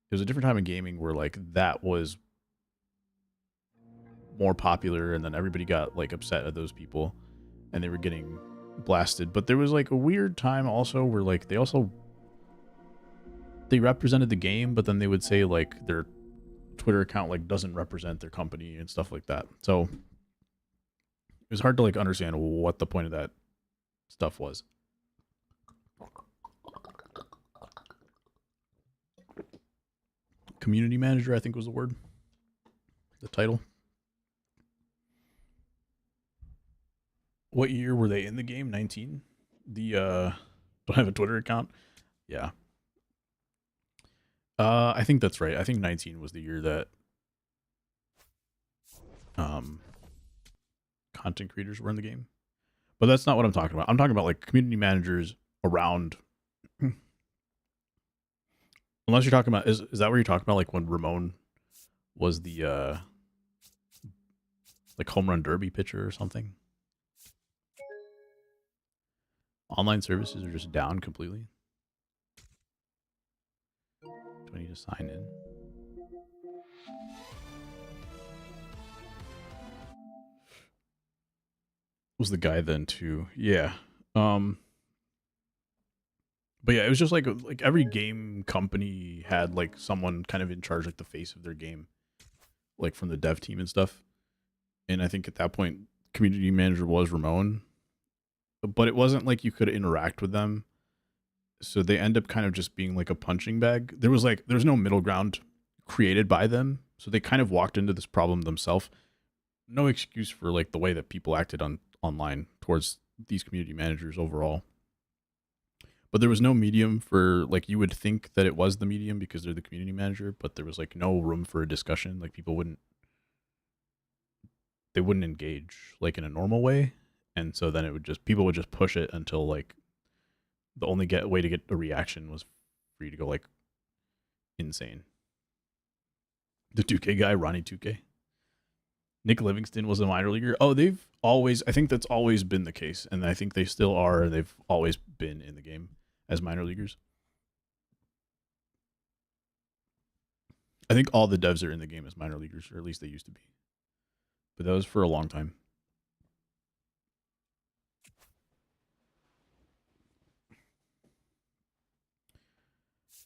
It was a different time in gaming where like that was more popular, and then everybody got like upset at those people and they were getting blasted. But there was like a weird time also where like they represented the game, but then they would say like their Twitter account like doesn't represent their company and stuff like that. So it was hard to like understand what the point of that stuff was. Community manager, I think was the word. The title. What year were they in the game? 19? Don't have a Twitter account? Yeah. I think that's right. I think 19 was the year that content creators were in the game. But that's not what I'm talking about. I'm talking about like community managers around. Unless you're talking about, is that what you're talking about? Like when Ramon was the like home run derby pitcher or something? Online services are just down completely. Do I need to sign in? Was the guy then too? Yeah. But yeah, it was just like every game company had like someone kind of in charge, like the face of their game, like from the dev team and stuff. And I think at that point, community manager was Ramon, but it wasn't like you could interact with them. So they end up kind of just being like a punching bag. There's no middle ground created by them. So they kind of walked into this problem themselves. No excuse for like the way that people acted online towards these community managers overall. But there was no medium for like, you would think that it was the medium because they're the community manager, but there was like no room for a discussion. Like people wouldn't engage like in a normal way. And so then people would just push it until like the only way to get a reaction was for you to go like insane. The 2K guy, Ronnie 2K. Nick Livingston was a minor leaguer. Oh, I think that's always been the case. And I think they still are. They've always been in the game as minor leaguers. I think all the devs are in the game as minor leaguers, or at least they used to be. But that was for a long time.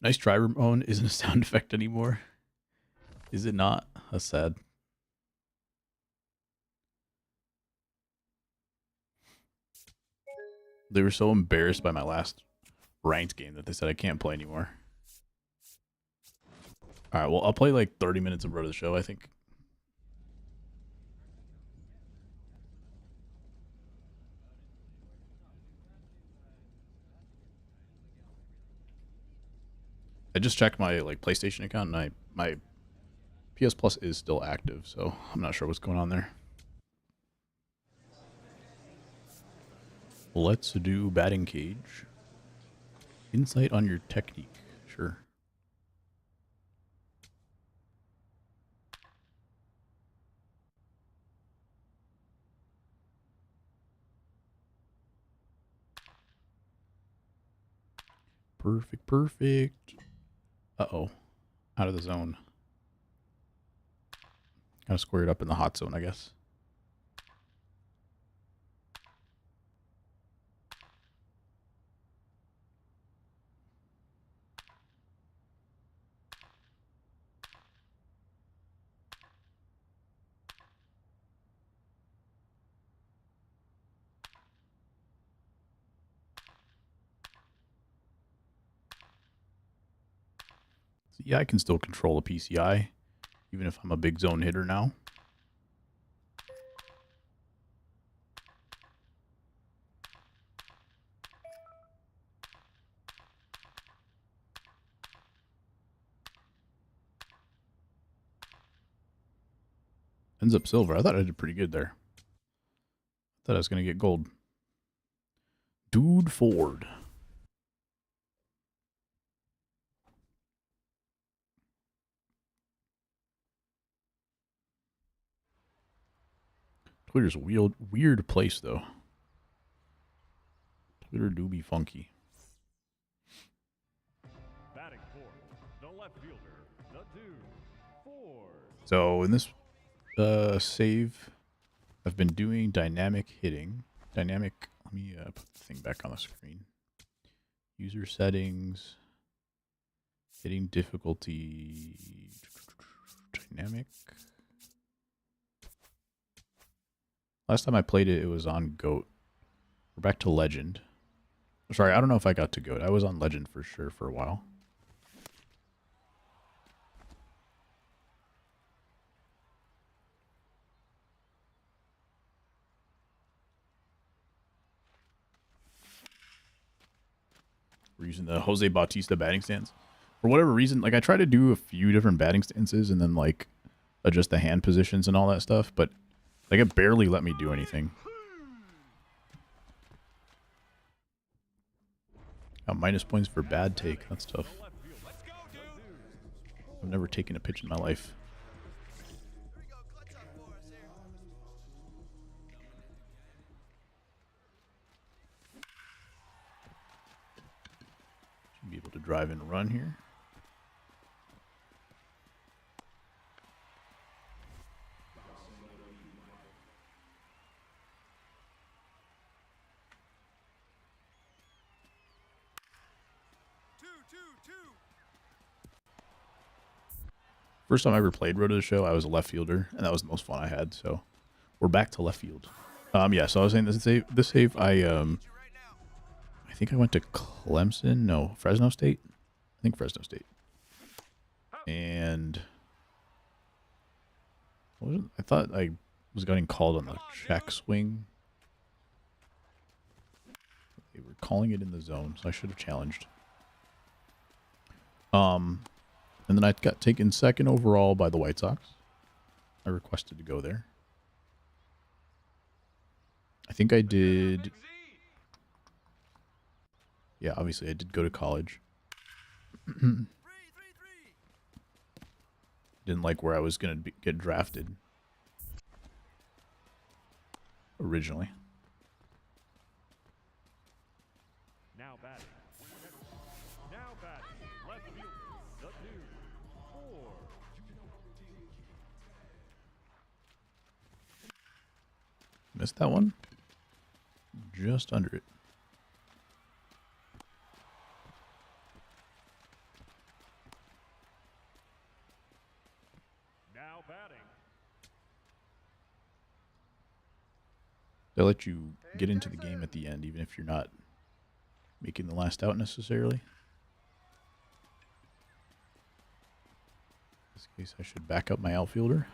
Nice try, Ramon isn't a sound effect anymore. Is it not? That's sad. They were so embarrassed by my last ranked game that they said I can't play anymore. All right, well, I'll play like 30 minutes of Road to the Show, I think. I just checked my like PlayStation account, and my PS Plus is still active, so I'm not sure what's going on there. Let's do batting cage. Insight on your technique. Sure. Perfect, perfect. Uh-oh. Out of the zone. Gotta square it up in the hot zone, I guess. So yeah, I can still control a PCI, even if I'm a big zone hitter now. Ends up silver. I thought I did pretty good there. Thought I was going to get gold. Dude Ford. Twitter's a weird place, though. Twitter do be funky. Batting fourth, the left fielder, the dude Ford. So in this save, I've been doing dynamic hitting. Dynamic, let me put the thing back on the screen. User settings, hitting difficulty, dynamic. Last time I played it, it was on GOAT. We're back to Legend. Sorry, I don't know if I got to GOAT. I was on Legend for sure for a while. We're using the Jose Bautista batting stance. For whatever reason, like I try to do a few different batting stances and then like adjust the hand positions and all that stuff, but like it barely let me do anything. Got minus points for bad take. That's tough. I've never taken a pitch in my life. Should be able to drive and run here. First time I ever played Road to the Show, I was a left fielder, and that was the most fun I had. So we're back to left field. Yeah. So I was saying this save, I think I went to Clemson, no, Fresno State. I think Fresno State. And I thought I was getting called on the check swing. They were calling it in the zone, so I should have challenged. And then I got taken second overall by the White Sox. I requested to go there. I think I did. Yeah, obviously I did go to college. Didn't like where I was going to get drafted originally. Now batting. Now batting. Left fielder, the dude Ford. Missed that one. Just under it. Now batting. They'll let you get into the game at the end, even if you're not making the last out necessarily. In this case, I should back up my outfielder.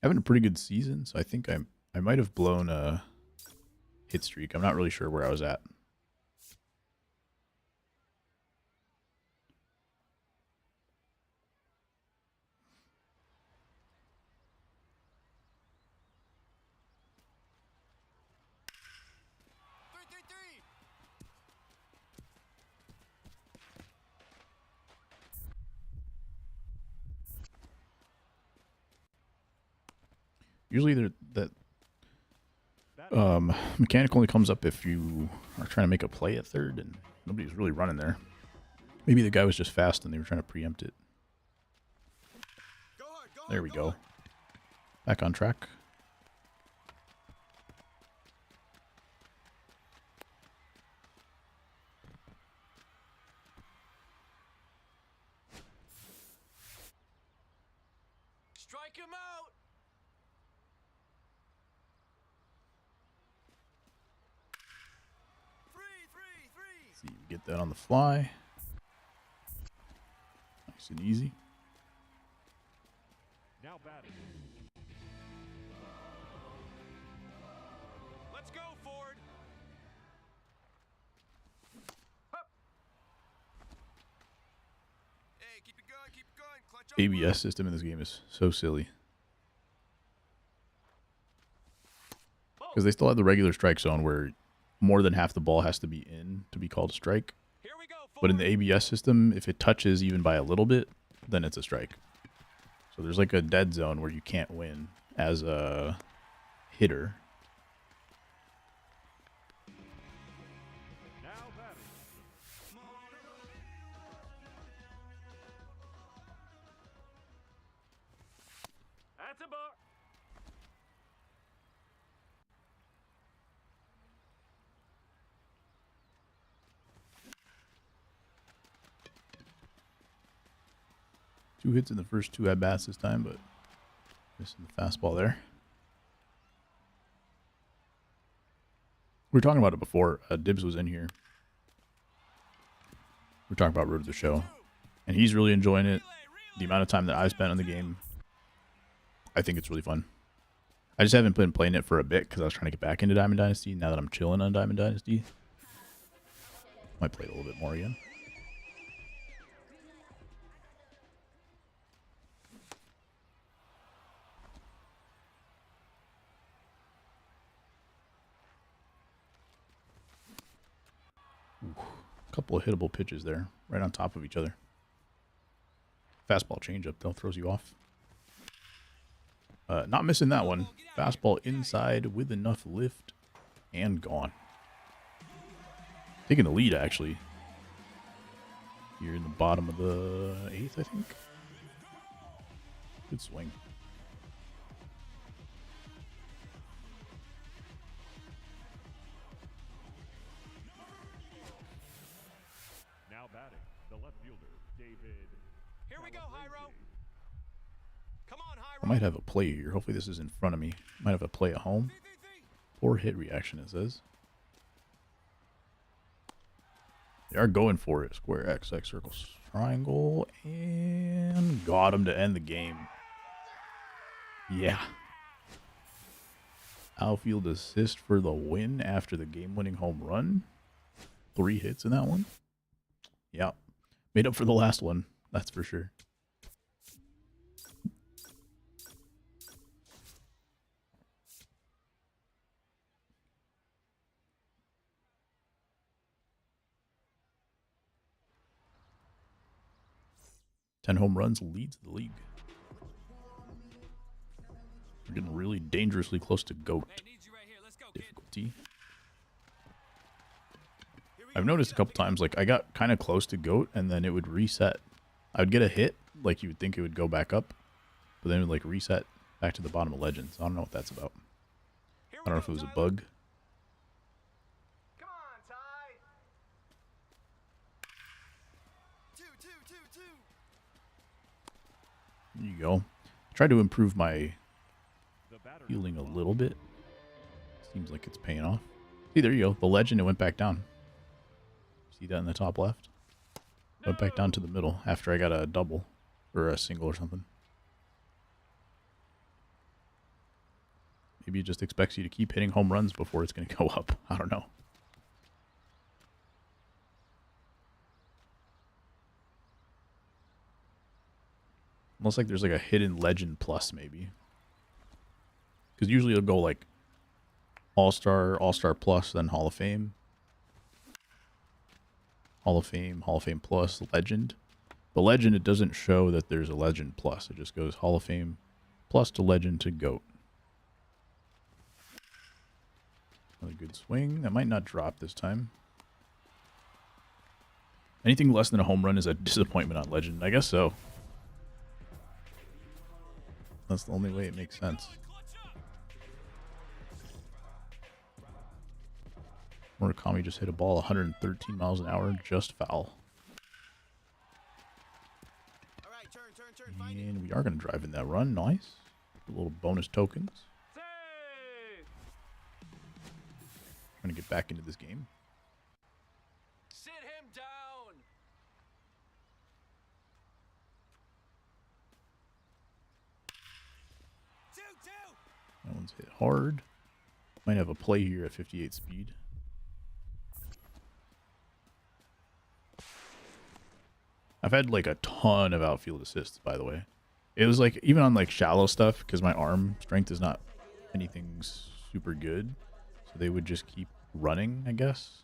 Having a pretty good season, so I think I might have blown a hit streak. I'm not really sure where I was at. Usually that mechanic only comes up if you are trying to make a play at third and nobody's really running there. Maybe the guy was just fast and they were trying to preempt it. There we go. Back on track. Strike him out. See, you get that on the fly. Nice and easy. Now batting. Let's go, Ford. ABS system in this game is so silly. Because they still have the regular strike zone where more than half the ball has to be in to be called a strike. Here we go. But in the ABS system, if it touches even by a little bit, then it's a strike. So there's like a dead zone where you can't win as a hitter. Now batting. That's a bar. Two hits in the first two at-bats this time, but missing the fastball there. We were talking about it before. Dibs was in here. We were talking about Road to the Show. And he's really enjoying it. The amount of time that I've spent on the game, I think it's really fun. I just haven't been playing it for a bit because I was trying to get back into Diamond Dynasty. Now that I'm chilling on Diamond Dynasty, might play it a little bit more again. Couple of hittable pitches there, right on top of each other. Fastball changeup, though, throws you off. Not missing that one. Fastball inside with enough lift and gone. Taking the lead, actually. Here in the bottom of the 8th, I think. Good swing. Now batting, the left fielder, David. Here we go, Hyro. Come on, Hyro. I might have a play here. Hopefully this is in front of me. Might have a play at home. Poor hit reaction, it says. They are going for it. Square X, X, circle, triangle, and got him to end the game. Yeah. Outfield assist for the win after the game-winning home run. 3 hits in that one. Yeah. Made up for the last one. That's for sure. Ten home runs leads the league. We're getting really dangerously close to GOAT Hey, needs you right here. Let's go, kid. difficulty. I've noticed a couple times, like, I got kind of close to GOAT, and then it would reset. I would get a hit, like you would think it would go back up, but then it would, like, reset back to the bottom of Legends. I don't know what that's about. Here I don't know if it was a bug. Come on, Ty. 2, 2, 2, 2. There you go. Tried to improve my The batter. fielding a little bit. Seems like it's paying off. See, there you go. The Legend, it went back down. See that in the top left? Went back down to the middle after I got a double or a single or something. Maybe it just expects you to keep hitting home runs before it's going to go up. I don't know. Almost like there's like a hidden Legend plus maybe. Because usually it'll go like All-Star, All-Star Plus, then Hall of Fame. Hall of Fame Plus, Legend. The Legend, it doesn't show that there's a Legend Plus. It just goes Hall of Fame Plus to Legend to GOAT. Another good swing. That might not drop this time. Anything less than a home run is a disappointment on Legend. I guess so. That's the only way it makes sense. Murakami just hit a ball 113 miles an hour, just foul. All right, turn. Find it. And we are going to drive in that run. Nice. A little bonus tokens. Save. Trying to get back into this game. Sit him down. 2, 2. That one's hit hard. Might have a play here at 58 speed. I've had like a ton of outfield assists, by the way. It was like even on like shallow stuff because my arm strength is not anything super good, so they would just keep running, I guess,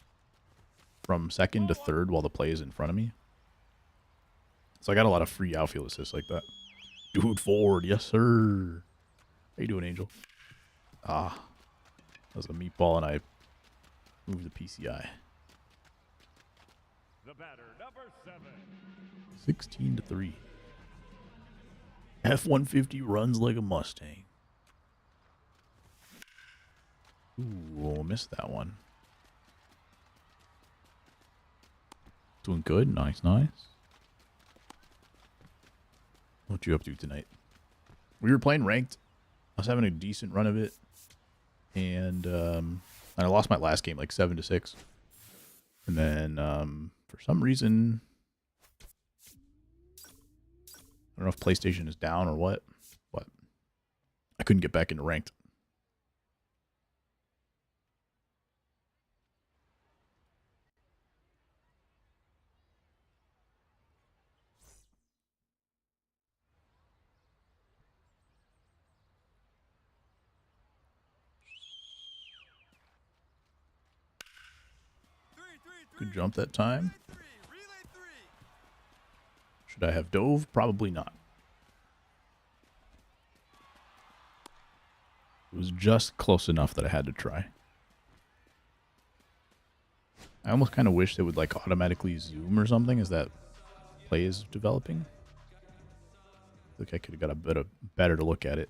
from second to third while the play is in front of me. So I got a lot of free outfield assists like that. Dude, forward, yes sir. How you doing, Angel? Ah, that was a meatball, and I moved the PCI. The batter, number 7. 16-3. F-150 runs like a Mustang. Ooh, missed that one. Doing good. Nice, nice. What you up to tonight? We were playing ranked. I was having a decent run of it. And I lost my last game like 7-6. And then for some reason, I don't know if PlayStation is down or what, but I couldn't get back into ranked. Good jump that time. Should I have dove? Probably not. It was just close enough that I had to try. I almost kind of wish they would like automatically zoom or something as that play is developing. I think I could have got a bit better to look at it.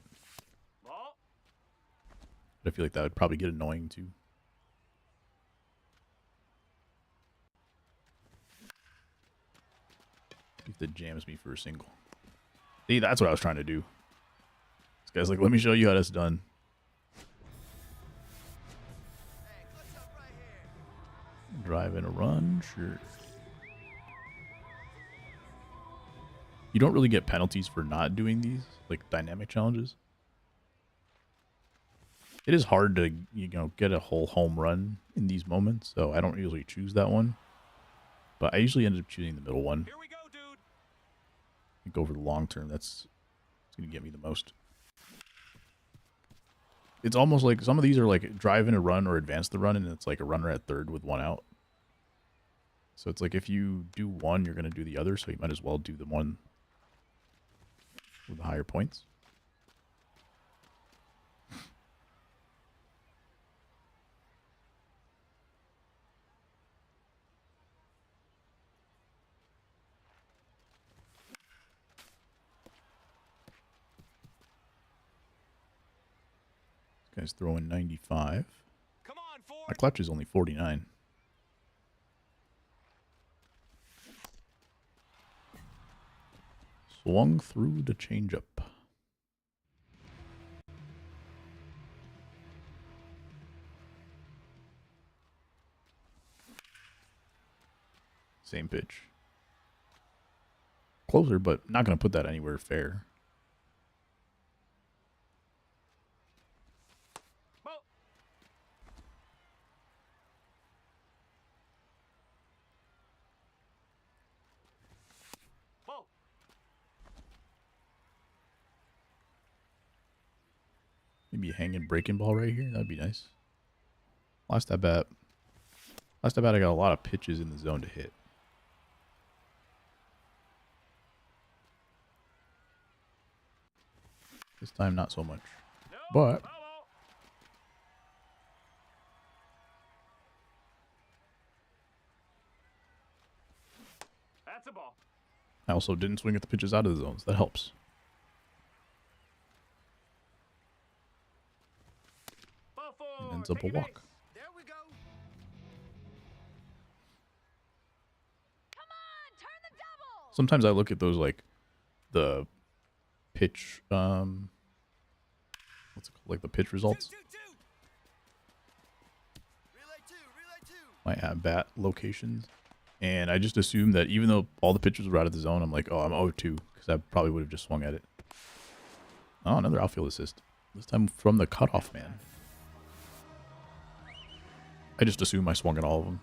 But I feel like that would probably get annoying too. If that jams me for a single. See, that's what I was trying to do. This guy's like, let me show you how that's done. Drive in a run, sure. You don't really get penalties for not doing these, like dynamic challenges. It is hard to, you know, get a whole home run in these moments, so I don't usually choose that one. But I usually end up choosing the middle one. Here we go, dude. Go for the long term. That's going to get me the most. It's almost like some of these are like drive in a run or advance the run, and it's like a runner at third with one out. So it's like if you do one, you're going to do the other, so you might as well do the one with the higher points. This guy's throwing 95. Come on, Ford. My clutch is only 49. Swung through the changeup. Same pitch. Closer, but not going to put that anywhere fair. Ball. Ball. Maybe a hanging breaking ball right here. That'd be nice. Last at bat, I got a lot of pitches in the zone to hit. This time, not so much. No, But foul ball. That's a ball. I also didn't swing at the pitches out of the zones. That helps. Ball It forward. ends up a Take walk. There we go. Come on, turn the double. Sometimes I look at those like the pitch, what's it called? Like the pitch results. Relay two. My at-bat locations. And I just assume that even though all the pitches were out of the zone, I'm like, oh, I'm 0-2. Because I probably would have just swung at it. Oh, another outfield assist. This time from the cutoff man. I just assume I swung at all of them.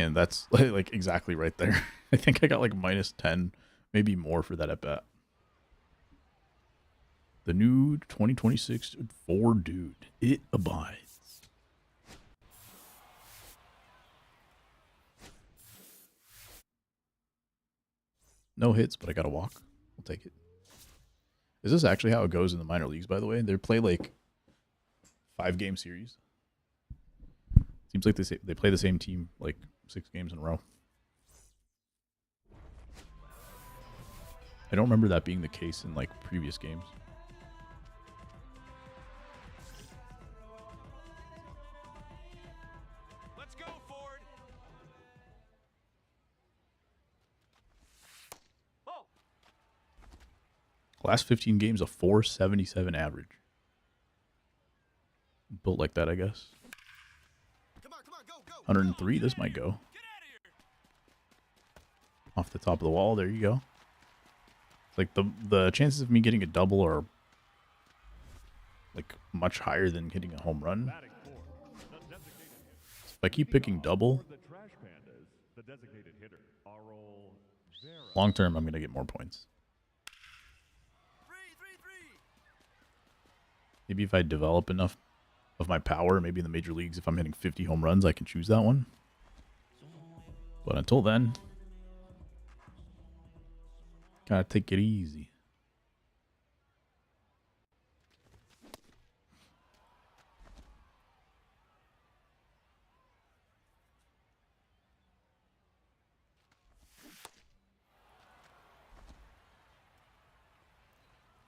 And that's like exactly right there. I think I got like minus 10, maybe more for that at bat. The new 2026 Ford dude. It abides. No hits, but I got a walk. We'll take it. Is this actually how it goes in the minor leagues, by the way? They play like 5-game series. Seems like they play the same team like 6 games in a row. I don't remember that being the case in like previous games. Let's go, Ford. Oh, Last 15 games, a 477 average. Built like that, I guess. come on, go, go. 103, this might go. Off the top of the wall, there you go. It's like the chances of me getting a double are like much higher than hitting a home run. Batting fourth, the designated hitter. If I keep picking double, For the Trash Pandas, the designated hitter, Arl Vera. long term, I'm going to get more points. Three. Maybe if I develop enough of my power, maybe in the major leagues, if I'm hitting 50 home runs, I can choose that one. But until then, gotta take it easy.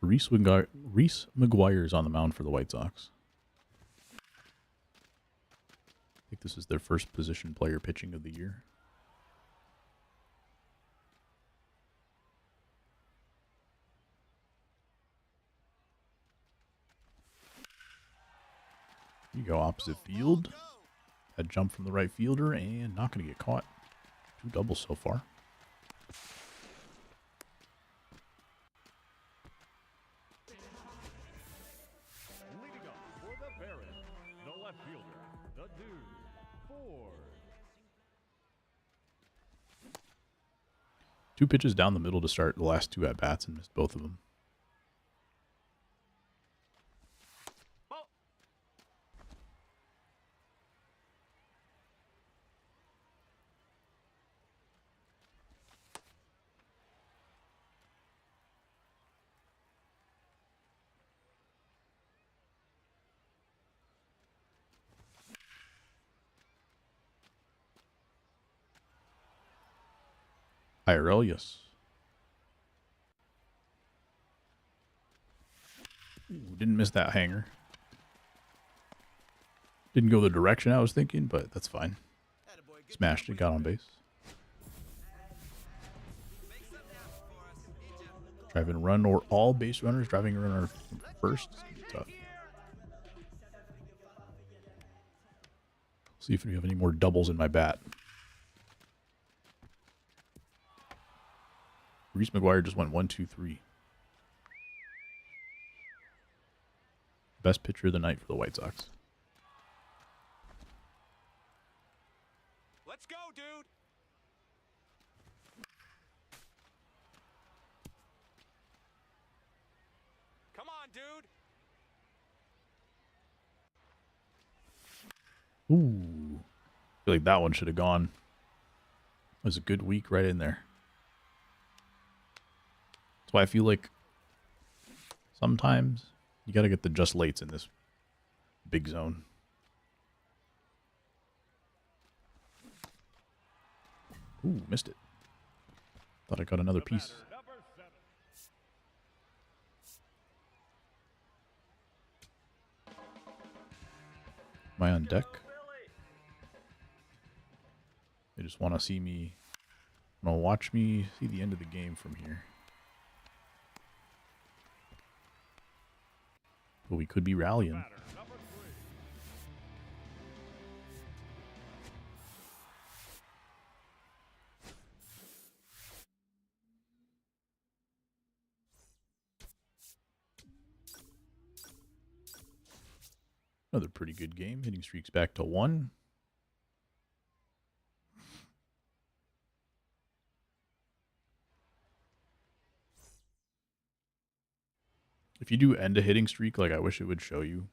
Reese McGuire's on the mound for the White Sox. I think this is their first position player pitching of the year. You go opposite field. That jump from the right fielder and not going to get caught. 2 doubles so far. Leading off for the Barons, the left fielder, the dude, Ford. 2 pitches down the middle to start the last 2 at-bats and missed both of them. Oh, IRL, yes. Ooh, didn't miss that hanger. Didn't go the direction I was thinking, but that's fine. attaboy, good Smashed it, got on base. Make something happen for us. Need ya. Driving a run or all base runners driving a runner first. It's gonna be tough. See if we have any more doubles in my bat. Reese McGuire just went 1, 2, 3. Best pitcher of the night for the White Sox. Let's go, dude. Come on, dude. Ooh. I feel like that one should have gone. It was a good week right in there. That's why I feel like sometimes you got to get the just lates in this big zone. Ooh, missed it. Thought I got another piece. Number 7. Am I on deck? They just want to see me, want to watch me see the end of the game from here. But we could be rallying. Batter, number 3. Another pretty good game. Hitting streaks back to 1. If you do end a hitting streak, like I wish it would show you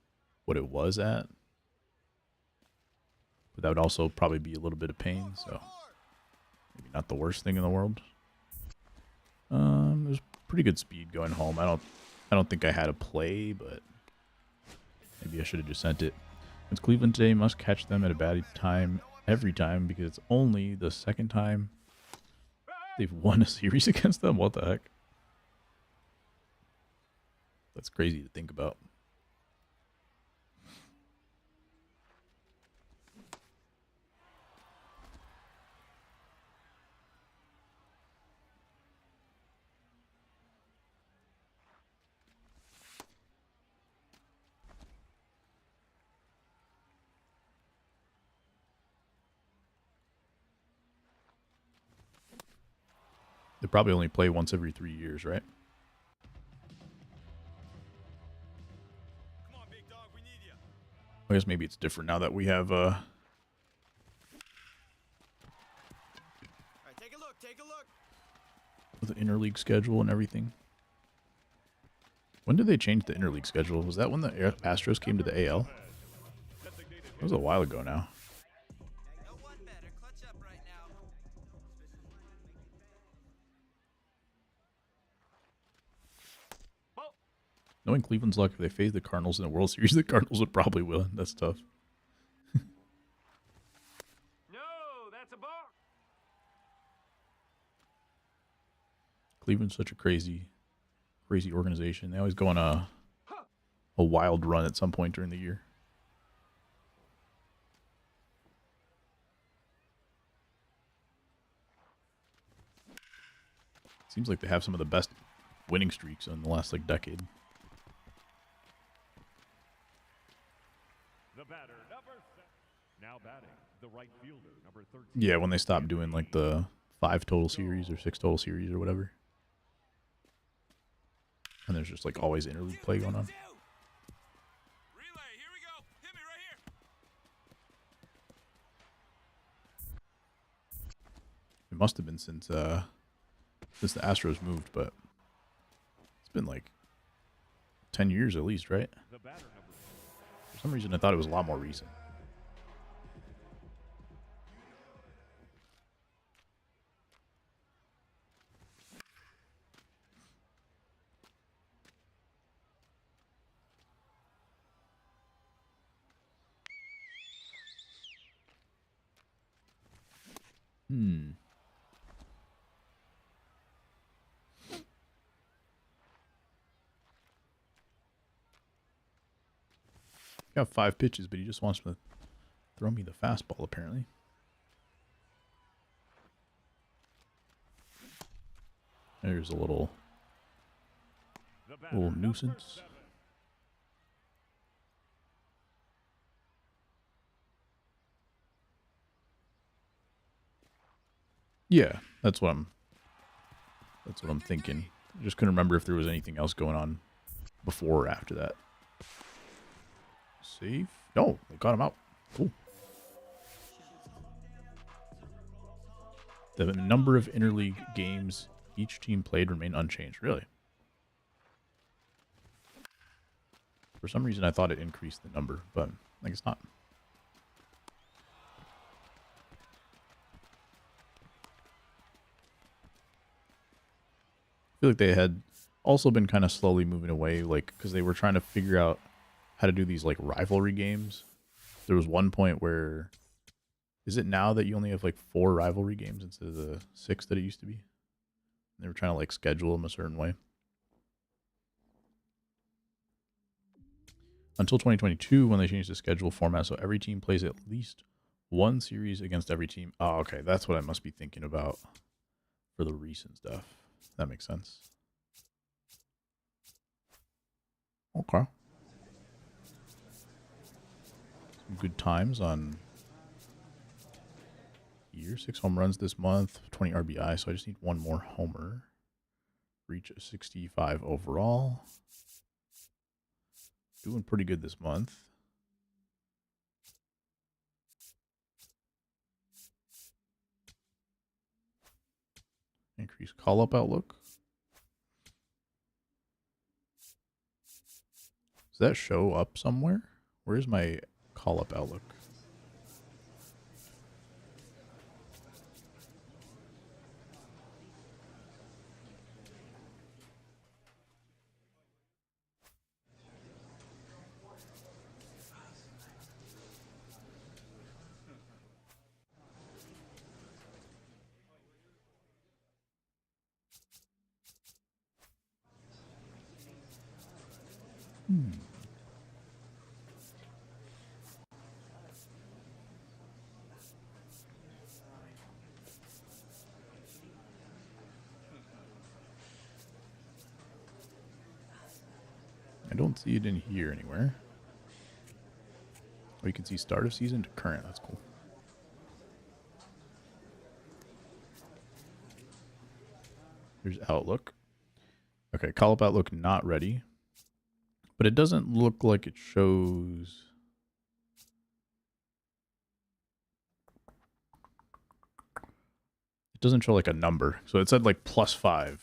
what it was at. But that would also probably be a little bit of pain, so maybe not the worst thing in the world. There's pretty good speed going home. I don't think I had a play, but maybe I should have just sent it. It's Cleveland today. Must catch them at a bad time every time because it's only the second time they've won a series against them. What the heck? That's crazy to think about. They probably only play once every 3 years, right? Come on, big dog, we need you. I guess maybe it's different now that we have All right, take a look, take a look. the interleague schedule and everything. When did they change the interleague schedule? Was that when the Astros came to the AL? That was a while ago now. No one better. Clutch up right now. Knowing Cleveland's luck, if they face the Cardinals in the World Series, the Cardinals would probably win. That's tough. No, that's a balk. Cleveland's such a crazy organization. They always go on a wild run at some point during the year. Seems like they have some of the best winning streaks in the last decade. The batter, number 7. Now batting, the right fielder, number 13. Yeah, when they stopped doing the 5 total series or 6 total series or whatever. And there's just always interleague play going on. Relay, here we go. Hit me right here. It must have been since the Astros moved, but it's been 10 years at least, right? The batter, number For some reason, I thought it was a lot more recent. Got 5 pitches, but he just wants to throw me the fastball, apparently. There's a little The batter, nuisance. number 7. Yeah, that's what I'm thinking. I just couldn't remember if there was anything else going on before or after that. Save? No, they got him out. Cool. The number of interleague games each team played remained unchanged. Really? For some reason, I thought it increased the number, but I guess not. I feel like they had also been kind of slowly moving away, because they were trying to figure out how to do these rivalry games. There was one point where, is it now that you only have 4 rivalry games instead of the 6 that it used to be? They were trying to schedule them a certain way. Until 2022, when they changed the schedule format, so every team plays at least 1 series against every team. Oh, okay, that's what I must be thinking about for the recent stuff. That makes sense. Okay. Some good times on year. 6 home runs this month, 20 RBI, so I just need 1 more homer. Reach a 65 overall. Doing pretty good this month. Increase call-up outlook. that show up somewhere? Where's my call-up outlook? I don't see it in here anywhere. Oh, you can see start of season to current. That's cool. Here's Outlook. Okay, call-up Outlook not ready. But it doesn't look like it shows... It doesn't show like a number. So it said like +5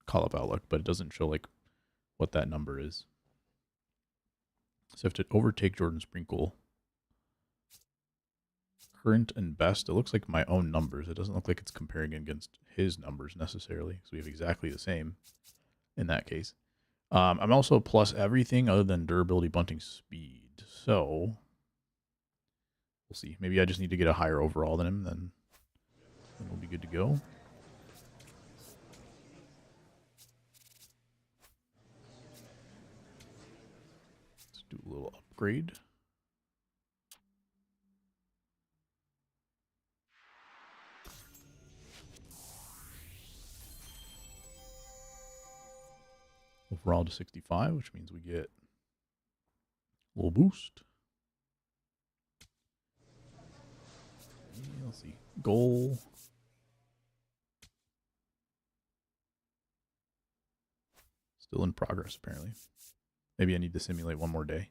call-up Outlook, but it doesn't show like what that number is. So I have to overtake Jordan Sprinkle. Current and best. It looks like my own numbers. It doesn't look like it's comparing against his numbers necessarily. So we have exactly the same in that case. I'm also plus everything other than durability, bunting, speed. So we'll see. Maybe I just need to get a higher overall than him, then we'll be good to go. Let's do a little upgrade. Overall to 65, which means we get a little boost. Yeah, let's see. Goal. Still in progress, apparently. Maybe I need to simulate one more day.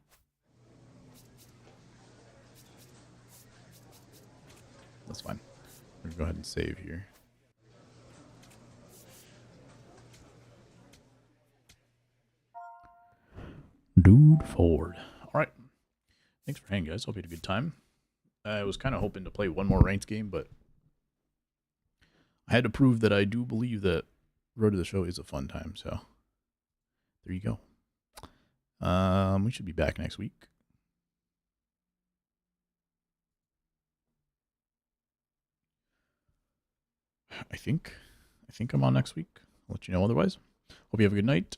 That's fine. I'm going to go ahead and save here. Dude Ford. All right. Thanks for hanging, guys. Hope you had a good time. I was kind of hoping to play one more ranked game, but I had to prove that I do believe that Road to the Show is a fun time. So there you go. We should be back next week. I think I'm on next week. I'll let you know otherwise. Hope you have a good night.